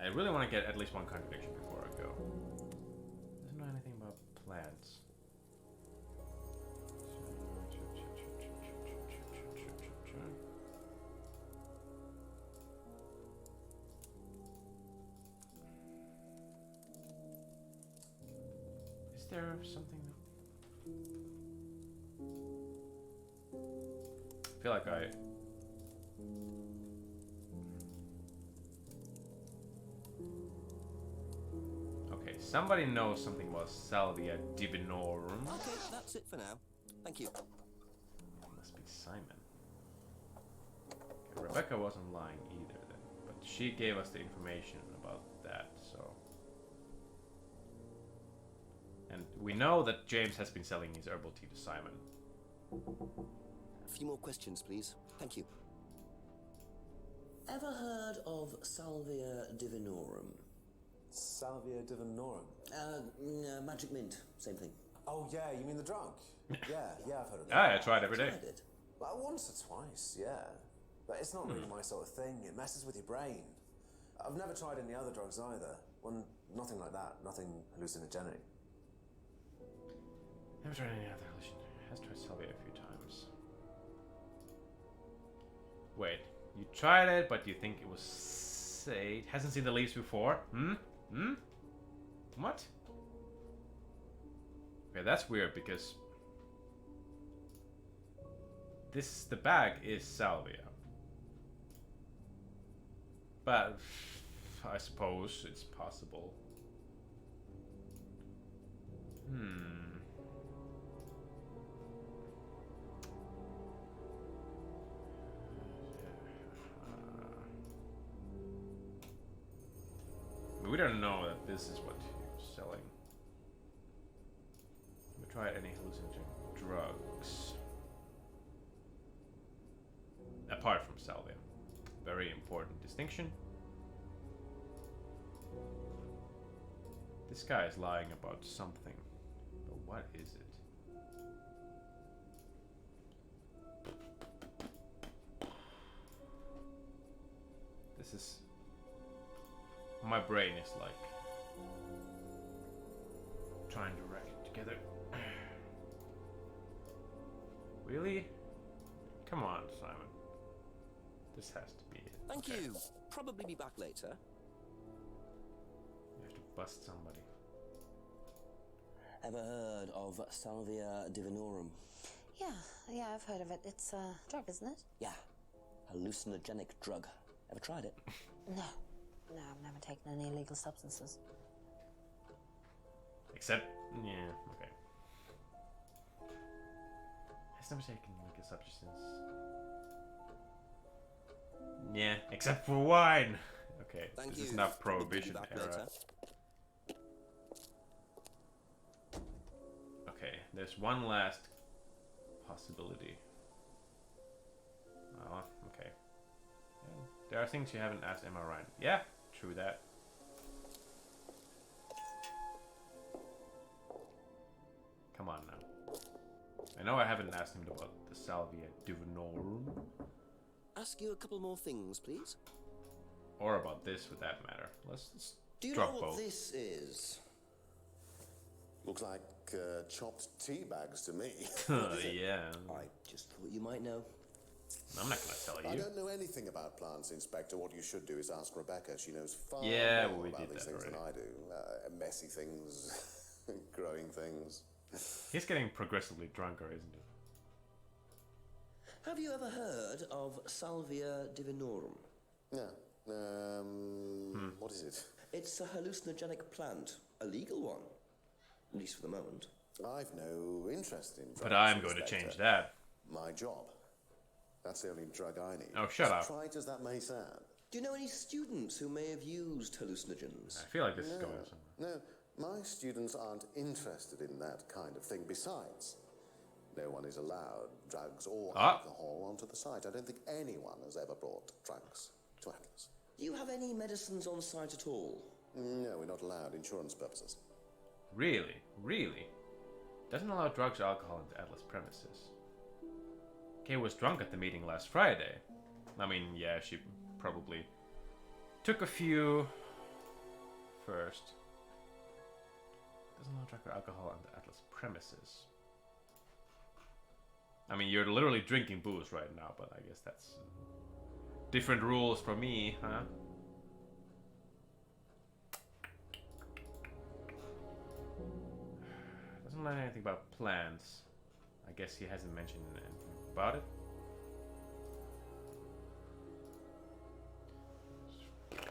I really want to get at least one contradiction before I go. Doesn't know anything about plants. Is there something? I feel like I... Okay, somebody knows something about Salvia divinorum.
Okay, that's it for now. Thank you.
Must be Simon. Okay, Rebecca wasn't lying either then, but she gave us the information about that, so... And we know that James has been selling his herbal tea to Simon.
A few more questions, please. Thank you. Ever heard of Salvia divinorum?
Salvia divinorum?
Magic mint, same thing.
Oh yeah, you mean the drug? Yeah, I've heard of that.
Ah, I try it every day.
Tried it?
Like once or twice, yeah. But it's not really my sort of thing. It messes with your brain. I've never tried any other drugs either. Nothing like that. Nothing hallucinogenic.
Never tried any other hallucinogenic. Has tried Salvia a few times. Wait, you tried it, but you think it was safe? Hasn't seen the leaves before? What? Okay, that's weird because the bag is Salvia. But I suppose it's possible. We don't know that this is what he's selling. We tried any hallucinogenic drugs apart from Salvia. Very important distinction. This guy is lying about something, but what is it? This is... My brain is like trying to rack it together. Really? Come on, Simon. This has to be it.
Thank you. Probably be back later.
You have to bust somebody.
Ever heard of Salvia divinorum?
Yeah, I've heard of it. It's a drug, isn't it?
Yeah. Hallucinogenic drug. Ever tried it?
No, I've never taken any illegal substances.
Except, yeah, okay. Has never taken illegal substances. Yeah, except for wine. Okay,
Thank
this
you.
is not
Probably be
Prohibition
back
era.
later.
Okay, there's one last possibility. Oh, okay. Yeah, there are things you haven't asked Emma Ryan. Yeah, true that. Come on now. I know I haven't asked him about the Salvia divinorum.
Ask you a couple more things, please.
Or about this, for that matter. Let's
Do you
drop
know what
both.
this is?
Looks like chopped tea bags to me.
Yeah.
I just thought you might know.
I'm not gonna tell
I
you.
don't know anything about plants, Inspector. What you should do is ask Rebecca. She knows far
Yeah,
more
we
about
did
these
that
things than I
already.
do. Messy things, growing things.
He's getting progressively drunker, isn't he?
Have you ever heard of Salvia divinorum?
No. What is it?
It's a hallucinogenic plant. A legal one. At least for the moment.
I've no interest in drugs.
But I'm going to
Inspector.
change that.
My job. That's the only drug I need.
Oh, shut up.
As trite as that may sound.
Do you know any students who may have used hallucinogens?
I feel like this is going somewhere.
No, my students aren't interested in that kind of thing. Besides, no one is allowed drugs or alcohol onto the site. I don't think anyone has ever brought drugs to Atlas.
Do you have any medicines on site at all?
No, we're not allowed. Insurance purposes.
Really? Really? Doesn't allow drugs or alcohol into Atlas premises. Kay was drunk at the meeting last Friday. I mean, yeah, she probably took a few first. Doesn't allow drug or alcohol on the Atlas premises. I mean, you're literally drinking booze right now, but I guess that's different rules for me, huh? Doesn't know anything about plants. I guess he hasn't mentioned anything about it. Doesn't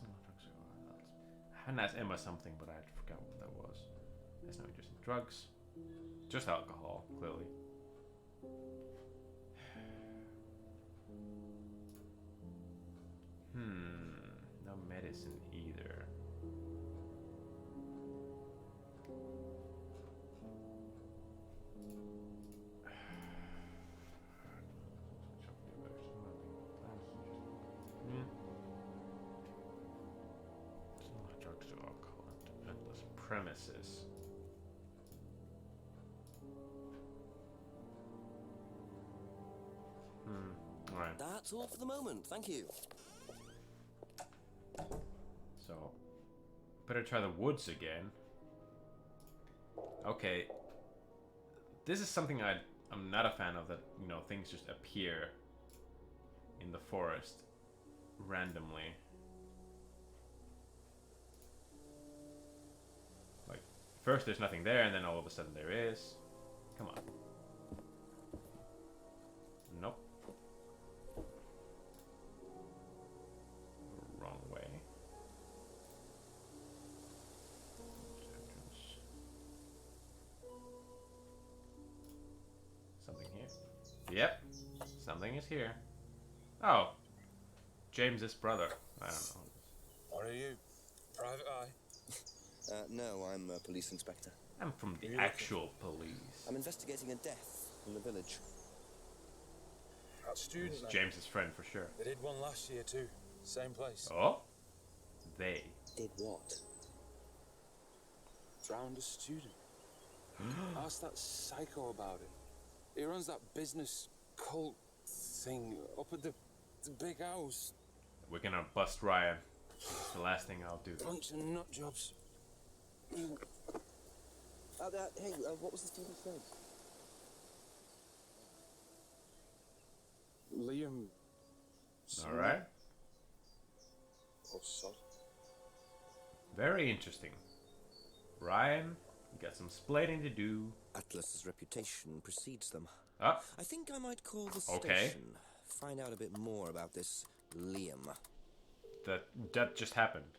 know drugs or else. I haven't asked Emma something, but I forgot what that was. There's no interest in drugs. Just alcohol, clearly. No medicine either. premises. Alright.
That's all for the moment, thank you.
So, better try the woods again. Okay. This is something I'm not a fan of, that, you know, things just appear in the forest randomly. Like, first there's nothing there, and then all of a sudden there is. Come on. Nope. Wrong way. Something here. Yep. Something is here. Oh. James's brother. I don't know.
What are you? Private eye?
No, I'm a police inspector.
I'm from the actual police.
I'm investigating a death in the village.
That student,
It's James's friend for sure.
They did one last year too. Same place.
Oh? They.
Did what?
Drowned a student. Ask that psycho about it. He runs that business cult thing up at the big house.
We're gonna bust Ryan. It's the last thing I'll do.
Bunch of nut jobs.
Hey, what was the student's name?
Liam.
Alright.
Oh, sod.
Very interesting. Ryan, you got some splaining to do.
Atlas's reputation precedes them.
Ah.
I think I might call the
Okay.
station. Find out a bit more about this Liam.
That just happened.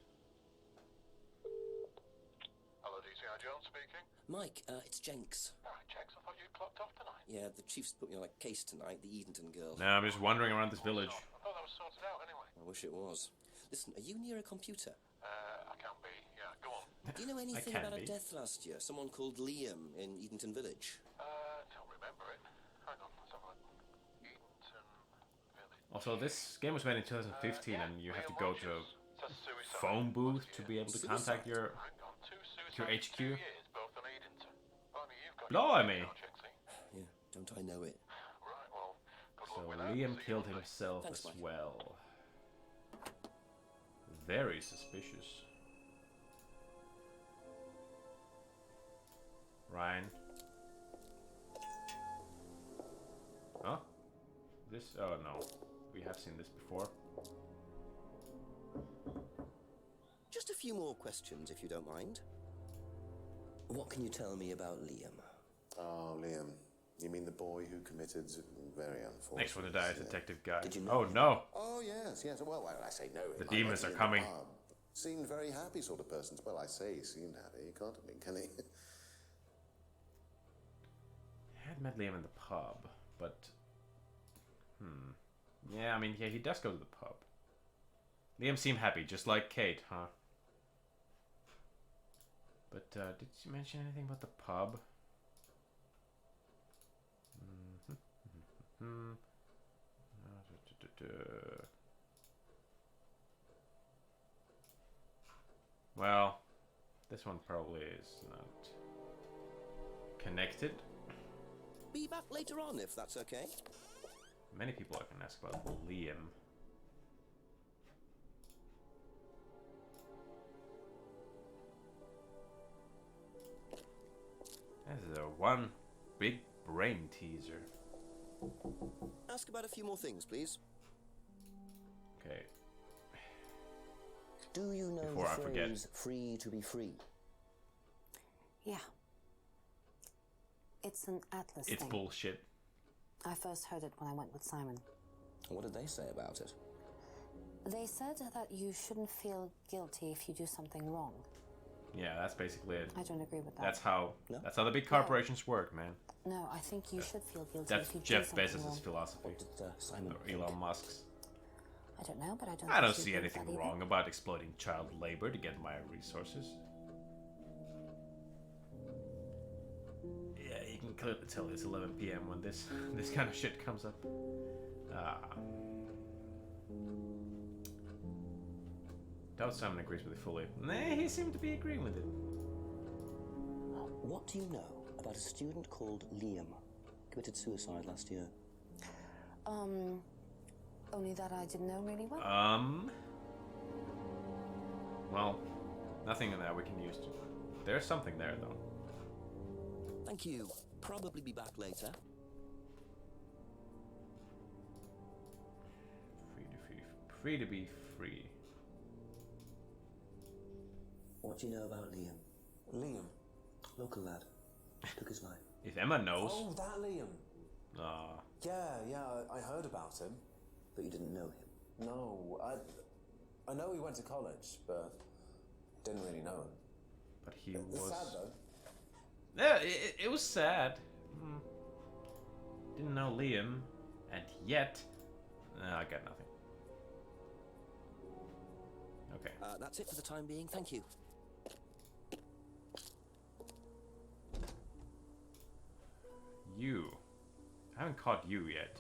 Hello, DCI Jones speaking.
Mike, it's Jenks.
Alright, Jenks, I thought you clocked off tonight.
Yeah, the chief's put me on a case tonight, the Edenton girl.
Now I'm just wandering around this village.
I thought that was sorted out anyway.
I wish it was. Listen, are you near a computer?
I can be. Yeah, go on.
Do you know anything
can
about
be.
a death last year? Someone called Liam in Edenton Village?
Don't remember it. Hang on, let's have a look. Edenton Village.
Also, this game was made in 2015, and you have to go to a
Says suicide.
phone booth to be able to contact your
Hang on, 2 suicides
your
in
HQ.
2 years, both on Edenton. Blimey, you've got
Blimey.
your Jenksy.
Yeah, don't I know it?
Right, well, good
So
luck with that.
Liam
See you
killed
Monday.
himself
Thanks,
as
Mike.
well. Very suspicious. Ryan. Huh? This? Oh no. We have seen this before.
Just a few more questions, if you don't mind. What can you tell me about Liam?
Oh, Liam. You mean the boy who committed very unfortunate...
Next one to die is Detective Guy.
Did you know
Oh
him?
no!
Oh, yes, yes. Well, when I say no...
The
I
demons
met
are
him in the
coming.
pub. Seemed very happy sort of person. Well, I say he seemed happy. He can't have been, can he?
I had met Liam in the pub, but... Yeah, I mean, yeah, he does go to the pub. Liam seemed happy, just like Kate, huh? But, did you mention anything about the pub? Well, this one probably is not connected.
Be back later on, if that's okay.
Many people I can ask about Liam. This is a one big brain teaser.
Ask about a few more things, please.
Okay.
Do you know
Before
the
I forget.
phrase free to be free?
Yeah. It's an Atlas
It's
thing.
bullshit.
I first heard it when I went with Simon.
What did they say about it?
They said that you shouldn't feel guilty if you do something wrong.
Yeah, that's basically it.
I don't agree with that.
That's how
No?
that's how the big corporations work, man.
No, I think you should feel guilty
That's
if you
Jeff
do something
Bezos'
wrong.
philosophy.
What did Simon
Or
think?
Elon Musk's.
I don't know, but I don't.
I don't
think
see
he thinks
anything
that either.
wrong about exploiting child labor to get my resources. Yeah, you can clearly tell it's 11 p.m. when this kind of shit comes up. Doubt Simon agrees with it fully. Nah, he seemed to be agreeing with it.
What do you know about a student called Liam? Committed suicide last year.
Only that I didn't know really well.
Well, nothing in that we can use. There's something there, though.
Thank you. Probably be back later.
Free to be free.
What do you know about Liam?
Liam?
Local lad. Took his life.
If Emma knows.
Oh, that Liam.
Ah.
Yeah, I heard about him.
But you didn't know him?
No, I know he went to college, but didn't really know him.
But he
It's
was...
sad, though.
Yeah, it was sad. Didn't know Liam, and yet... I got nothing. Okay.
That's it for the time being, thank you.
You. I haven't caught you yet.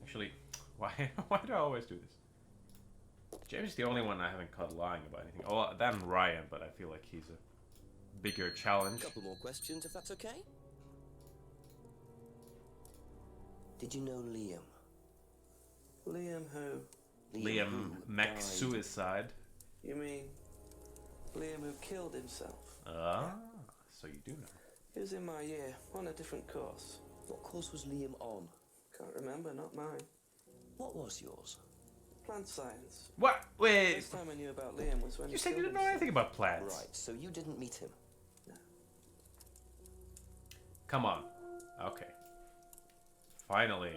Actually, why do I always do this? James is the only one I haven't caught lying about anything. Oh, then Ryan, but I feel like he's a bigger challenge.
A couple more questions, if that's okay. Did you know Liam?
Liam who?
Liam Max Suicide.
You mean Liam who killed himself?
Ah, so you do know.
He was in my year, on a different course.
What course was Liam on?
Can't remember, not mine.
What was yours?
Plant science.
What? Wait.
First time I knew about Liam was when
You said you didn't know anything about plants.
Right, so you didn't meet him?
No.
Come on. Okay. Finally.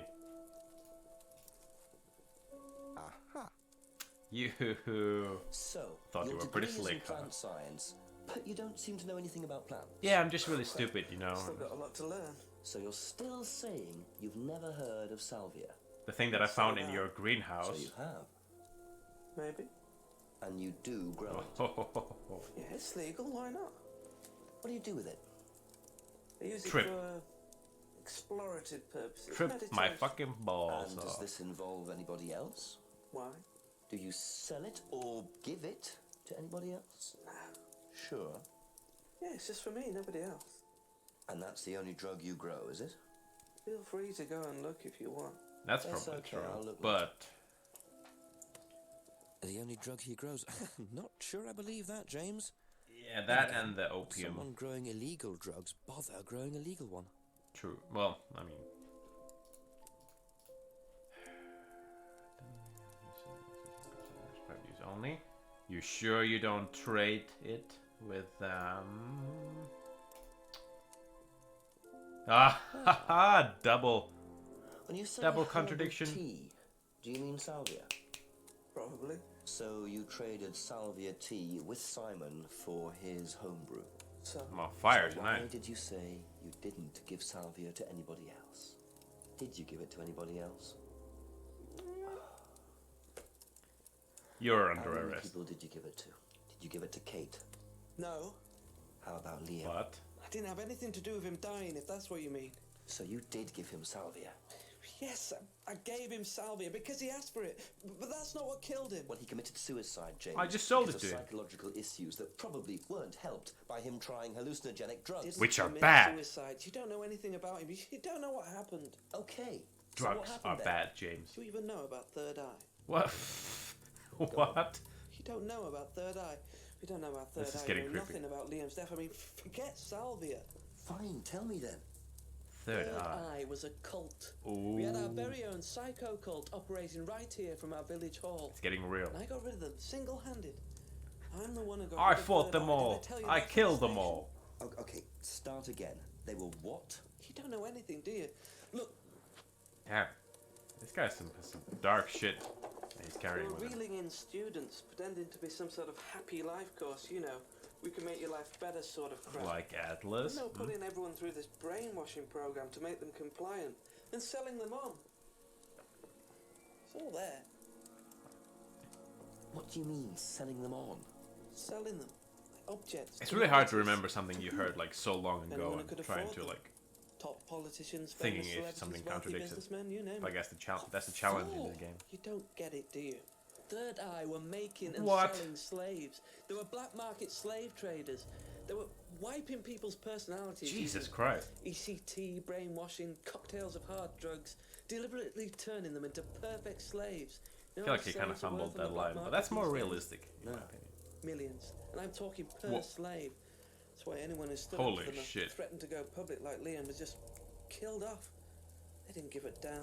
Aha.
You
So,
thought you
your
were pretty
degree is in
slick, huh?
plant science, but you don't seem to know anything about plants.
Yeah, I'm just really stupid, you know.
Still got a lot to learn.
So you're still saying you've never heard of salvia?
The thing that I found in your greenhouse.
So you have.
Maybe.
And you do grow it.
Yeah, it's legal, why not?
What do you do with it?
I use it
Trip.
for explorative purposes.
Trip my
Meditation.
fucking balls
And does
off.
this involve anybody else?
Why?
Do you sell it or give it to anybody else?
No.
Sure.
Yeah, it's just for me, nobody else.
And that's the only drug you grow, is it?
Feel free to go and look if you want.
That's
That's
probably
okay, I'll
true.
look
But
The only drug he grows. Not sure I believe that, James.
yeah, that and the opium.
Someone growing illegal drugs bother growing a legal one.
True. Well, I mean. Use only. You sure you don't trade it with double.
When you say
Double
herbal
contradiction.
tea, do you mean salvia?
Probably.
So you traded salvia tea with Simon for his homebrew.
So,
I'm on fire
So why
tonight.
did you say you didn't give salvia to anybody else? Did you give it to anybody else?
You're
How
under
many
arrest.
people did you give it to? Did you give it to Kate?
no,
How about Liam?
What?
I didn't have anything to do with him dying, if that's what you mean.
So you did give him salvia?
Yes, I gave him salvia because he asked for it, but that's not what killed him.
When he committed suicide, James.
I just sold
because
it to
of
him.
psychological issues that probably weren't helped by him trying hallucinogenic drugs.
Didn't
Which are
commit
bad.
Suicide. You don't know anything about him. You don't know what happened.
Okay. So what
Drugs
happened
are
then?
bad, James.
Do you even know about Third Eye?
What? What?
You don't know about Third Eye. We don't know about Third
This is
Eye.
getting
You know
creepy.
nothing about Liam's death. I mean, forget salvia.
Fine, tell me then.
Third eye.
Eye was a cult. We had our
Ooh.
very own psycho cult operating right here from our village hall.
It's getting real.
And I got rid of them single-handed. I'm the one who got
I
rid of
fought
Third
them
Eye. Did
all.
tell you
I
that
killed
from
them
the
all.
Okay, start again. They were what?
You don't know anything, do you? Look,
Damn. This guy's some dark shit that he's carrying
we're
with him.
reeling in students, pretending to be some sort of happy life course, you know. We can make your life better sort of crap.
Like Atlas.
No, putting everyone through this brainwashing program to make them compliant and selling them on. It's all there.
What do you mean, selling them on?
Selling them. Like objects.
It's really hard to remember something you heard like so long ago
Anyone who
and
could
trying
afford
to
them.
like
Top politicians,
thinking
famous
if
celebrities,
something
wealthy
contradicts it.
businessmen, you name
I
it.
guess that's the challenge in the game.
You don't get it, do you? Third Eye were making and
What?
selling slaves. There were black market slave traders. There were wiping people's personalities.
Jesus Christ.
ECT, brainwashing, cocktails of hard drugs, deliberately turning them into perfect slaves.
I feel like he kind of fumbled that line, but that's more realistic, in my opinion.
Millions. And I'm talking per slave. That's why anyone who stood
Holy
up to them
shit.
and threatened to go public like Liam was just killed off. They didn't give a damn.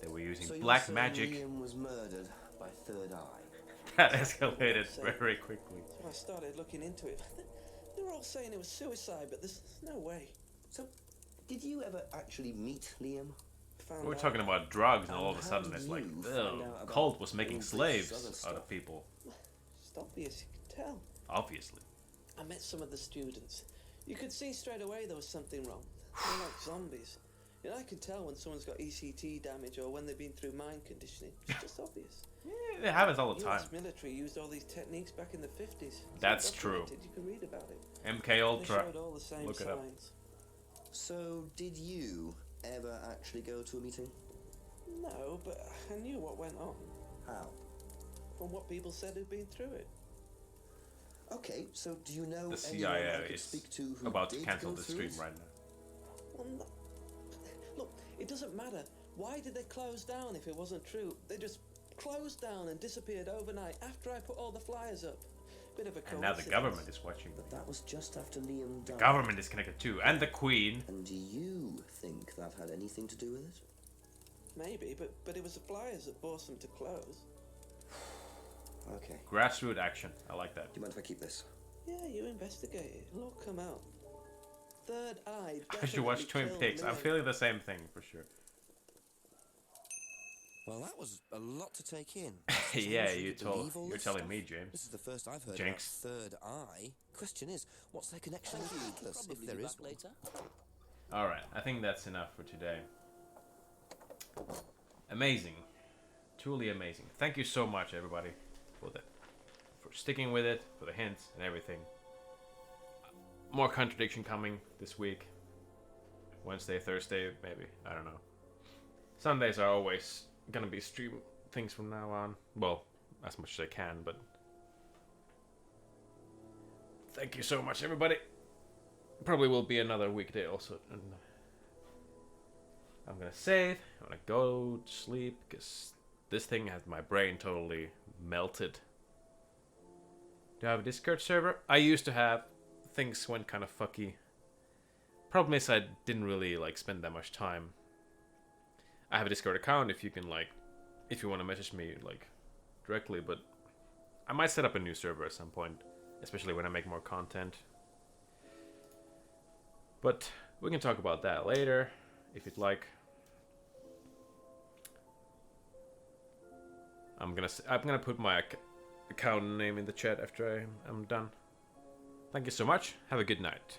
They were using
So
black
you're saying
magic.
Liam was murdered by Third Eye.
That escalated very quickly.
So I started looking into it. They were all saying it was suicide, but there's no way.
So, did you ever actually meet Liam?
We're talking about drugs, and all of a sudden it's like, the cult was making slaves out of people.
It's obvious, you can tell.
Obviously.
I met some of the students. You could see straight away there was something wrong. They're like zombies. You know, I can tell when someone's got ECT damage or when they've been through mind conditioning. It's just obvious.
Yeah, it happens all the time.
US military used all these techniques back in the 50s.
That's true.
You can read about it.
MK Ultra.
They showed all the same
Look it up.
signs.
So, did you ever actually go to a meeting?
No, but I knew what went on.
How?
From what people said who'd been through it.
Okay, so do you know
The
anyone I
CIA
could
is
speak to who
about to
did
cancel
go
the
through
stream
it?
right now.
Well, no. Look, it doesn't matter. Why did they close down if it wasn't true? They just closed down and disappeared overnight after I put all the flyers up. Bit of a coincidence.
And now the government is watching.
But that was just after Liam died.
The government is connected too, and the Queen.
And do you think that had anything to do with it?
Maybe, but it was the flyers that forced them to close.
Okay.
Grassroots action. I like that.
Do you mind if I keep this?
Yeah, you investigate it. It'll all come out. Third Eye.
I should watch Twin Peaks. I'm feeling the same thing for sure.
Well, that was a lot to take in.
Yeah,
You're
you're telling me, James.
This is the first I've heard
Jinx.
about Third Eye. Question is, what's their connection with Atlas, if there is one?
Alright, I think that's enough for today. Amazing. Truly amazing. Thank you so much, everybody, for sticking with it, for the hints and everything. More Contradiction coming this week. Wednesday, Thursday, maybe. I don't know. Sundays are always gonna be stream things from now on. Well, as much as I can, but thank you so much, everybody. Probably will be another weekday also. And I'm gonna save. I'm gonna go to sleep because this thing has my brain totally melted. Do I have a Discord server? I used to have. Things went kind of fucky. Problem is I didn't really spend that much time. I have a Discord account if you can if you want to message me directly, but I might set up a new server at some point, especially when I make more content. But we can talk about that later if you'd like. I'm gonna put my account name in the chat after I'm done. Thank you so much. Have a good night.